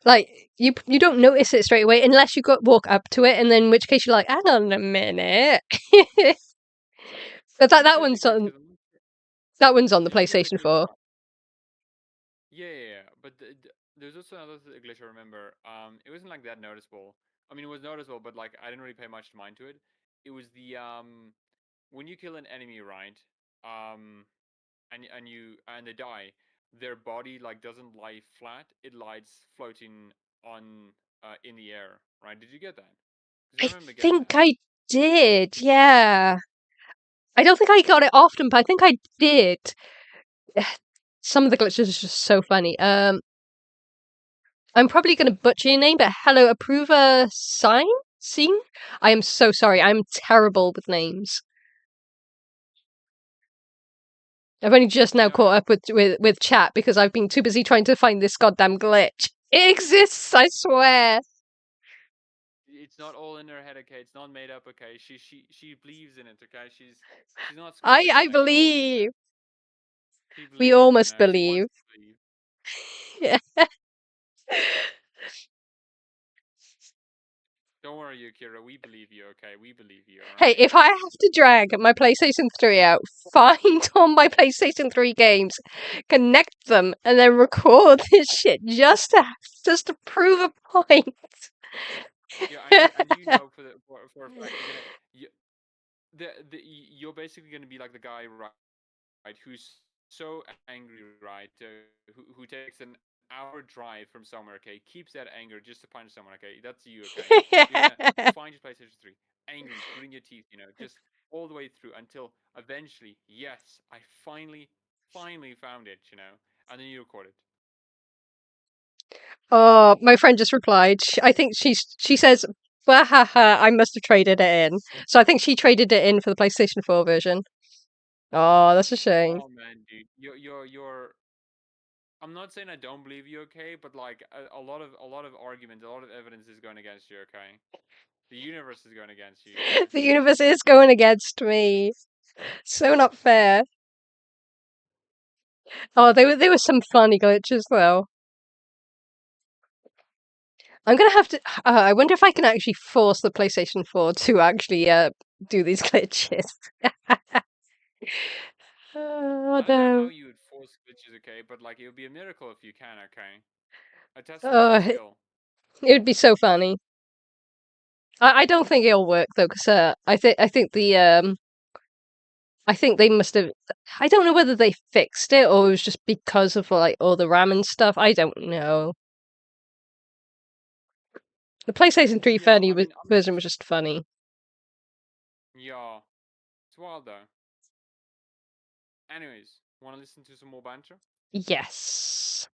B: Like you don't notice it straight away unless you walk up to it, and then in which case you're like, hang on a minute. But that
A: Is
B: one's
A: that the
B: on
A: glitch? 'Cause
B: that one's on the
A: did you get the
B: PlayStation
A: glitch
B: 4.
A: Yeah. But there's also another glitch I remember. It wasn't like that noticeable. I mean, it was noticeable, but like I didn't really pay much mind to it. It was the when you kill an enemy, right? Um, and they die, their body like doesn't lie flat; it lies floating on in the air, right? Did you get that? Because I
B: I
A: remember getting
B: think
A: that.
B: I did, yeah. I don't think I got it often, but I think I did. Some of the glitches are just so funny. I'm probably going to butcher your name, but hello, approver scene. I am so sorry. I'm terrible with names. I've only just now caught up with chat because I've been too busy trying to find this goddamn glitch. It exists, I swear.
A: It's not all in her head, okay? It's not made up, okay? She believes in it, okay? She's not
B: I
A: schizophrenic.
B: believe.
A: She
B: We all
A: believes, you
B: must
A: know. She wants
B: believe.
A: to believe.
B: Yeah.
A: Don't worry, Yukiro. We believe you, okay? We believe you, all
B: Hey,
A: right?
B: if I have to drag my PlayStation 3 out, find all my PlayStation 3 games, connect them, and then record this shit just to prove a point.
A: Yeah, and you know for a fact you're basically gonna be like the guy, right, who's so angry, right, who takes an hour drive from somewhere, okay, keeps that anger just to punch someone, okay, that's you, okay. You're gonna find your PlayStation 3, angry, gritting your teeth, you know, just all the way through until eventually, yes, I finally found it, you know, and then you record it.
B: Oh, my friend just replied. I think she says, "Wahaha, I must have traded it in." So I think she traded it in for the PlayStation 4 version. Oh, that's a shame.
A: Oh man, dude, you're I'm not saying I don't believe you, okay, but like a lot of arguments, a lot of evidence is going against you, okay. The universe is going against you, you know.
B: The universe is going against me. So not fair. Oh, they were some funny glitches though. I'm gonna have to. I wonder if I can actually force the PlayStation 4 to actually do these glitches. Oh
A: I don't know how
B: no.
A: you would force glitches, okay, but like it would be a miracle if you can, okay. A testament to
B: Oh,
A: your
B: it
A: skill.
B: would be so funny. I don't think it'll work though, because I think they must have. I don't know whether they fixed it or it was just because of like all the RAM and stuff. I don't know. The PlayStation 3
A: Yeah, I mean,
B: version was just funny.
A: yeah, it's wild though. Anyways, want to listen to some more banter?
B: Yes.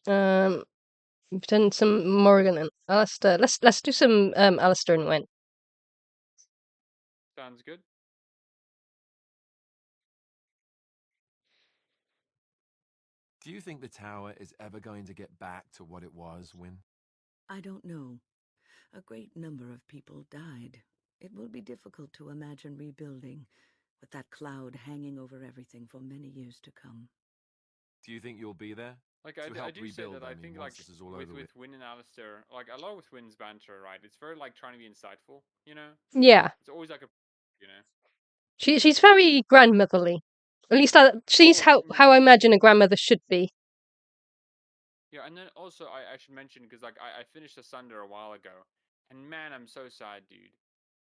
B: Um, we've done some Morgan and Alistair. Let's do some Alistair and Went.
A: Sounds good.
G: Do you think the tower is ever going to get back to what it was, Win?
D: I don't know. A great number of people died. It will be difficult to imagine rebuilding, with that cloud hanging over everything for many years to come.
G: Do you think you'll be there?
A: Like
G: To
A: I
G: help
A: do say
G: rebuild,
A: that
G: I
A: I
G: mean,
A: think
G: once
A: like
G: this is all
A: with
G: over with.
A: Win and Alistair, like I love with Win's banter, right? It's very like trying to be insightful, you know.
B: Yeah.
A: It's always like a, you know.
B: She's very grandmotherly. At least she's
A: Oh,
B: how I imagine a grandmother should be.
A: yeah, and then also I should mention because like I finished Asunder a while ago, and man, I'm so sad, dude.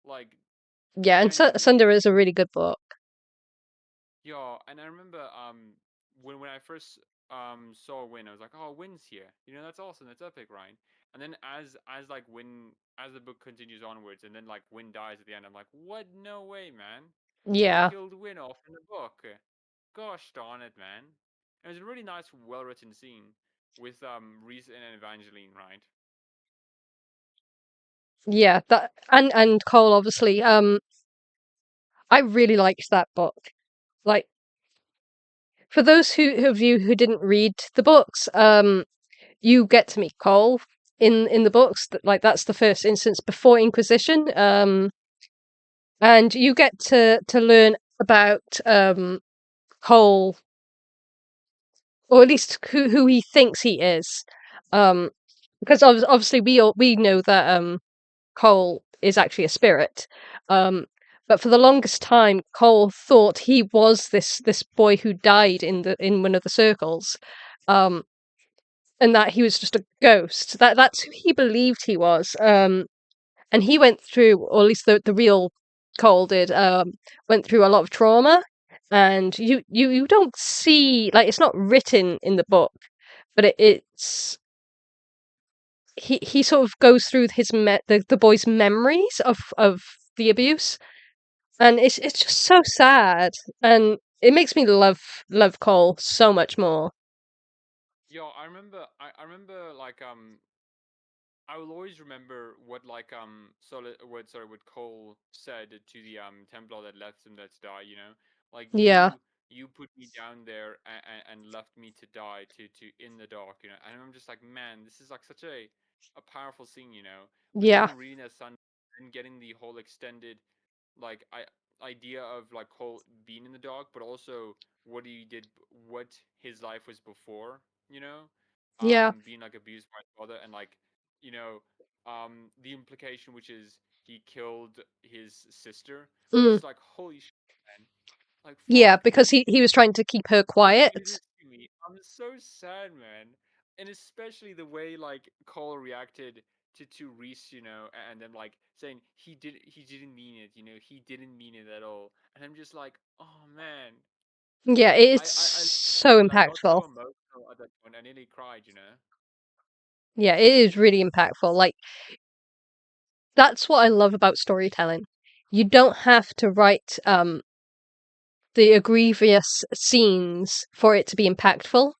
A: Like
B: Yeah, and
A: genuinely.
B: Sunder is a really good book.
A: Yeah, and I remember when I first saw Win, I was like, oh, Win's here. You know, that's awesome. That's epic, right? And then as like Win as the book continues onwards, and then like Win dies at the end, I'm like, what? No way, man. They
B: Yeah.
A: killed Win off in the book. Gosh darn it, man. It was a really nice, well written scene with Reese and Evangeline, right?
B: Yeah, that and Cole obviously. I really liked that book. Like for those of you who didn't read the books, you get to meet Cole in the books. Like that's the first instance before Inquisition. And you get to learn about Cole, or at least who he thinks he is. Because obviously we know that Cole is actually a spirit. But for the longest time, Cole thought he was this boy who died in one of the circles, and that he was just a ghost. That's who he believed he was. And he went through, or at least the real Cole did, went through a lot of trauma. And you don't see, like, it's not written in the book, but it's he sort of goes through the boy's memories of the abuse, and it's just so sad, and it makes me love Cole so much more.
A: Yo, I remember like I will always remember what like what Cole said to the Templar that left him to die, you know? Like
B: Yeah,
A: you put me down there and left me to die to in the dark, you know. And I'm just like, man, this is like such a powerful scene, you know. With
B: yeah,
A: him reading his son and getting the whole extended like idea of like Cole being in the dark, but also what he did, what his life was before, you know,
B: yeah.
A: being like abused by his father, and like, you know, the implication which is he killed his sister. I'm
B: Mm,
A: just like, holy shit, man, like
B: yeah,
A: fuck,
B: because
A: man.
B: he was trying to keep her
A: Don't
B: quiet.
A: do this to me. I'm so sad, man. And especially the way like Cole reacted to Reese, you know, and then like saying he didn't mean it, you know, he didn't mean it at all. And I'm just like, oh man.
B: Yeah, it's
A: I
B: so
A: like got so
B: impactful.
A: emotional at that point. I nearly cried, you know.
B: Yeah, it is really impactful. Like that's what I love about storytelling. You don't have to write the egregious scenes for it to be impactful.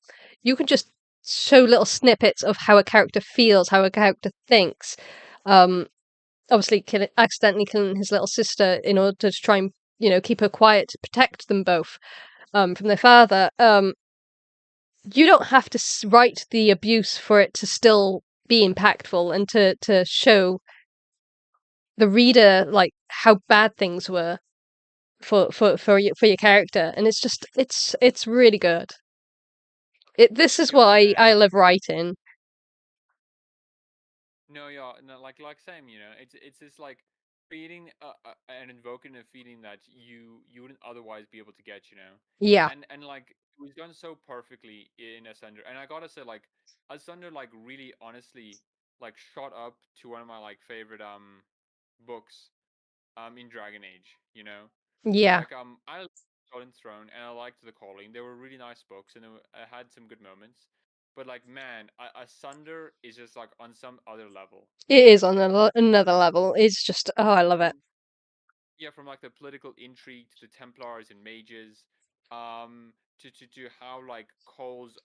B: You can just show little snippets of how a character feels, how a character thinks. Um, Obviously, accidentally killing his little sister in order to try and keep her quiet to protect them both from their father. You don't have to write the abuse for it to still be impactful and to show the reader like how bad things were for your character, and it's really good. This is
A: Yo,
B: why
A: man.
B: I love writing.
A: No, yeah, no, like same, you know. It's just like feeding and invoking a feeling that you wouldn't otherwise be able to get, you know.
B: Yeah,
A: And like it was done so perfectly in Asunder. And I gotta say, like Asunder, like really honestly, like shot up to one of my like favorite books in Dragon Age, you know.
B: yeah,
A: Like I liked Golden Throne and I liked The Calling. They were really nice books and I had some good moments. But like man, Asunder is just like on some other level, you
B: it
A: know.
B: is on another level. It's just, oh, I love it.
A: From yeah, from like the political intrigue to the Templars and mages, to how like Cole's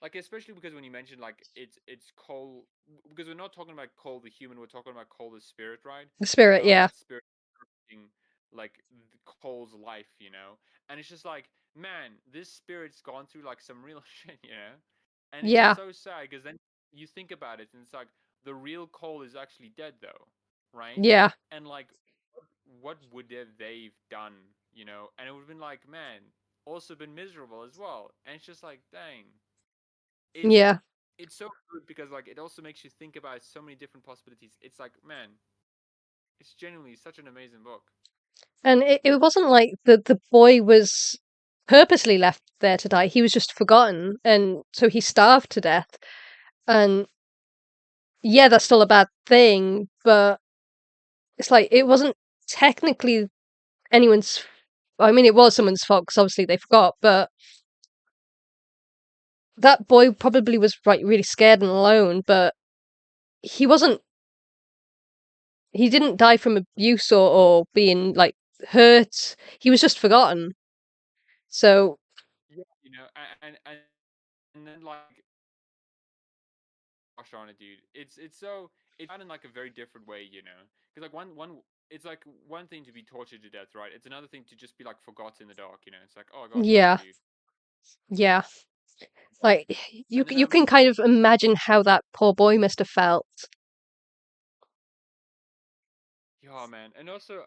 A: like especially because when you mentioned like it's Cole, because we're not talking about Cole the human, we're talking about Cole the spirit, right?
B: The
A: And
B: spirit,
A: how
B: yeah,
A: that spirit like Cole's life, you know. And it's just like, man, this spirit's gone through like some real shit, you know. And it's just
B: yeah,
A: so sad because then you think about it, and it's like the real Cole is actually dead, though, right?
B: yeah,
A: And like, what would they've done, you know, and it would have been like, man, also been miserable as well. And it's just like, dang, it's
B: Yeah.
A: it's so good because like it also makes you think about so many different possibilities. It's like, man, it's genuinely such an amazing book.
B: And it wasn't like the boy was purposely left there to die. He was just forgotten, and so he starved to death. And yeah, that's still a bad thing, but it's like it wasn't technically anyone's. I mean, it was someone's fault because obviously they forgot, but that boy probably was really scared and alone. But he wasn't. He didn't die from abuse or being like hurt. He was just forgotten. So
A: Yeah, you know, and then like, gosh darn it, dude, it's so it's done in like a very different way, you know, because like one it's like one thing to be tortured to death, right? It's another thing to just be like forgotten in the dark, you know. It's like, oh gosh darn it,
B: yeah,
A: dude.
B: yeah. Like you
A: And then
B: you can kind of imagine how that poor boy must have felt.
A: yeah, man. And also,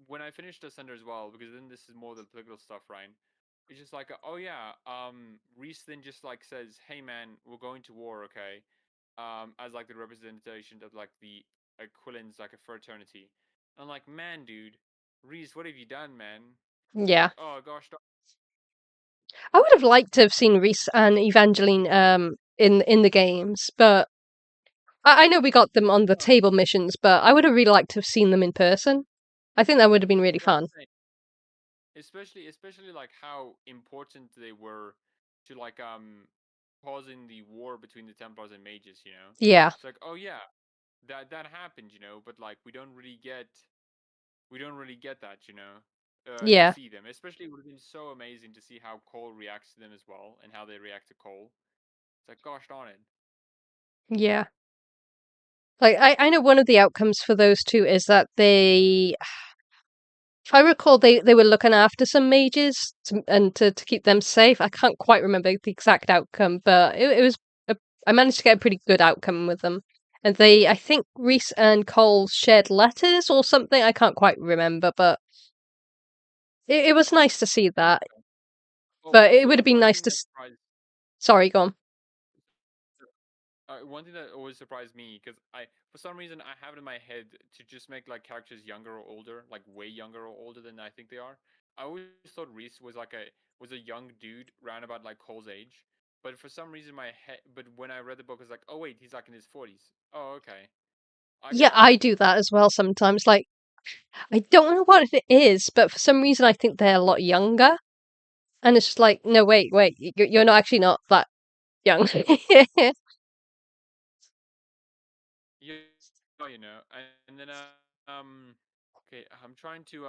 A: when I finished Ascender as well, because then this is more the political stuff, right? It's just like, oh yeah, Reese then just like says, hey man, we're going to war, okay? As like the representation of like the Aquilans, like a fraternity. And I'm like, man, dude, Reese, what have you done, man?
B: Yeah.
A: Like, oh gosh,
B: I would have liked to have seen Reese and Evangeline in the games, but I know we got them on the table missions, but I would have really liked to have seen them in person. I think that would have been really
A: yeah,
B: fun.
A: especially like how important they were to like causing the war between the Templars and mages, you know.
B: Yeah.
A: It's like, oh yeah, that happened, you know, but like we don't really get that, you know, to
B: Yeah.
A: see them. Especially it would have been so amazing to see how Cole reacts to them as well and how they react to Cole. It's like, gosh darn it.
B: Yeah. Like I know one of the outcomes for those two is that they, if I recall, they were looking after some mages to keep them safe. I can't quite remember the exact outcome, but it was I managed to get a pretty good outcome with them. And I think Reese and Cole shared letters or something. I can't quite remember, but it was nice to see that.
A: Well,
B: But it would
A: so
B: have been
A: one
B: nice
A: thing
B: to.
A: that surprised
B: Sorry, go on.
A: one thing that always surprised me because for some reason I have it in my head to just make like characters younger or older, like way younger or older than I think they are. I always thought Reese was like a young dude round about like Cole's age, but for some reason my head. But when I read the book, I was like, oh wait, he's like in his 40s. Oh okay, I
B: Yeah,
A: get it.
B: I do that as well sometimes. Like, I don't know what it is, but for some reason I think they're a lot younger. And it's just like, no, wait, you're not actually not that young.
A: Yeah, you know, and then okay, I'm trying to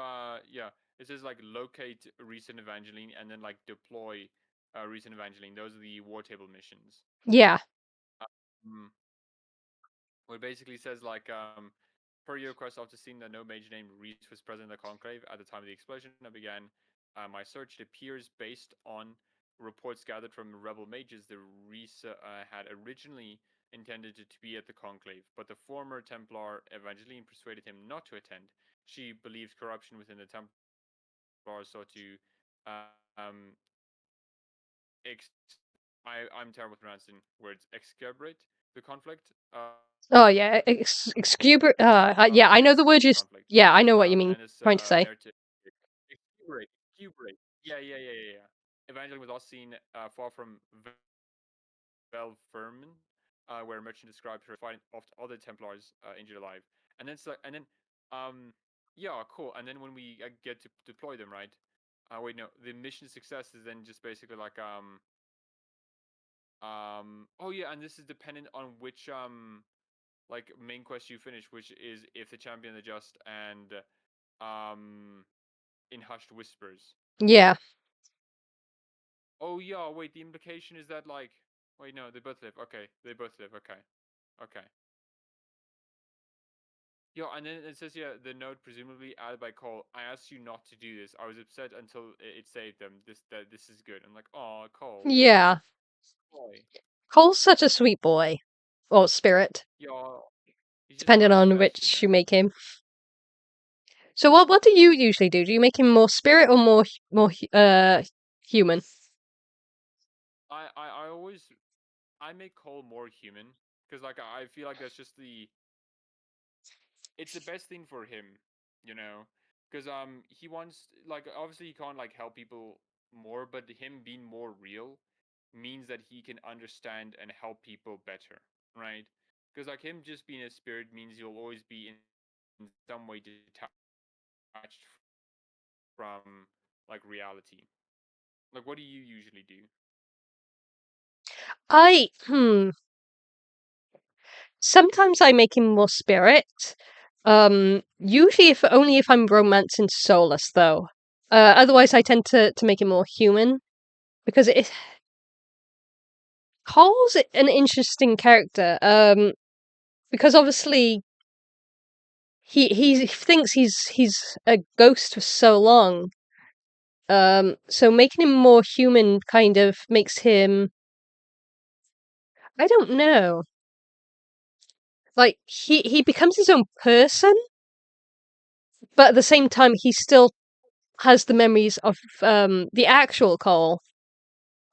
A: yeah, it says like locate recent Evangeline and then like deploy recent Evangeline. Those are the war table missions.
B: Yeah,
A: Um, where it basically says like per your request, after seeing that no mage named Reese was present in the conclave at the time of the explosion, I began my search. It appears based on reports gathered from rebel mages that Reese had originally intended to be at the conclave, but the former Templar Evangeline persuaded him not to attend. She believed corruption within the Templars sought to um, ex- I'm terrible at pronouncing words. Excabrate the conflict.
B: oh yeah, exuberant. Yeah, I know the word
A: Escalate
B: you.
A: the conflict.
B: Yeah, I know what you mean.
A: And this
B: Trying to say.
A: narrative. Exuberate. Yeah. Evangeline was also seen far from Belferman, where a merchant described her fighting off other Templars injured alive. And then, yeah, cool. And then when we get to deploy them, right? Wait, no, the mission success is then just basically like, oh yeah, and this is dependent on which, like main quest you finish, which is if the champion the just and, in hushed whispers.
B: Yeah,
A: Oh yeah, wait, the implication is that like wait no, they both live. Okay. They both live. Okay. Okay. Yeah, and then it says yeah, the note presumably added by Cole. I asked you not to do this. I was upset until it saved them. This is good. I'm like, oh Cole.
B: yeah.
A: Boy.
B: Cole's such a sweet boy, or spirit,
A: Yeah. He's just
B: depending
A: one of the
B: on
A: best, you
B: which
A: know.
B: you make him. So what do you usually do? Do you make him more spirit or more human?
A: I always I make Cole more human because like I feel like that's just it's the best thing for him, you know, because he wants like obviously he can't like help people more, but him being more real means that he can understand and help people better, right? Because like him just being a spirit means he'll always be in some way detached from like reality. Like what do you usually do?
B: I Sometimes I make him more spirit. Usually if only if I'm romancing Solus though. Otherwise I tend to make him more human because Cole's an interesting character. Because obviously he thinks he's a ghost for so long. So making him more human kind of makes him, I don't know. Like he becomes his own person, but at the same time he still has the memories of the actual Cole.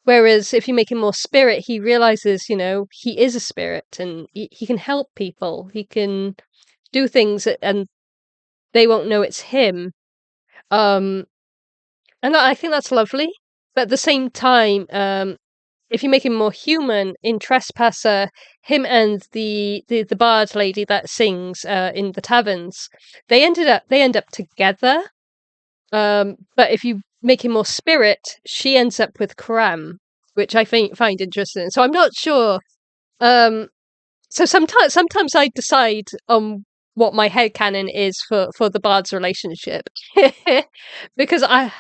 B: Whereas if you make him more spirit, he realizes, he is a spirit and he can help people. He can do things and they won't know it's him. Um, and I think that's lovely. But at the same time, if you make him more human in Trespasser, him and the bard lady that sings in the taverns, they end up together. But if you make him more spirit, she ends up with Cram, which I find interesting. So I'm not sure. Um, so sometimes I decide on what my headcanon is for the bard's relationship, because I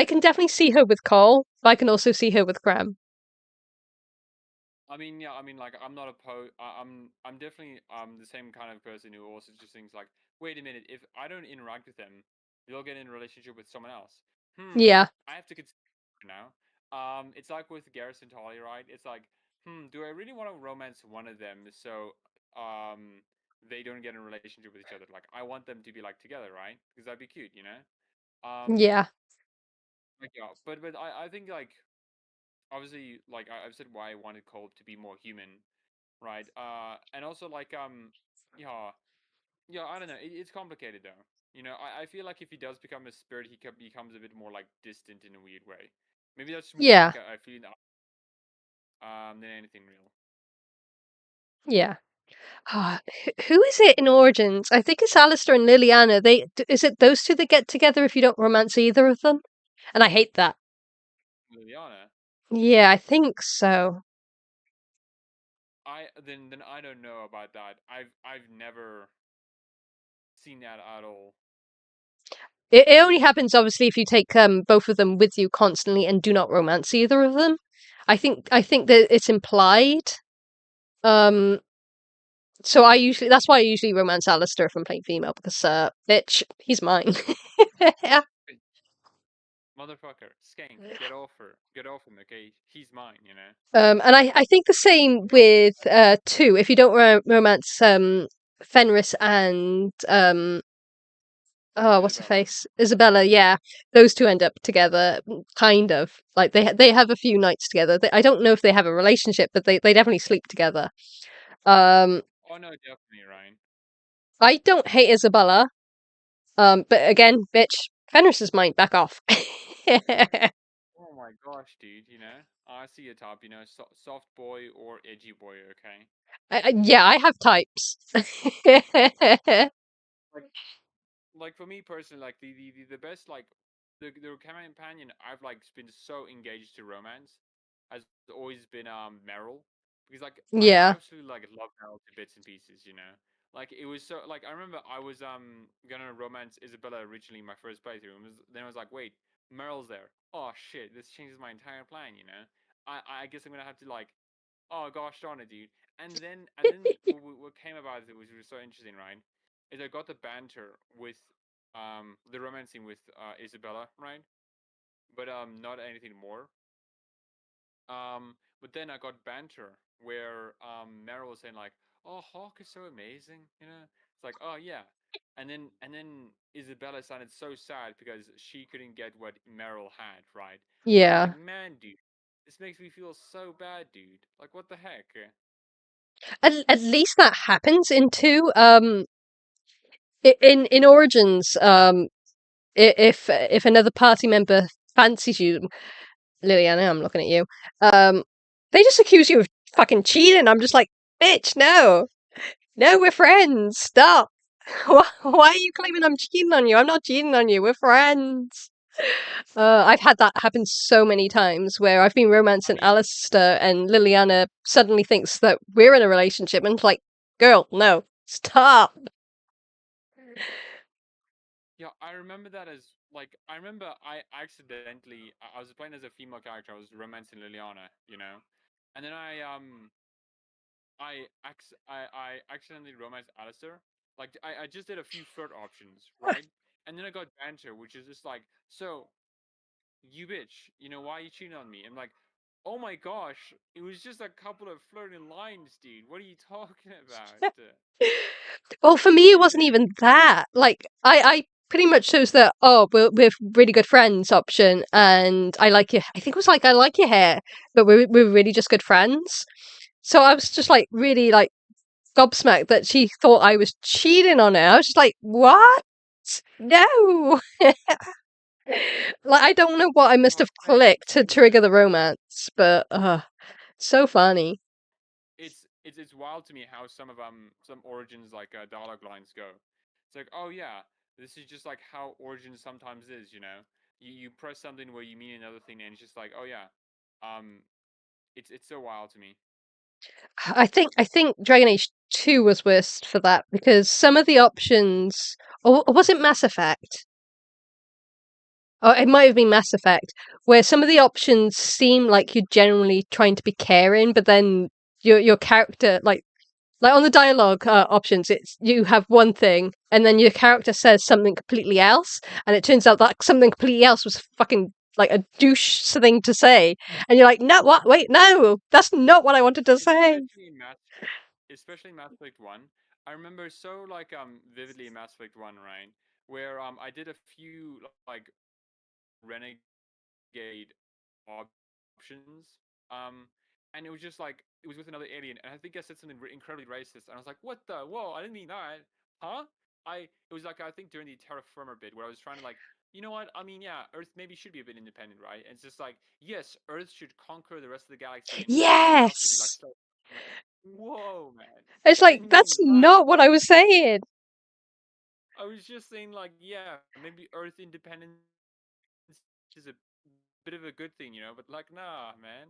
B: can definitely see her with Cole, but I can also see her with Cram.
A: I mean, yeah, I mean, like, I'm not opposed. I'm definitely the same kind of person who also just thinks like, wait a minute, if I don't interact with them, they'll get in a relationship with someone else.
B: Yeah,
A: I have to consider now. It's like with Garrison Tolly, right? It's like, do I really want to romance one of them so they don't get in a relationship with each other? Like, I want them to be like together, right? Because that'd be cute, you know.
B: yeah,
A: Like yeah, but I think like obviously like I've said why I wanted Cole to be more human, right? And also like yeah, yeah, I don't know. It's complicated though. You know, I feel like if he does become a spirit, he becomes a bit more like distant in a weird way. Maybe that's more
B: yeah,
A: like a feeling than anything real.
B: yeah. Who is it in Origins? I think it's Alistair and Liliana. Is it those two that get together if you don't romance either of them? And I hate that.
A: Liliana,
B: Yeah, I think so.
A: then I don't know about that. I've never seen that at all.
B: It only happens obviously if you take both of them with you constantly and do not romance either of them. I think that it's implied. Um, so that's why I usually romance Alistair if I'm playing female because bitch, he's mine. Yeah.
A: Motherfucker, skank, get off him, okay? He's mine, you know.
B: And I think the same with two. If you don't romance Fenris and oh, what's her
A: Isabella.
B: face? Isabella, yeah. Those two end up together, kind of. Like they have a few nights together. I don't know if they have a relationship, but they definitely sleep together. Um,
A: Oh no, definitely, Ryan.
B: I don't hate Isabella. But again, bitch, Fenris is mine. Back off.
A: Oh my gosh, dude, you know? I see a top, you know, soft boy or edgy boy, okay?
B: Yeah, I have types.
A: Like, like for me personally, like the best, like, the companion I've, like, been so engaged to romance has always been, Meryl. Because, like, I
B: Yeah,
A: absolutely, like, love Meryl to bits and pieces, you know? Like, it was so, like, I remember I was, gonna romance Isabella originally in my first playthrough, and then I was like, wait, Meryl's there. Oh shit, this changes my entire plan, you know? I guess I'm gonna have to, like, oh gosh darn it, dude. And then what came about it was so interesting, right? Is I got the banter with the romancing with Isabella, right? But not anything more. But then I got banter where Meryl was saying like, "Oh, Hawk is so amazing," you know. It's like, "Oh yeah." and then Isabella sounded so sad because she couldn't get what Meryl had, right? And I was
B: Yeah.
A: like, man, dude, this makes me feel so bad, dude. Like, what the heck?
B: At least that happens in 2. In Origins, if another party member fancies you, Liliana, I'm looking at you. They just accuse you of fucking cheating. I'm just like, bitch, no, we're friends. Stop. Why are you claiming I'm cheating on you? I'm not cheating on you. We're friends. I've had that happen so many times where I've been romancing
A: I
B: Alistair and Liliana suddenly thinks that we're in a relationship and it's like, girl, no, stop.
A: Yeah, I remember that as like I remember I accidentally I was playing as a female character. I was romancing Liliana, and then I accidentally romanced Alistair. Like I just did a few flirt options, right? And then I got banter, which is just like, so you bitch, why are you cheating on me? I'm like, oh my gosh, it was just a couple of flirting lines, dude. What are you talking about?
B: Well, for me, it wasn't even that. Like, I pretty much chose the, oh, we're really good friends option, and I like your, I think it was like, I like your hair, but we're really just good friends. So I was just like, really like gobsmacked that she thought I was cheating on her. I was just like, what? No! Like, I don't know what I must
A: Oh,
B: have
A: man,
B: clicked to trigger the romance, but, so funny.
A: it's wild to me how some Origins like dialogue lines go. It's like, oh yeah, this is just like how Origins sometimes is. You press something where you mean another thing, and it's just like, oh yeah, um, it's so wild to me.
B: I think Dragon Age 2 was worse for that because some of the options, or was it Mass Effect? Oh, it might have been Mass Effect, where some of the options seem like you're generally trying to be caring, but then your character, like on the dialogue options, it's you have one thing, and then your character says something completely else, and it turns out that something completely else was fucking like a douche thing to say, and you're like, no, what? Wait, no, that's not what I wanted to say.
A: Especially Mass Effect 1. I remember so like vividly in Mass Effect 1, right? Where I did a few like renegade options. And it was just like it was with another alien, and I think I said something incredibly racist, and I was like, "What the? Whoa! I didn't mean that, huh?" It was like I think during the terraformer bit where I was trying to like, you know what? I mean, yeah, Earth maybe should be a bit independent, right? And it's just like, yes, Earth should conquer the rest of the galaxy, and everything else should be like
B: Yes,
A: so. I'm like, whoa, man!
B: it's
A: I
B: like
A: didn't
B: that's
A: mean that.
B: not what I was saying.
A: I was just saying like, yeah, maybe Earth independence is a bit of a good thing, but like, nah, man.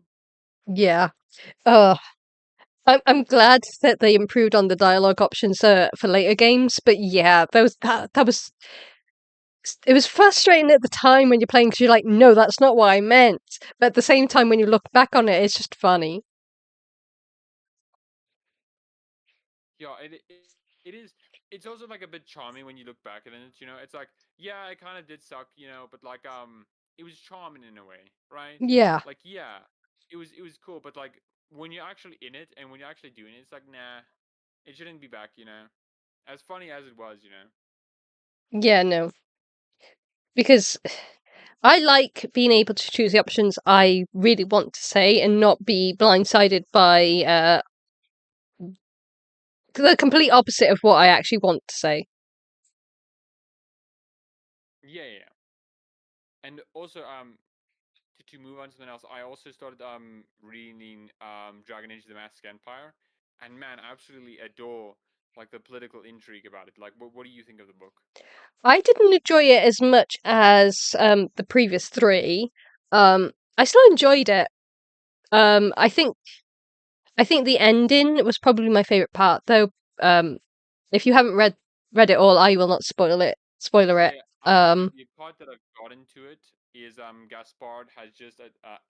B: Yeah. Oh, I'm glad that they improved on the dialogue options for later games, but yeah, that was it was frustrating at the time when you're playing because you're like, no, that's not what I meant. But at the same time, when you look back on it, it's just funny.
A: Yeah, it is. It's also like a bit charming when you look back at it. It's like, yeah, it kind of did suck, but like it was charming in a way, right?
B: Yeah,
A: Like, yeah, it was cool, but like when you're actually in it and when you're actually doing it, it's like, nah, it shouldn't be back. As funny as it was.
B: yeah, no, because I like being able to choose the options I really want to say and not be blindsided by the complete opposite of what I actually want to say.
A: Yeah, yeah. And also to move on to something else, I also started reading Dragon Age: The Masked Empire, and man, I absolutely adore like the political intrigue about it. Like, what do you think of the book?
B: I didn't enjoy it as much as the previous 3. I still enjoyed it. Um, I think I think the ending was probably my favorite part, though. Um, if you haven't read it all, I will not spoiler it.
A: Yeah, the part that I've got into it is Gaspard has just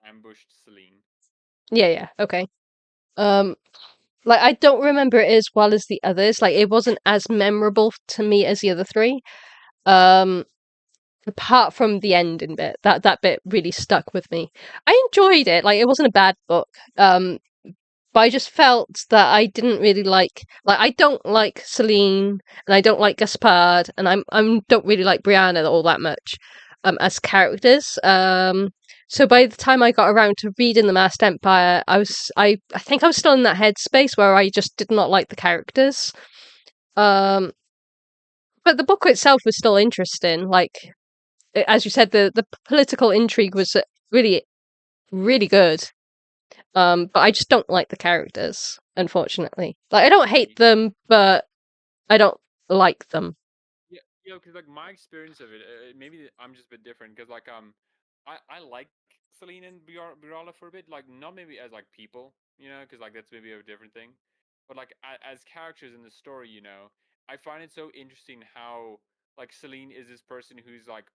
A: ambushed Celine.
B: Yeah, okay. Um, like I don't remember it as well as the others. Like it wasn't as memorable to me as the other 3. Um, apart from the ending bit, that bit really stuck with me. I enjoyed it. Like it wasn't a bad book. but I just felt that I didn't really like I don't like Celine and I don't like Gaspard and I'm don't really like Brianna all that much as characters. So by the time I got around to reading The Masked Empire, I think I was still in that headspace where I just did not like the characters. Um, but the book itself was still interesting. Like as you said, the political intrigue was really really good. But I just don't like the characters, unfortunately. Like I don't hate them, but I don't like them.
A: Yeah, because like my experience of it, maybe I'm just a bit different. Because like I like Celine and Birala for a bit. Like not maybe as like people, because like that's maybe a different thing. But like as characters in the story, I find it so interesting how like Celine is this person who's like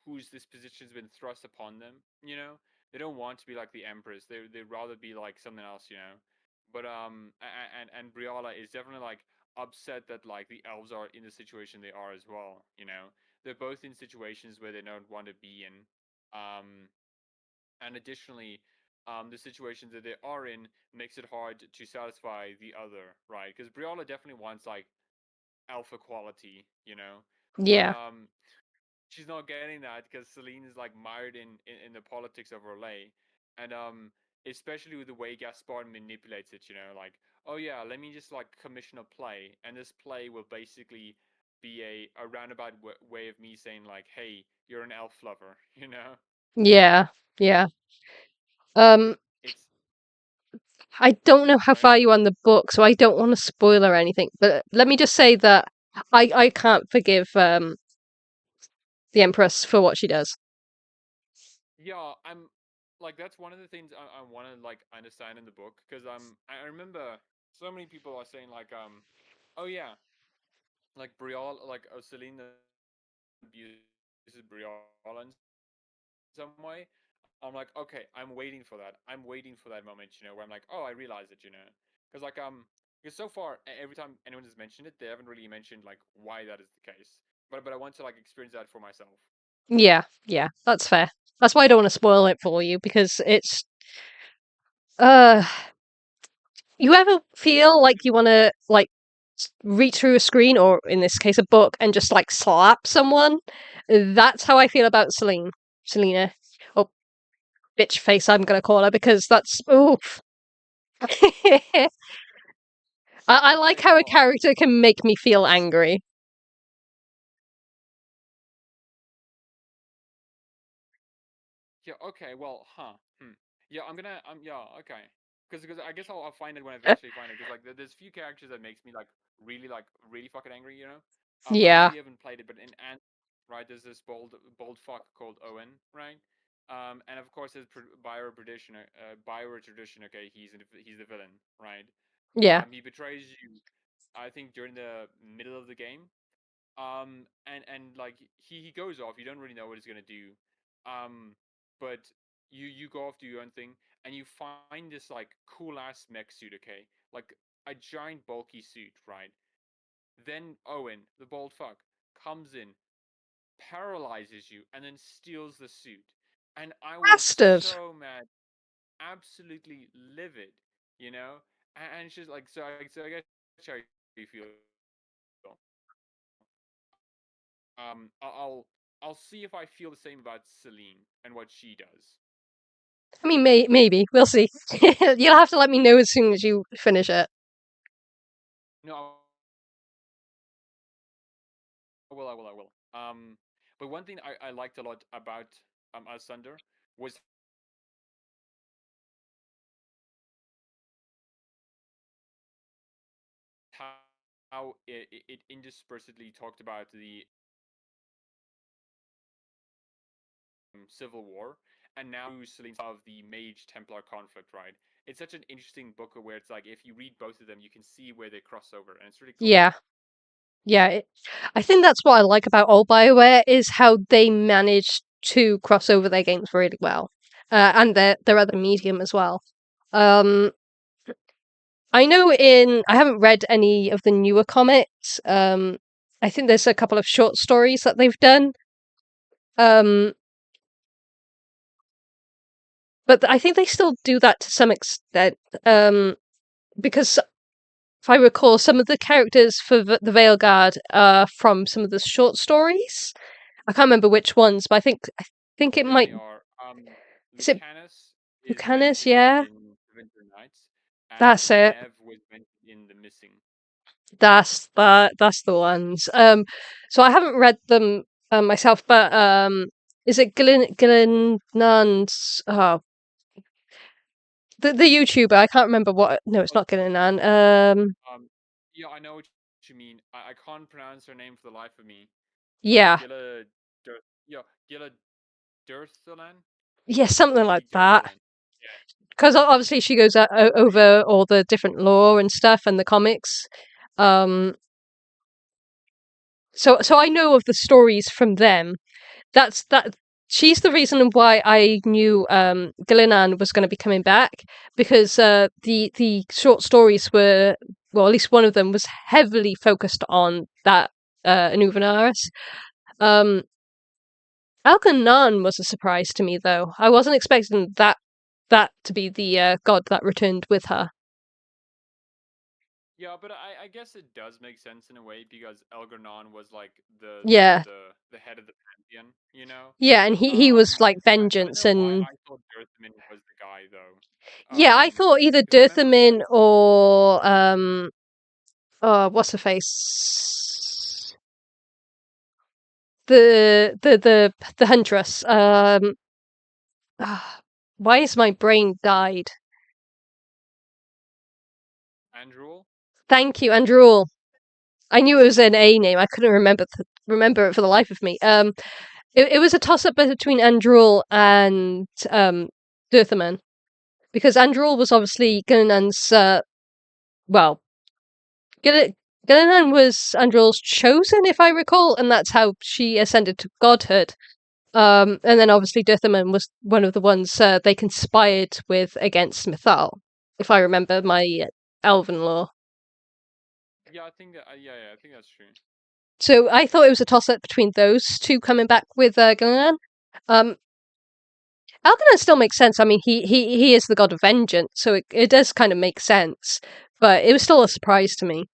A: whose this position's been thrust upon them. They don't want to be like the Empress. They'd rather be like something else. But and Briala is definitely like upset that like the elves are in the situation they are as well. They're both in situations where they don't want to be in. And additionally, the situations that they are in makes it hard to satisfy the other, right? Because Briala definitely wants like alpha quality. But
B: Yeah.
A: she's not getting that because Celine is like mired in the politics of Orlais, and especially with the way Gaspard manipulates it. Like, oh yeah, let me just like commission a play, and this play will basically be a roundabout way of me saying like, hey, you're an elf lover.
B: Yeah. Yeah. Um,
A: It's
B: I don't know how
A: right.
B: far you are on the book, so I don't want to spoil or anything. But let me just say that I can't forgive the Empress for what she does.
A: Yeah, I'm like that's one of the things I want to like understand in the book because I remember so many people are saying like oh yeah, like Brial like Celine abuses Brial in some way. I'm like, okay, I'm waiting for that. I'm waiting for that moment, where I'm like, oh, I realize it. Because like because so far every time anyone has mentioned it, they haven't really mentioned like why that is the case. But I want to like experience that for myself.
B: Yeah. Yeah. That's fair. That's why I don't want to spoil it for you because it's uh you ever feel like you want to like reach through a screen or in this case a book and just like slap someone? That's how I feel about Selena. Oh, bitch face I'm gonna call her because that's oof. I like
A: Okay,
B: how a
A: well,
B: character can make me feel angry.
A: yeah, okay, well, huh. Yeah, I'm gonna yeah, okay. Because I guess I'll find it when I eventually find it. Because like there's few characters that makes me like really fucking angry. I know
B: Yeah,
A: you haven't played it, but in Ant, right, there's this bold fuck called Owen, right? And of course there's Bio tradition. Okay, he's the villain, right?
B: yeah,
A: He betrays you, I think, during the middle of the game. And like he goes off. You don't really know what he's gonna do. But you go off, do your own thing, and you find this like cool ass mech suit. Okay, like a giant bulky suit, right? Then Owen, the bald fuck, comes in, paralyzes you, and then steals the suit. And I was
B: bastard.
A: so mad, absolutely livid, you know. And she's like, so I guess how you feel. I'll see if I feel the same about Celine and what she does.
B: I mean, maybe we'll see. You'll have to let me know as soon as you finish it.
A: No, I will. But one thing I liked a lot about Asunder was how it interspersedly talked about the Civil War, and now Celine's of the Mage Templar conflict. Right, it's such an interesting book where it's like if you read both of them, you can see where they cross over, and it's really cool.
B: Yeah, yeah. I think that's what I like about old Bioware is how they manage to cross over their games really well, and their other medium as well. Um, I know I haven't read any of the newer comics. I think there's a couple of short stories that they've done. Um, but I think they still do that to some extent. because if I recall, some of the characters for the Veil Guard are from some of the short stories. I can't remember which ones, but I think it might.
A: They are.
B: Is it
A: Lucanus is
B: Lucanus?
A: mentioned
B: Yeah,
A: in Winter Nights, and
B: that's it.
A: Nev was mentioned in The Missing.
B: That's the ones. So I haven't read them myself, but is it Gillen Nunn's? Oh, the YouTuber. I can't remember what. No, it's not Gillen Nunn.
A: Yeah, I know what you mean. I can't pronounce her name for the life of me.
B: Yeah,
A: Gilla Durthalan?
B: yeah, something like that.
A: Durthalan. Yeah.
B: Because obviously she goes over all the different lore and stuff and the comics. Um, so I know of the stories from them. That she's the reason why I knew Gillinan was going to be coming back, because the short stories were, well, at least one of them was heavily focused on that Nuvenaris. Algernon was a surprise to me, though. I wasn't expecting that to be the god that returned with her.
A: Yeah, but I guess it does make sense in a way, because Elgarnon was like the head of the pantheon, you know?
B: Yeah, and he was like vengeance
A: I don't know why
B: and
A: I thought Dirthamin was the guy though.
B: yeah, I thought either
A: 'Cause I remember
B: Dirthamin or what's her face? The huntress. Why is my brain died?
A: Andrew.
B: Thank you, Andrew. I knew it was an A name. I couldn't remember it for the life of me. It was a toss up between Andrul and Dirthamin, because Andrul was obviously Gunnan's well, Gunnan was Andrul's chosen, if I recall, and that's how she ascended to godhood. And then obviously Dirthamin was one of the ones they conspired with against Mythal, if I remember my elven lore.
A: Yeah, I think that. Yeah, I think that's true.
B: So I thought it was a toss up between those two coming back with Gunnan. Algernon still makes sense. I mean, he is the god of vengeance, so it does kind of make sense. But it was still a surprise to me.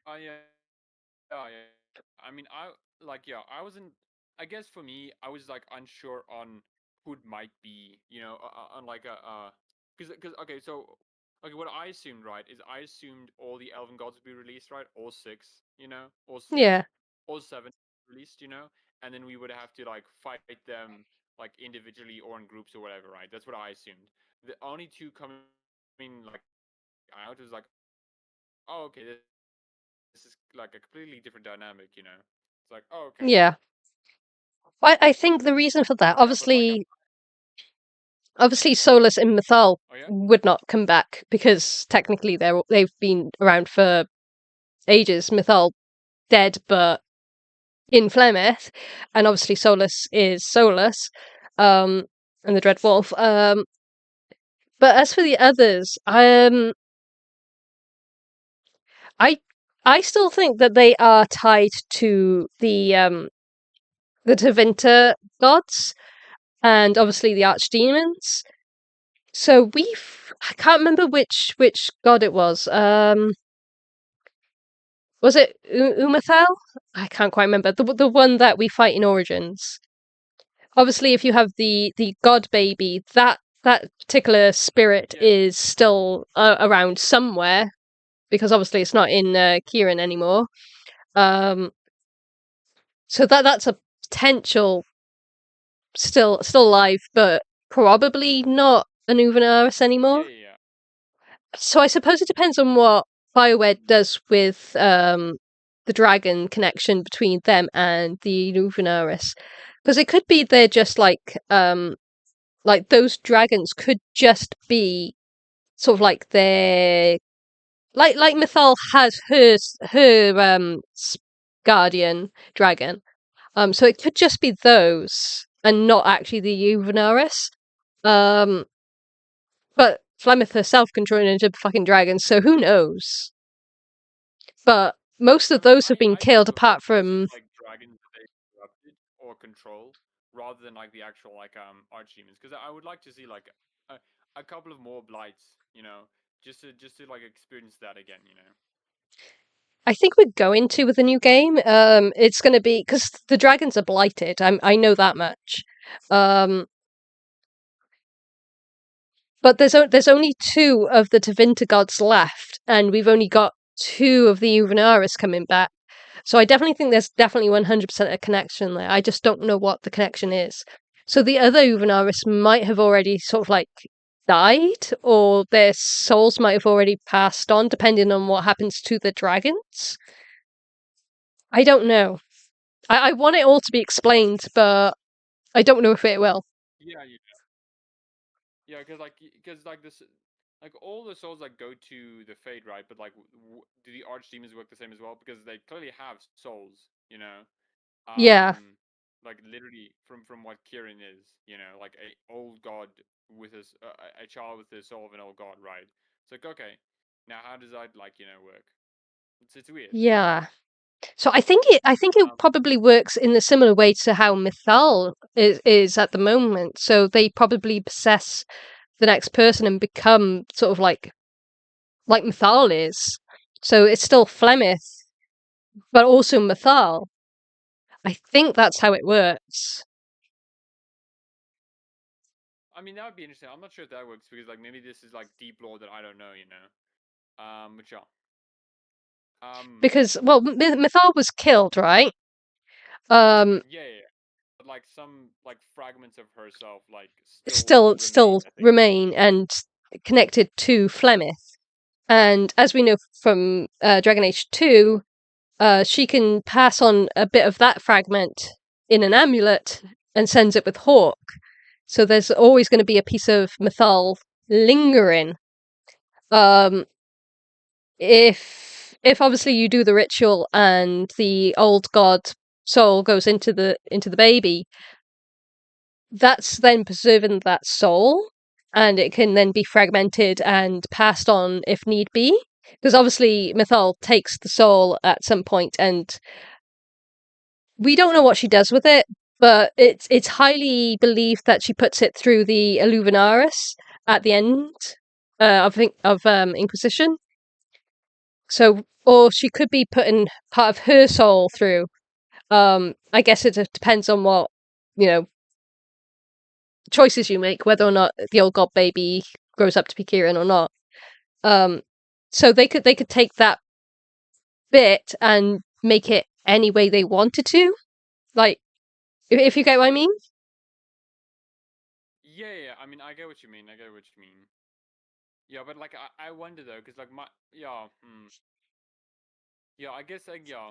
A: Yeah, yeah. I mean, I wasn't. I guess for me, I was like unsure on who it might be. You know, on like because okay, so okay, what I assumed, right, is I assumed all the elven gods would be released, right, all six, you know,
B: Yeah.
A: all seven released, you know, and then we would have to like fight them like individually or in groups or whatever, right? That's what I assumed. The only two coming like out was like, oh, okay, this is like a completely different dynamic, you know. It's like, oh, okay.
B: Yeah. I think the reason for that, obviously, Solus and Mythal would not come back because technically they've been around for ages. Mythal dead, but in Flemeth, and obviously Solus is Solus, and the Dread Wolf. But as for the others, I still think that they are tied to the Tevinter gods and obviously the archdemons. So I can't remember which god it was. Was it Umathel? I can't quite remember. The one that we fight in Origins. Obviously, if you have the god baby, that particular spirit is still around somewhere, because obviously it's not in Kieran anymore. So that's a potential still alive, but probably not a Nuvenaris anymore.
A: Yeah.
B: So I suppose it depends on what BioWare does with the dragon connection between them and the Nuvenaris, because it could be they're just like those dragons could just be sort of like their like Mythal has her guardian dragon. So it could just be those and not actually the Nuvenaris. But Flemeth herself can turn into fucking dragons, so who knows? But most of those have been killed apart from
A: like dragons that they corrupted or control. rather than like the actual like archdemons, because I would like to see like a couple of more blights, just to like experience that again,
B: I think we're going to with the new game. It's going to be because the dragons are blighted. I know that much. But there's only 2 of the Tevinter gods left, and we've only got 2 of the Uvenaris coming back. So I definitely think there's definitely 100% a connection there. I just don't know what the connection is. So the other Uvenaris might have already sort of like died, or their souls might have already passed on, depending on what happens to the dragons. I don't know. I want it all to be explained, but I don't know if it will.
A: Yeah, because like this, like all the souls like go to the Fade, right? But like, do the archdemons work the same as well? Because they clearly have souls,
B: Yeah,
A: like literally from what Kieran is, like a old god with his a child with the soul of an old god, right? It's like, okay, now how does that like work? It's weird.
B: yeah. So I think it probably works in a similar way to how Mythal is at the moment. So they probably possess the next person and become sort of like Mythal is. So it's still Flemeth, but also Mythal. I think that's how it works.
A: I mean, that would be interesting. I'm not sure if that works because like maybe this is like deep lore that I don't know, But yeah.
B: Because well, Mythal was killed, right?
A: Yeah. But like some like fragments of herself like
B: Still
A: remain, I think.
B: remain and connected to Flemeth. And as we know from Dragon Age 2, she can pass on a bit of that fragment in an amulet and sends it with Hawk. So there's always going to be a piece of Mythal lingering. If obviously you do the ritual and the old god soul goes into the baby, that's then preserving that soul, and it can then be fragmented and passed on if need be. Because obviously Mythal takes the soul at some point, and we don't know what she does with it, but it's highly believed that she puts it through the Illuminaris at the end of Inquisition. So, or she could be putting part of her soul through. I guess it depends on what you know choices you make, whether or not the old god baby grows up to be Kieran or not. Um, so they could take that bit and make it any way they wanted to. Like, if you get what I mean.
A: Yeah. I mean, I get what you mean. Yeah, but like I wonder though, because like yeah, I guess like yeah.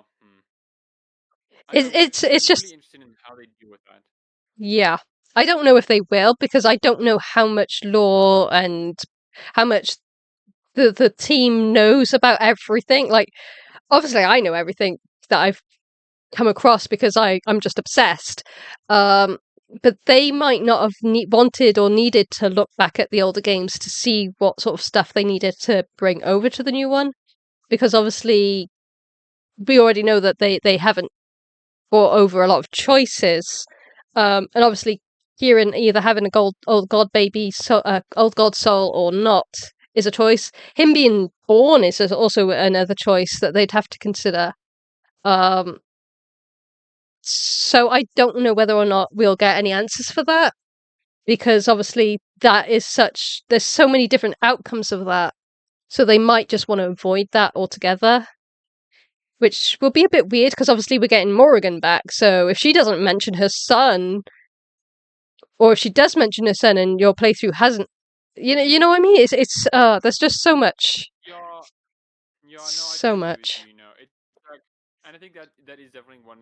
A: I don't know.
B: It's
A: I'm really
B: just
A: interested in how they deal with that.
B: yeah. I don't know if they will because I don't know how much lore and how much the team knows about everything. Like, obviously, I know everything that I've come across because I'm just obsessed. But they might not have wanted or needed to look back at the older games to see what sort of stuff they needed to bring over to the new one, because obviously we already know that they haven't brought over a lot of choices. And obviously Kieran either having a old god baby, old god soul or not is a choice. Him being born is also another choice that they'd have to consider. Um, so I don't know whether or not we'll get any answers for that, because obviously there's so many different outcomes of that. So they might just want to avoid that altogether, which will be a bit weird because obviously we're getting Morrigan back. So if she doesn't mention her son, or if she does mention her son and your playthrough hasn't, you know what I mean? It's there's just so much,
A: Yeah, no, I do
B: so
A: agree with
B: much.
A: you. It's like, and I think that is definitely one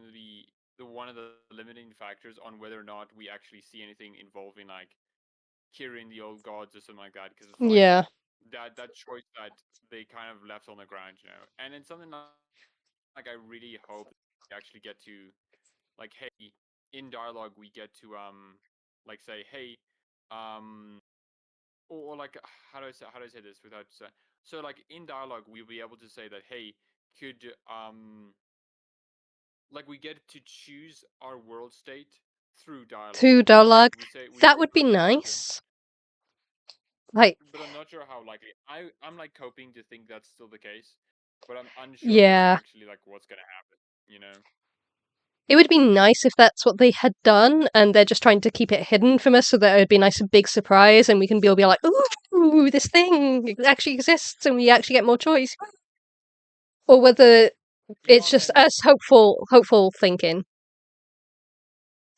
A: of the limiting factors on whether or not we actually see anything involving like Kieran the old gods or something like that, because it's like
B: Yeah,
A: that choice that they kind of left on the ground, and it's something like I really hope we actually get to, like, hey, in dialogue we get to like say, hey, um or like, how do I say this without so like in dialogue we'll be able to say that, hey, could like we get to choose our world state through dialogue.
B: Through dialogue.
A: We
B: That
A: say
B: would be
A: something random,
B: nice. Like,
A: but I'm not sure how likely. I'm like hoping to think that's still the case, but I'm unsure if
B: yeah.
A: that's actually like what's gonna happen. You know.
B: It would be nice if that's what they had done, and they're just trying to keep it hidden from us, so that it would be a nice big surprise, and we can all be like, "Ooh, this thing actually exists, and we actually get more choice." Or whether it's just
A: man.
B: us hopeful thinking,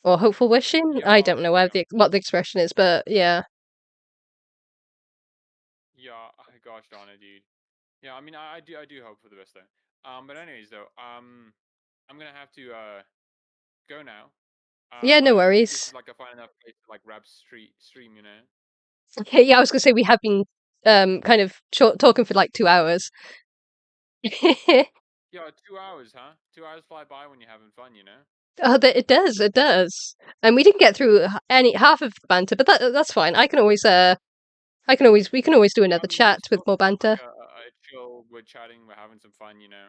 B: or hopeful wishing.
A: Yeah,
B: I don't know what the expression is, but yeah.
A: Yeah, gosh darn it, dude. Yeah, I mean, I do hope for the best though. But anyways, though, I'm gonna have to go now.
B: Yeah,
A: I
B: no
A: don't think this
B: worries.
A: is like a fine enough place to like wrap stream, you know.
B: Okay, yeah, I was gonna say we have been kind of talking for like 2 hours.
A: Yeah, 2 hours, huh? 2 hours fly by when you're having fun, you know.
B: Oh, it does. And we didn't get through any half of the banter, but that's fine. We can always do
A: Yeah,
B: another
A: I mean,
B: chat with more
A: still
B: banter.
A: like a chill. We're chatting. We're having some fun, you know.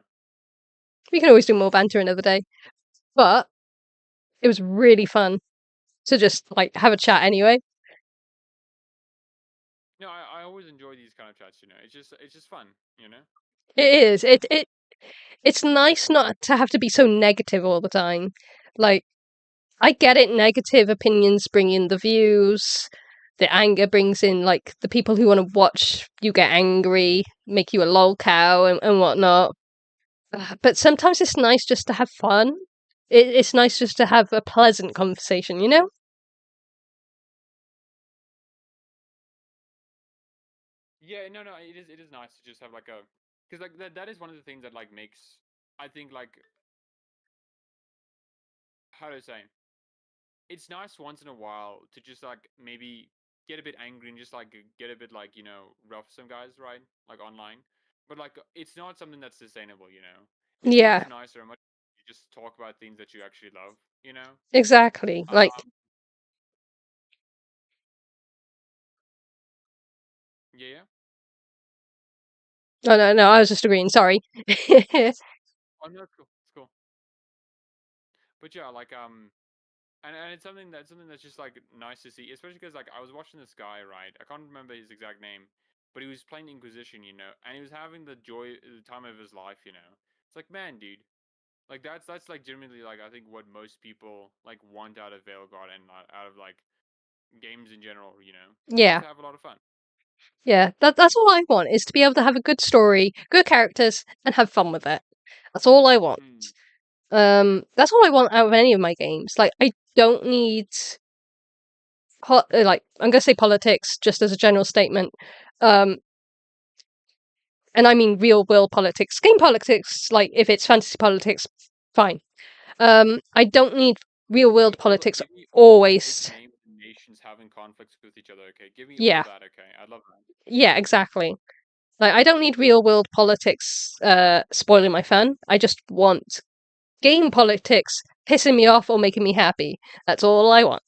B: We can always do more banter another day. But it was really fun to just like have a chat anyway.
A: No, I always enjoy these kind of chats, you know. It's just fun, you know.
B: It is. It's nice not to have to be so negative all the time. Like, I get it, negative opinions bring in the views, the anger brings in like the people who want to watch you get angry, make you a lol cow and whatnot. But sometimes it's nice just to have fun. It's nice just to have a pleasant conversation, you know?
A: Yeah, no, it is nice to just have like a, because like that is one of the things that like makes, I think, like, how do I say, it's nice once in a while to just like maybe get a bit angry and just like get a bit like, you know, rough some guys, right? Like online. But like it's not something that's sustainable, you know. It's much
B: Yeah,
A: nicer, much you just talk about things that you actually love, you know.
B: exactly. Like,
A: Um, yeah.
B: no, I was just agreeing. Sorry.
A: Oh no, it's cool. It's cool. But yeah, like and it's something that's just like nice to see, especially because like I was watching this guy, right? I can't remember his exact name, but he was playing Inquisition, you know, and he was having the time of his life, you know. It's like, man, dude, like that's like genuinely like I think what most people like want out of Veilguard and out of like games in general, you know, just
B: Yeah.
A: to have a lot of fun.
B: Yeah, that's all I want is to be able to have a good story, good characters, and have fun with it. That's all I want.
A: Mm.
B: That's all I want out of any of my games. Like, I don't need like I'm gonna say politics just as a general statement. Um, and I mean real world politics, game politics. Like, if it's fantasy politics, fine. I don't need real world politics
A: Give me all the big
B: always.
A: names and nations having conflicts with each other. Okay, give me all
B: Yeah,
A: that. Okay, I love that.
B: yeah, exactly. Like, I don't need real world politics spoiling my fun. I just want game politics pissing me off or making me happy. That's all I want.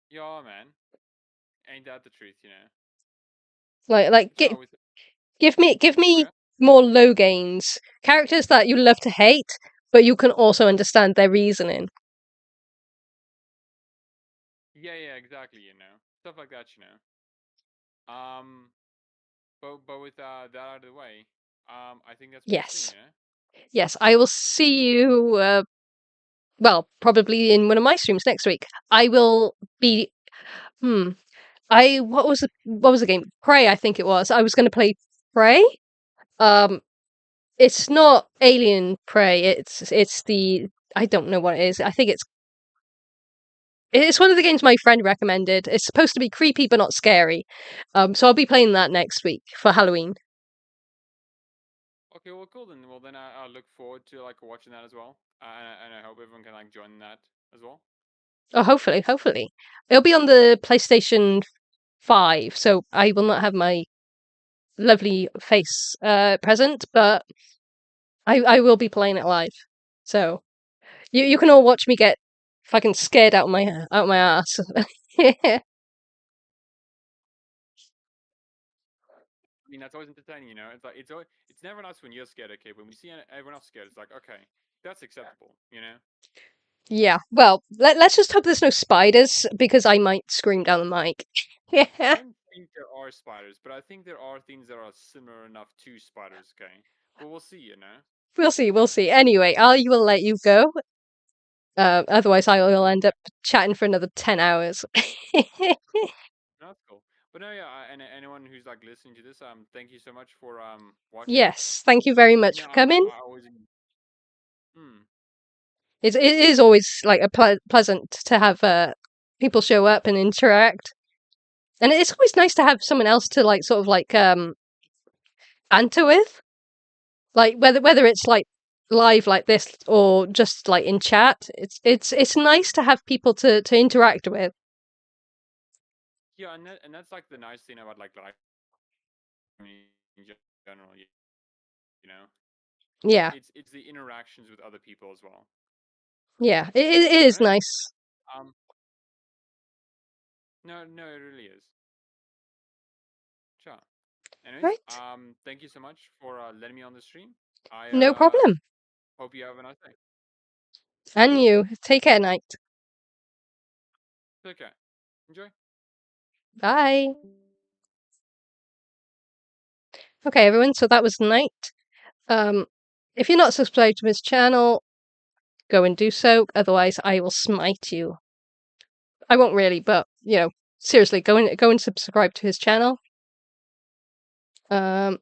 A: Yeah, man, ain't that the truth, you know?
B: like
A: But yeah, with
B: give
A: oh
B: me
A: yeah,
B: more low gains, characters that you love to hate, but you can also understand their reasoning.
A: yeah, exactly. You know, stuff like that. You know. But with that out of the way, I think that's pretty soon.
B: Yes,
A: You know.
B: yes, I will see you. Well, probably in one of my streams next week. I will be. Hmm. What was the game? Prey, I think it was. I was going to play Prey. Um, it's not Alien Prey. It's the I don't know what it is. I think it's one of the games my friend recommended. It's supposed to be creepy but not scary. So I'll be playing that next week for Halloween.
A: Okay, well, cool then. Well, then I look forward to like watching that as well, and I hope everyone can like join that as well.
B: Oh, hopefully. It'll be on the PlayStation 5, so I will not have my lovely face present, but I will be playing it live. So you can all watch me get fucking scared out my ass.
A: I mean, that's always entertaining, you know. It's like it's never nice when you're scared. Okay, when we see everyone else scared, it's like okay, that's acceptable, you know.
B: Yeah, well, let's just hope there's no spiders, because I might scream down the mic.
A: I
B: Yeah,
A: don't think there are spiders, but I think there are things that are similar enough to spiders, okay? But we'll see, you know?
B: we'll see. Anyway, I will let you go. Otherwise I will end up chatting for another 10 hours.
A: No, that's cool. But no, yeah, and anyone who's like listening to this, thank you so much for watching.
B: Yes, thank you very much
A: You know,
B: for coming.
A: I always. Hmm.
B: It is always like a pleasant to have people show up and interact, and it's always nice to have someone else to like sort of like banter with, like whether it's like live like this or just like in chat. It's nice to have people to interact with.
A: Yeah, and that's like the nice thing about like live in general, you know.
B: Yeah,
A: It's the interactions with other people as well.
B: yeah, it is
A: But anyway,
B: nice.
A: No, it really is. Sure. Anyways,
B: Right,
A: thank you so much for letting me on the stream. I
B: no problem.
A: hope you have a nice day.
B: And you take care, Knight.
A: Take care. Enjoy.
B: Bye. Okay, everyone. So that was Knight. If you're not subscribed to his channel, go and do so. Otherwise, I will smite you. I won't really, but you know, seriously, go and subscribe to his channel. And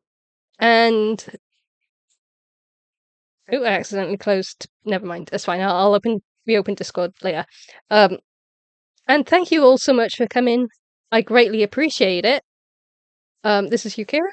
B: oh, I accidentally closed. Never mind. That's fine. I'll reopen Discord later. And thank you all so much for coming. I greatly appreciate it. This is Yukiro.